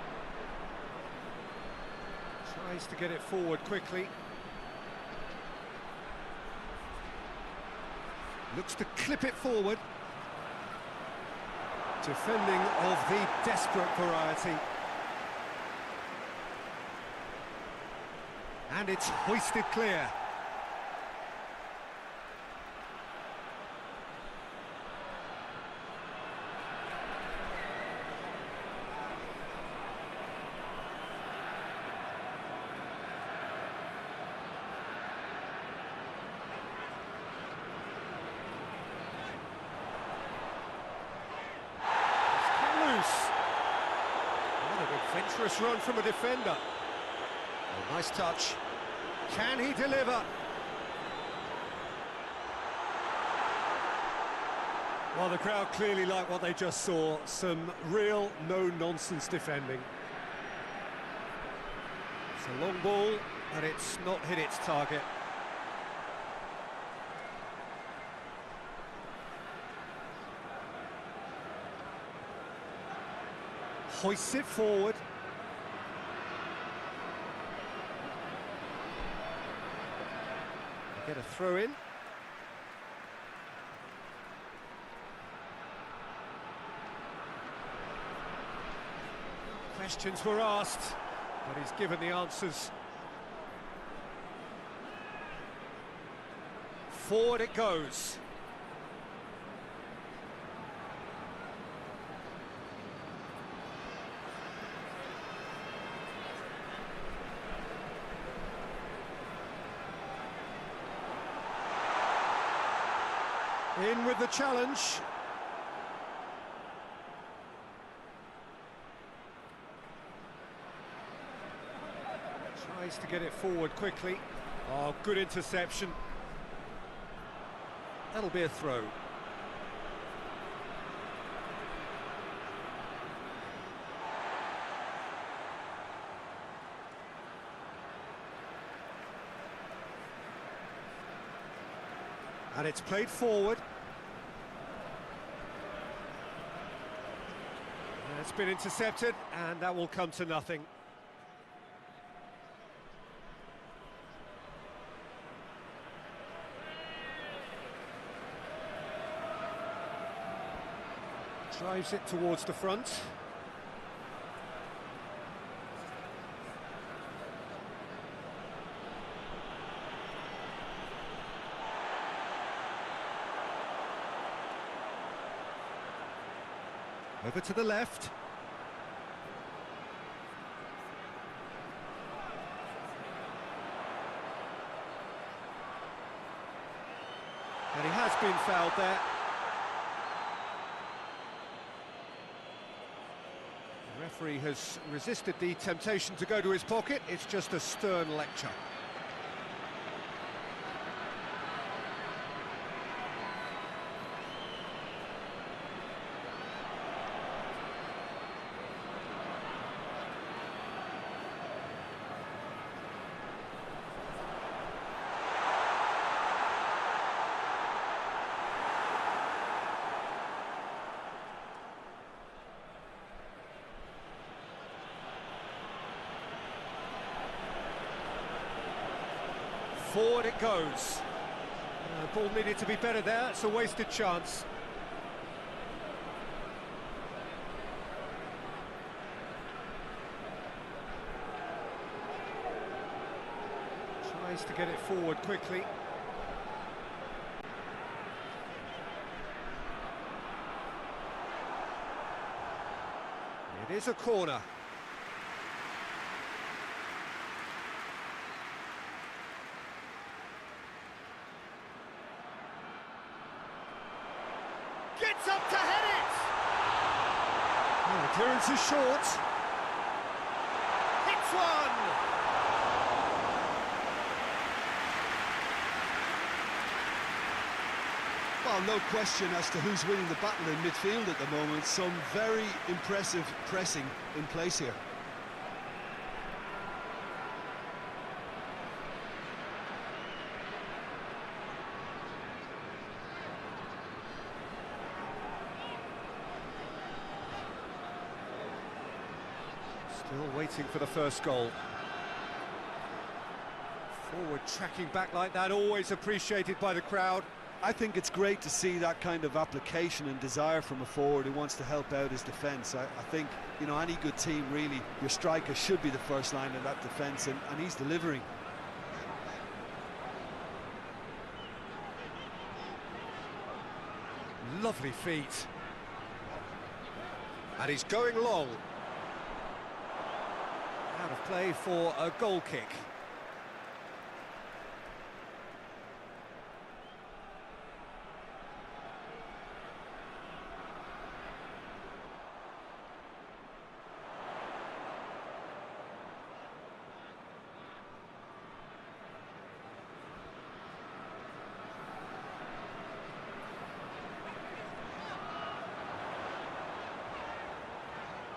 Tries to get it forward quickly. Looks to clip it forward. Defending of the desperate variety. And it's hoisted clear. Adventurous run from a defender. Oh, nice touch. Can he deliver? Well, the crowd clearly like what they just saw. Some real no-nonsense defending. It's a long ball, but it's not hit its target. Hoists it forward. Get a throw in. Questions were asked, but he's given the answers. Forward it goes. In with the challenge. Tries to get it forward quickly. Oh, good interception. That'll be a throw. And it's played forward. And it's been intercepted, and that will come to nothing. Drives it towards the front. Over to the left. And he has been fouled there. The referee has resisted the temptation to go to his pocket. It's just a stern lecture. Forward it goes. The ball needed to be better there. It's a wasted chance. Tries to get it forward quickly. It is a corner. Gets up to head it! Oh, the clearance is short. Hits one! Well, no question as to who's winning the battle in midfield at the moment. Some very impressive pressing in place here. Still waiting for the first goal. Forward tracking back like that, always appreciated by the crowd. I think it's great to see that kind of application and desire from a forward who wants to help out his defence. I think, you know, any good team, really, your striker should be the first line of that defence, and he's delivering. Lovely feet. And he's going long. Out of play for a goal kick.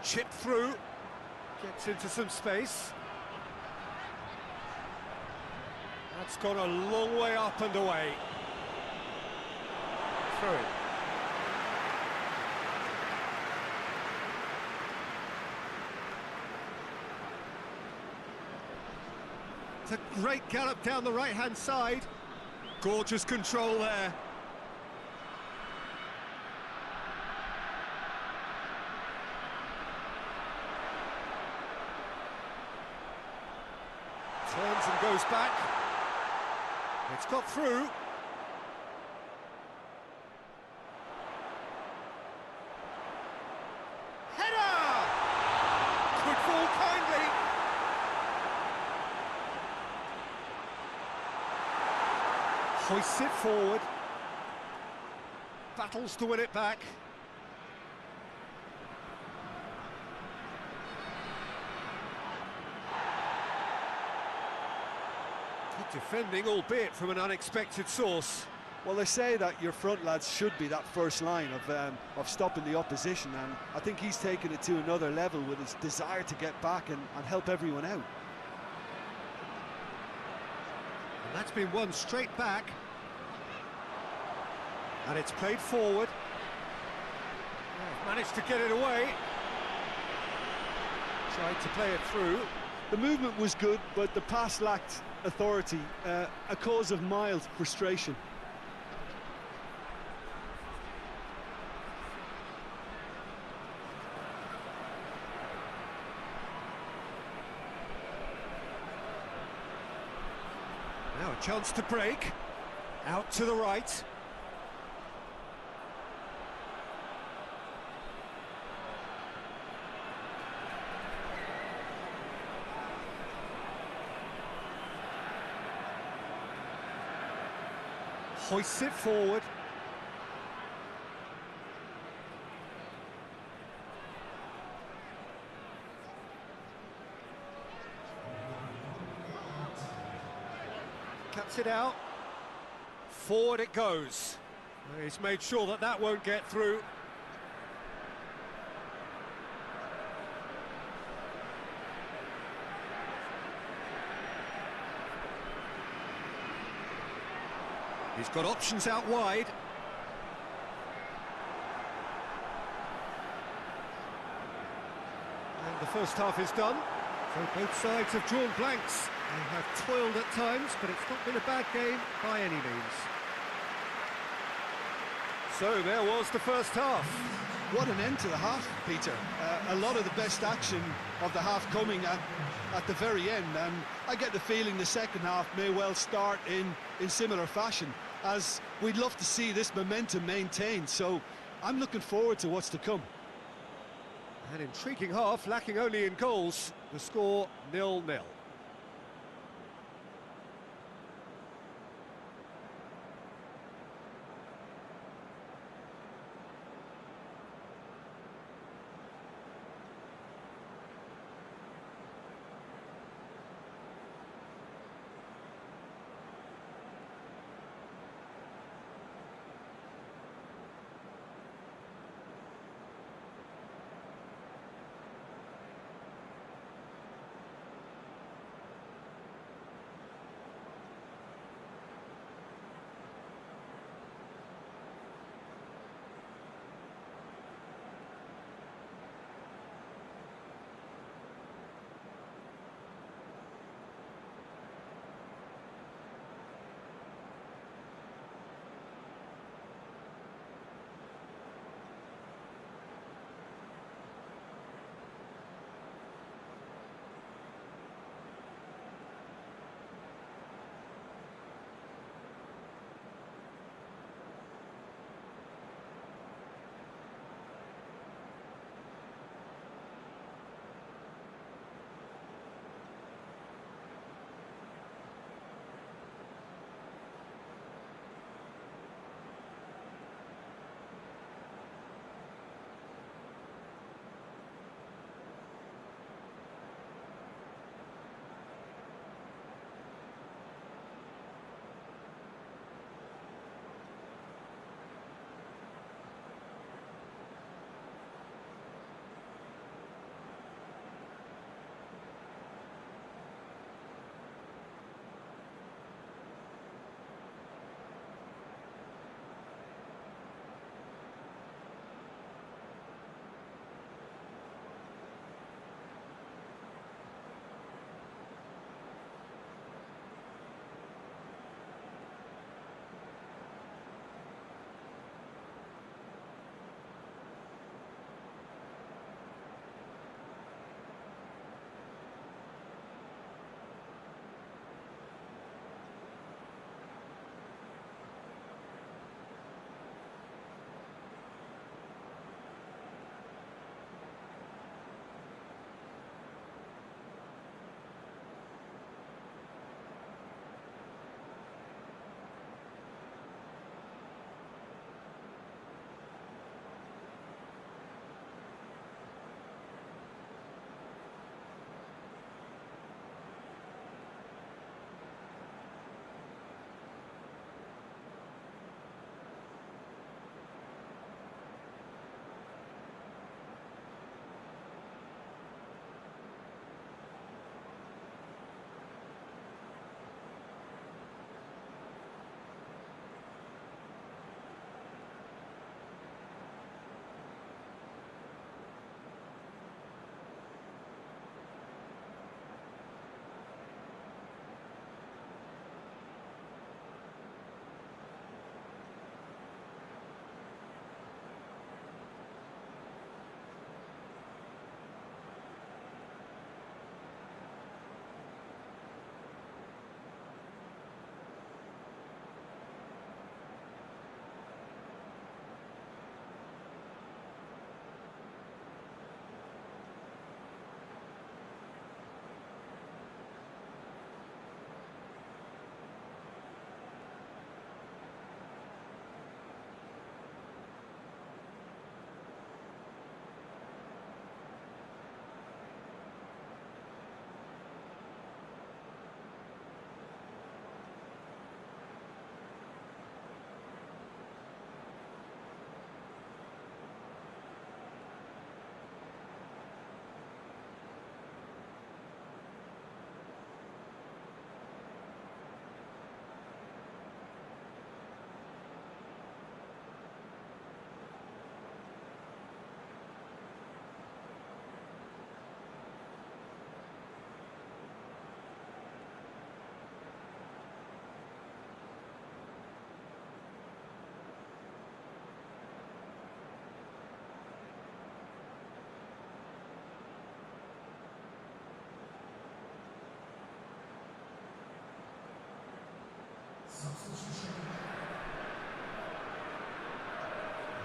Chip through, gets into some space. That's gone a long way up and away. Through. It's a great gallop down the right-hand side. Gorgeous control there. Turns and goes back. It's got through. Header! Could fall kindly. Hoists it forward. Battles to win it back. Good defending, albeit from an unexpected source. Well, they say that your front lads should be that first line of stopping the opposition, and I think he's taken it to another level with his desire to get back and help everyone out. And that's been won straight back. And it's played forward. Managed to get it away. Tried to play it through. The movement was good, but the pass lacked authority, a cause of mild frustration. Now a chance to break. Out to the right. Hoists it forward. Cuts it out. Forward it goes. He's made sure that that won't get through. He's got options out wide. And the first half is done. So both sides have drawn blanks. They have toiled at times, but it's not been a bad game by any means. So there was the first half. What an end to the half, Peter. A lot of the best action of the half coming at the very end, and I get the feeling the second half may well start in similar fashion, as we'd love to see this momentum maintained, so I'm looking forward to what's to come. An intriguing half, lacking only in goals. The score 0-0.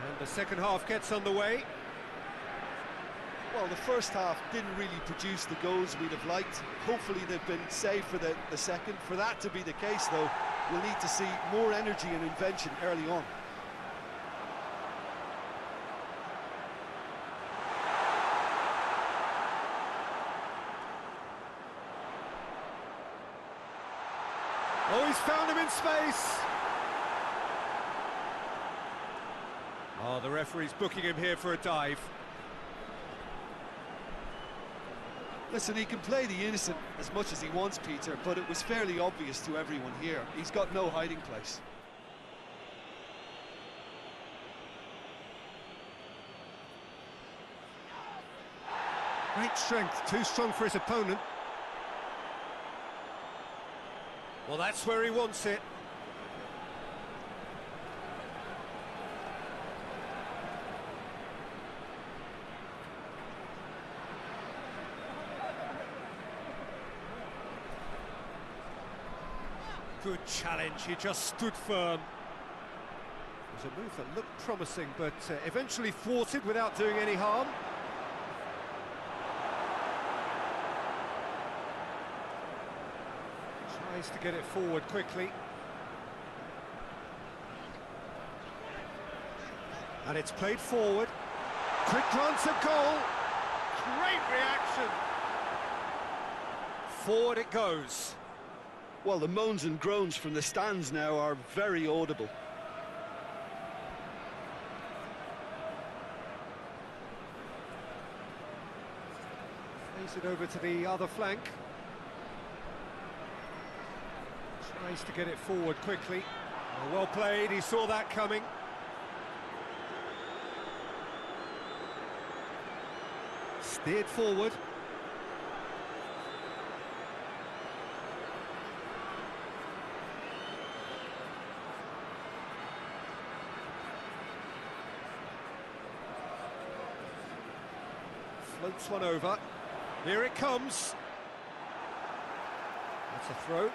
And the second half gets underway. Well, the first half didn't really produce the goals we'd have liked. Hopefully they've been saved for the second. For that to be the case, though, we'll need to see more energy and invention early on. Oh, he's found him in space. Oh, the referee's booking him here for a dive. Listen, he can play the innocent as much as he wants, Peter, but it was fairly obvious to everyone here. He's got no hiding place. Great strength, too strong for his opponent. Well, that's where he wants it. Good challenge, he just stood firm. It was a move that looked promising, but eventually thwarted without doing any harm. Tries to get it forward quickly. And it's played forward. TRITRON's a goal. Great reaction. Forward it goes. Well, the moans and groans from the stands now are very audible. Plays it over to the other flank. Tries to get it forward quickly. Well played, he saw that coming. Steered forward. Floats one over. Here it comes. That's a throw.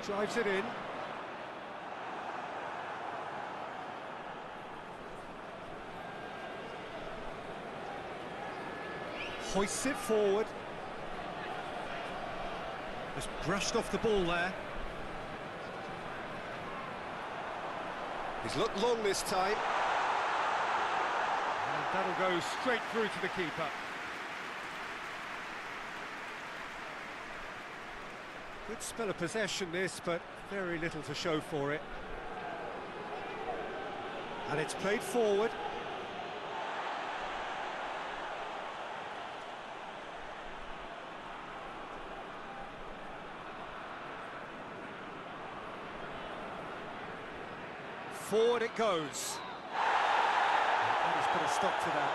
Drives it in. Hoists it forward. Just brushed off the ball there. He's looked long this time. And that'll go straight through to the keeper. Good spell of possession this, but very little to show for it. And it's played forward. Forward it goes. And he's put a stop to that.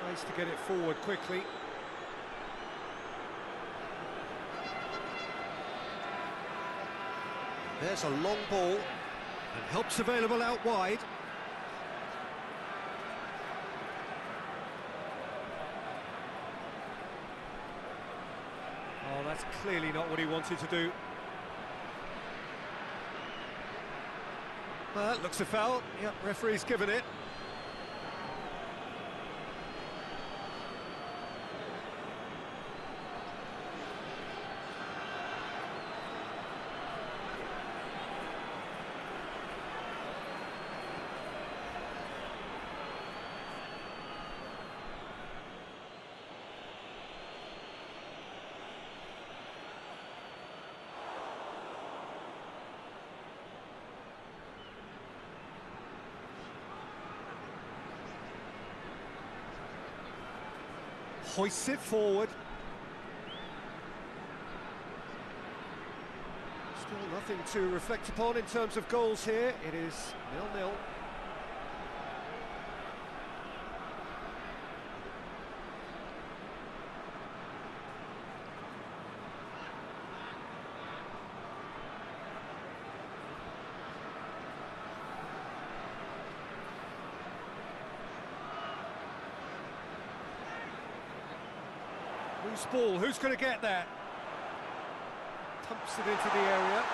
Tries to get it forward quickly. There's a long ball, and help's available out wide. Oh, that's clearly not what he wanted to do. Well, that looks a foul. Yep, referee's given it. Hoists it forward. Still nothing to reflect upon in terms of goals here. It is 0-0. Loose ball, who's going to get there? Pumps it into the area.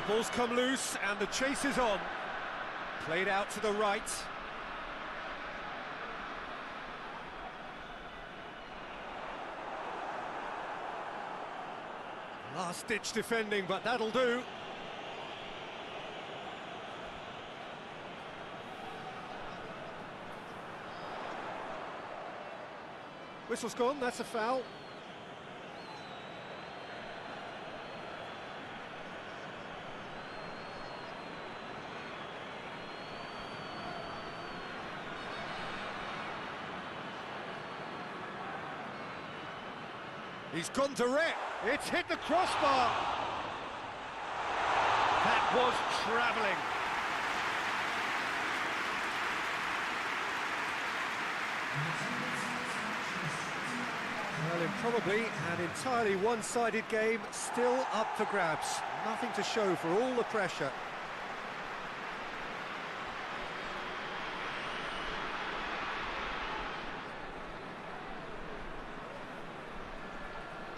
The ball's come loose and the chase is on. Played out to the right. Last-ditch defending, but that'll do. Whistle's gone, that's a foul. He's gone direct. It's hit the crossbar. That was travelling. Well, in probably an entirely one-sided game, still up for grabs. Nothing to show for all the pressure.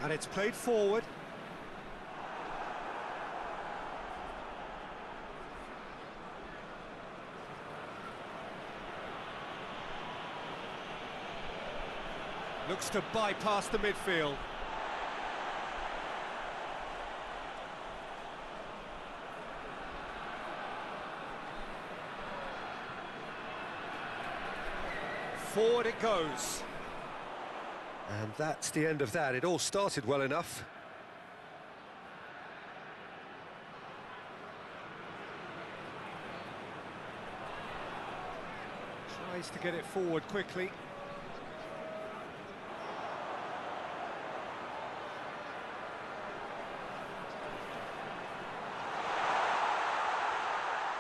And it's played forward. Looks to bypass the midfield. Forward it goes. And that's the end of that. It all started well enough. Tries to get it forward quickly.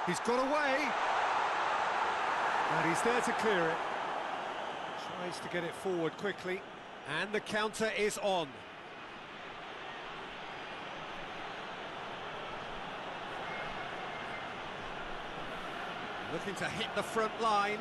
He's got away. And he's there to clear it. Tries to get it forward quickly. And the counter is on. Looking to hit the front line.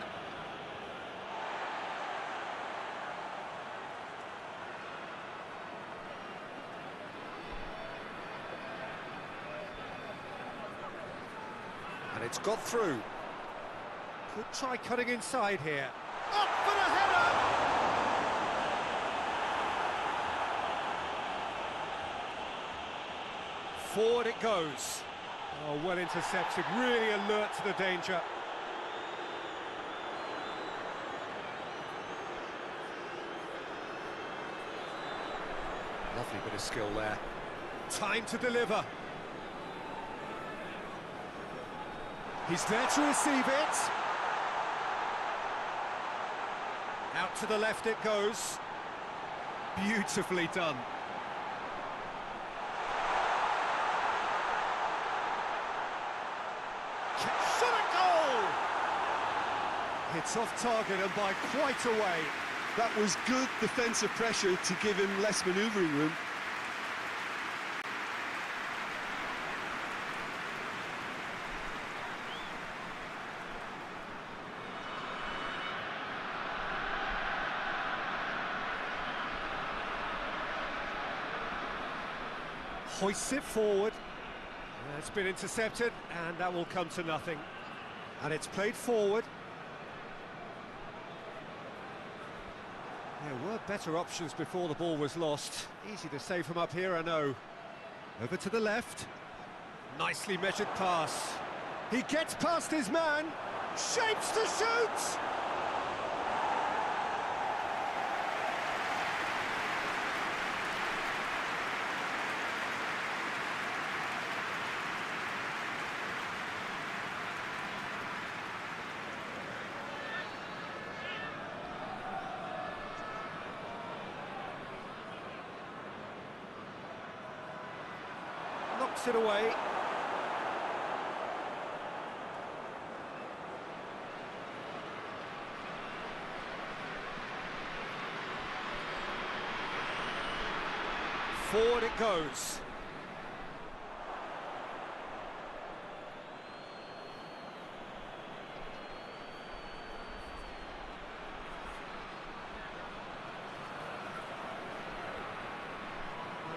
And it's got through. Could try cutting inside here. Up for the header! Forward it goes. Oh, well intercepted, really alert to the danger. Lovely bit of skill there. Time to deliver. He's there to receive it. Out to the left it goes. Beautifully done. It's off target and by quite a way. That was good defensive pressure to give him less manoeuvring room. Hoists it forward. It's been intercepted and that will come to nothing. And it's played forward. There were better options before the ball was lost. Easy to save from up here, I know. Over to the left. Nicely measured pass. He gets past his man. Shapes to shoot! Knocks it away. forward it goes.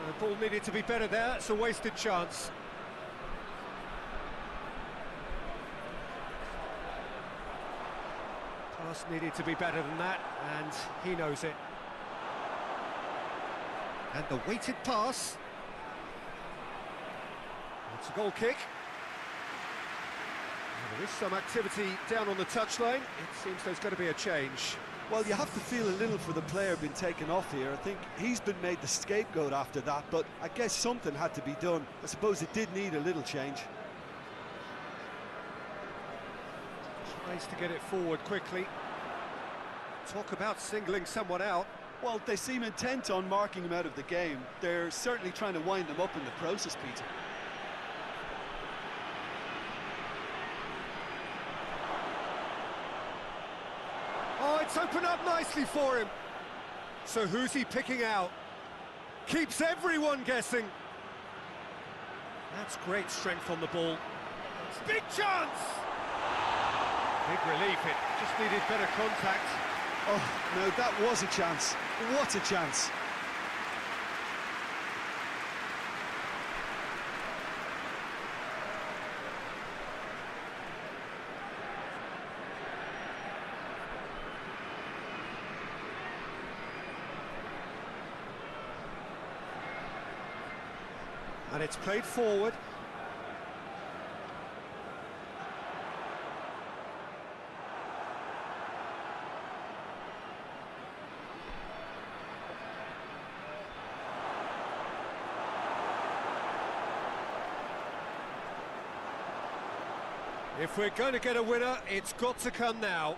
The ball needed to be better there, it's a wasted chance. Pass needed to be better than that, and he knows it. And the weighted pass. It's a goal kick. And there is some activity down on the touchline. It seems there's going to be a change. Well, you have to feel a little for the player being taken off here. I think he's been made the scapegoat after that, but I guess something had to be done. I suppose it did need a little change. Tries to get it forward quickly. Talk about singling someone out. Well, they seem intent on marking him out of the game. They're certainly trying to wind him up in the process, Peter. Oh, it's opened up nicely for him. So who's he picking out? Keeps everyone guessing. That's great strength on the ball. Big chance! Big relief, it just needed better contact. Oh, no, that was a chance. What a chance. And it's played forward. If we're going to get a winner, it's got to come now.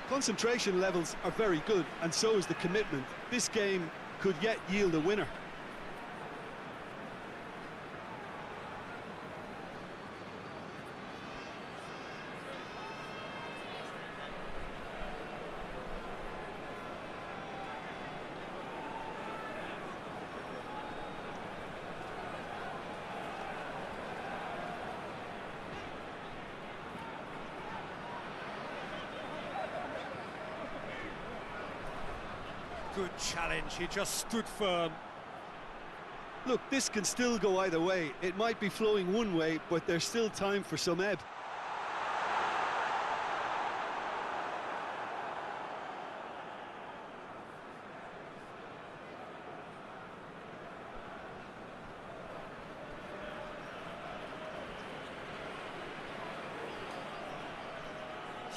Concentration levels are very good, and so is the commitment. This game could yet yield a winner. Good challenge, he just stood firm. Look, this can still go either way. It might be flowing one way, but there's still time for some ebb.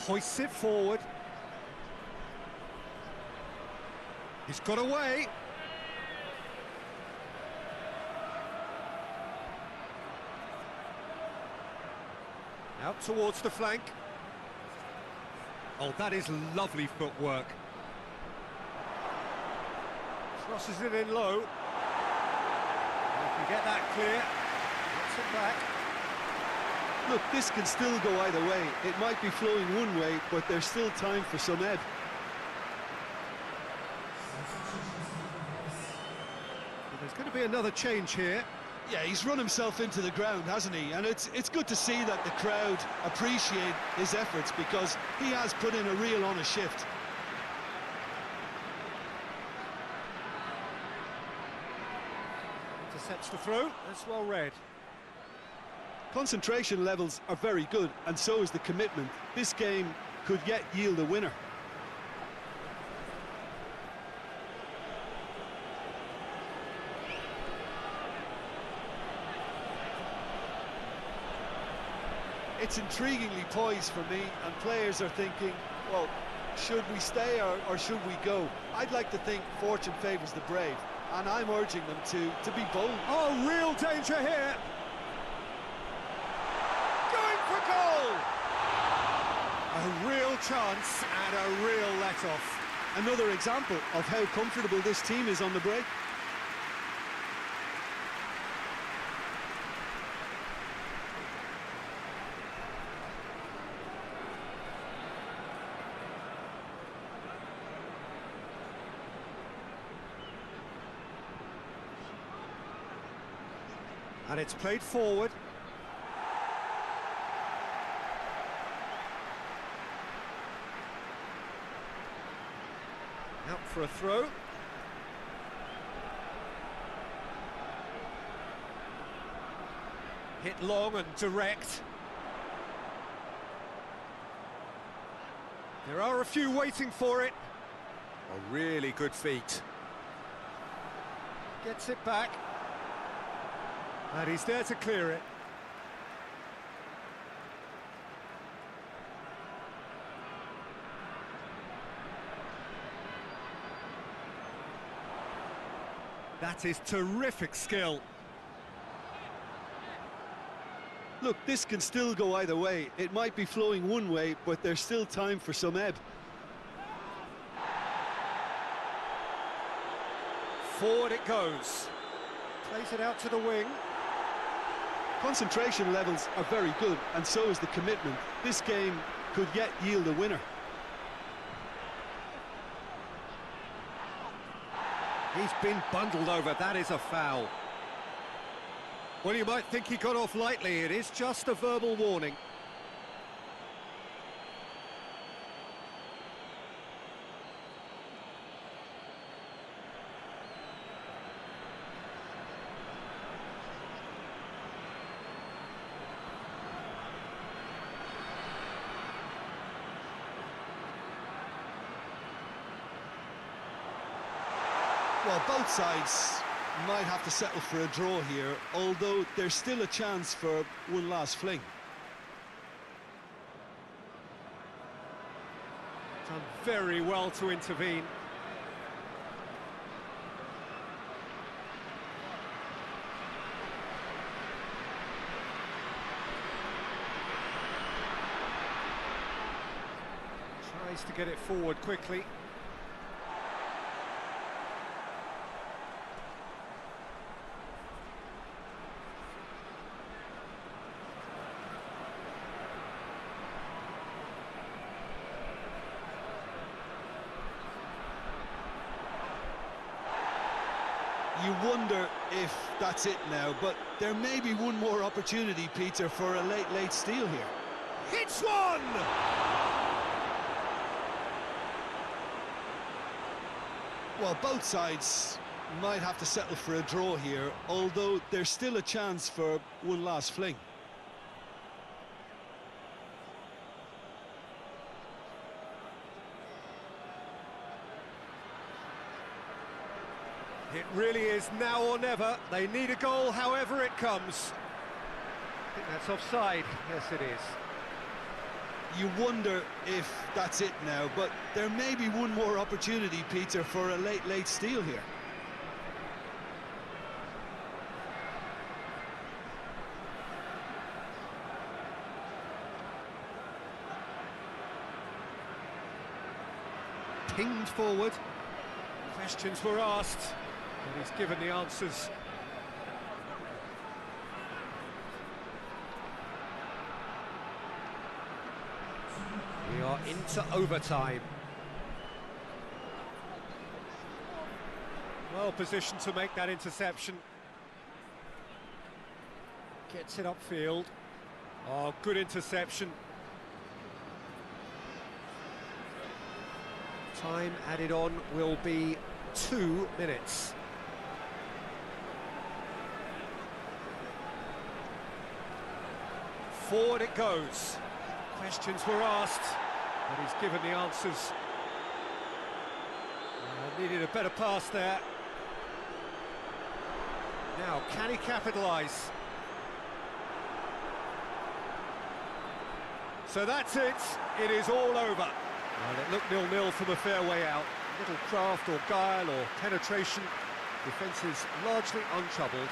Hoists it forward. He's got away. Out towards the flank. Oh, that is lovely footwork. Crosses it in low. He can get that clear. Gets it back. Look, this can still go either way. It might be flowing one way, but there's still time for some ebb. There's going to be another change here. Yeah, he's run himself into the ground, hasn't he? And it's good to see that the crowd appreciate his efforts, because he has put in a real honest shift. Intercepts the throw. That's well read. Concentration levels are very good, and so is the commitment. This game could yet yield a winner. It's intriguingly poised for me, and players are thinking, well, should we stay or should we go? I'd like to think fortune favours the brave, and I'm urging them to be bold. Oh, real danger here. Going for goal. A real chance and a real let-off. Another example of how comfortable this team is on the break. And it's played forward. Out for a throw. Hit long and direct. There are a few waiting for it. A really good feat. Gets it back. And he's there to clear it. That is terrific skill. Look, this can still go either way. It might be flowing one way, but there's still time for some ebb. Forward it goes. Plays it out to the wing. Concentration levels are very good, and so is the commitment. This game could yet yield a winner. He's been bundled over. That is a foul. Well, you might think he got off lightly. It is just a verbal warning. Well, both sides might have to settle for a draw here, although there's still a chance for one last fling. Done very well to intervene. Tries to get it forward quickly. You wonder if that's it now, but there may be one more opportunity, Peter, for a late steal here. Hits one! Well, both sides might have to settle for a draw here, although there's still a chance for one last fling. It really is now or never. They need a goal however it comes. I think that's offside. Yes, it is. You wonder if that's it now, but there may be one more opportunity, Peter, for a late steal here. Pinged forward. Questions were asked, but he's given the answers. We are into overtime. Well positioned to make that interception. Gets it upfield. Oh, good interception. Time added on will be 2 minutes. Forward it goes. Questions were asked, but he's given the answers. Needed a better pass there. Now, can he capitalise? So that's it. It is all over. Well, it looked 0-0 from a fair way out. Little craft or guile or penetration. Defence is largely untroubled.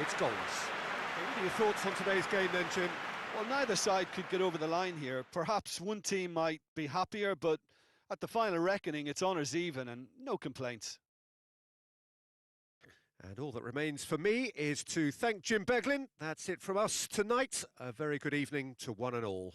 It's goals. What are your thoughts on today's game then, Jim? Well, neither side could get over the line here. Perhaps one team might be happier, but at the final reckoning, it's honours even and no complaints. And all that remains for me is to thank Jim Beglin. That's it from us tonight. A very good evening to one and all.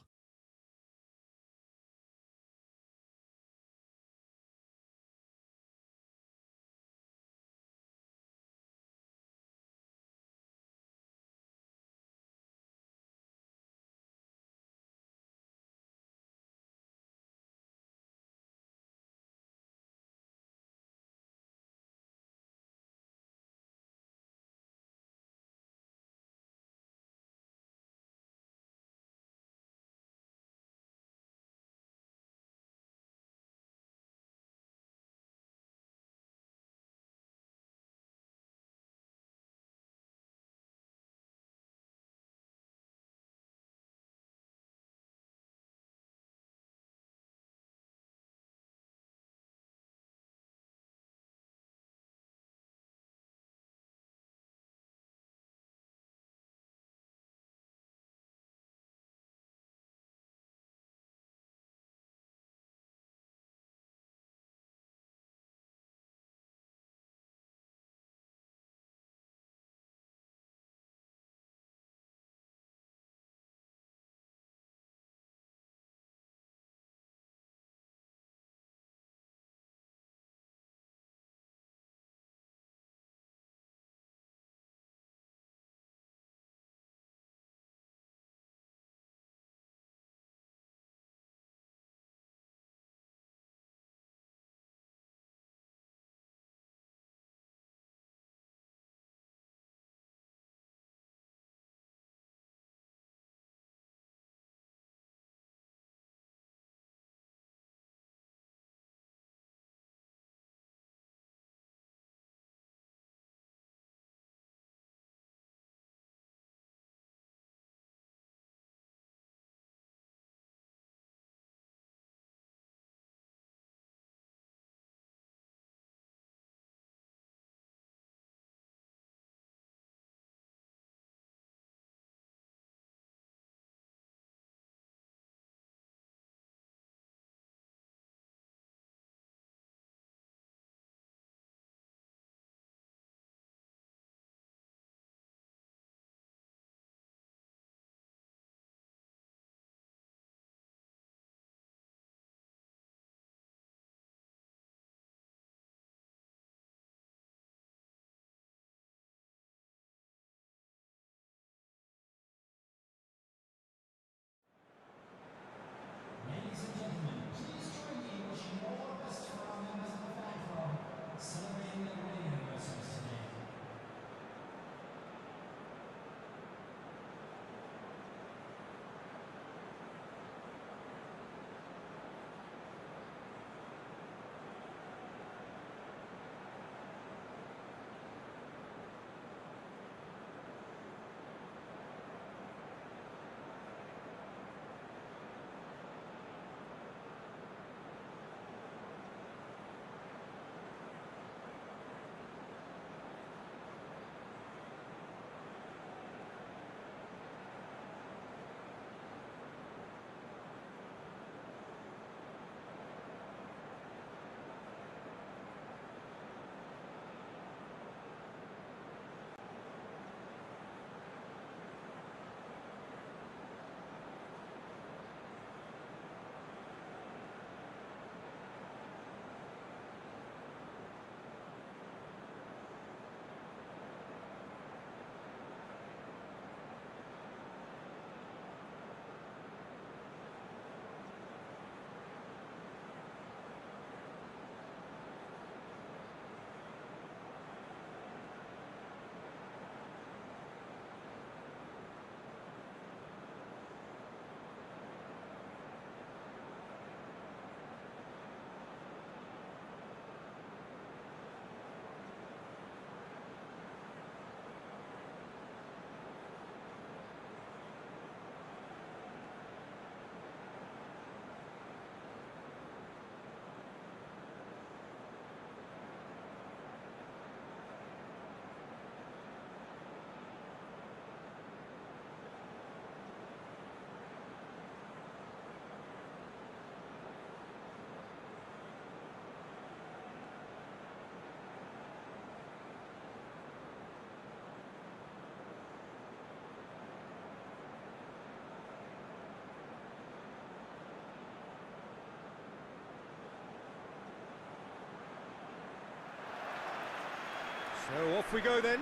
So off we go then.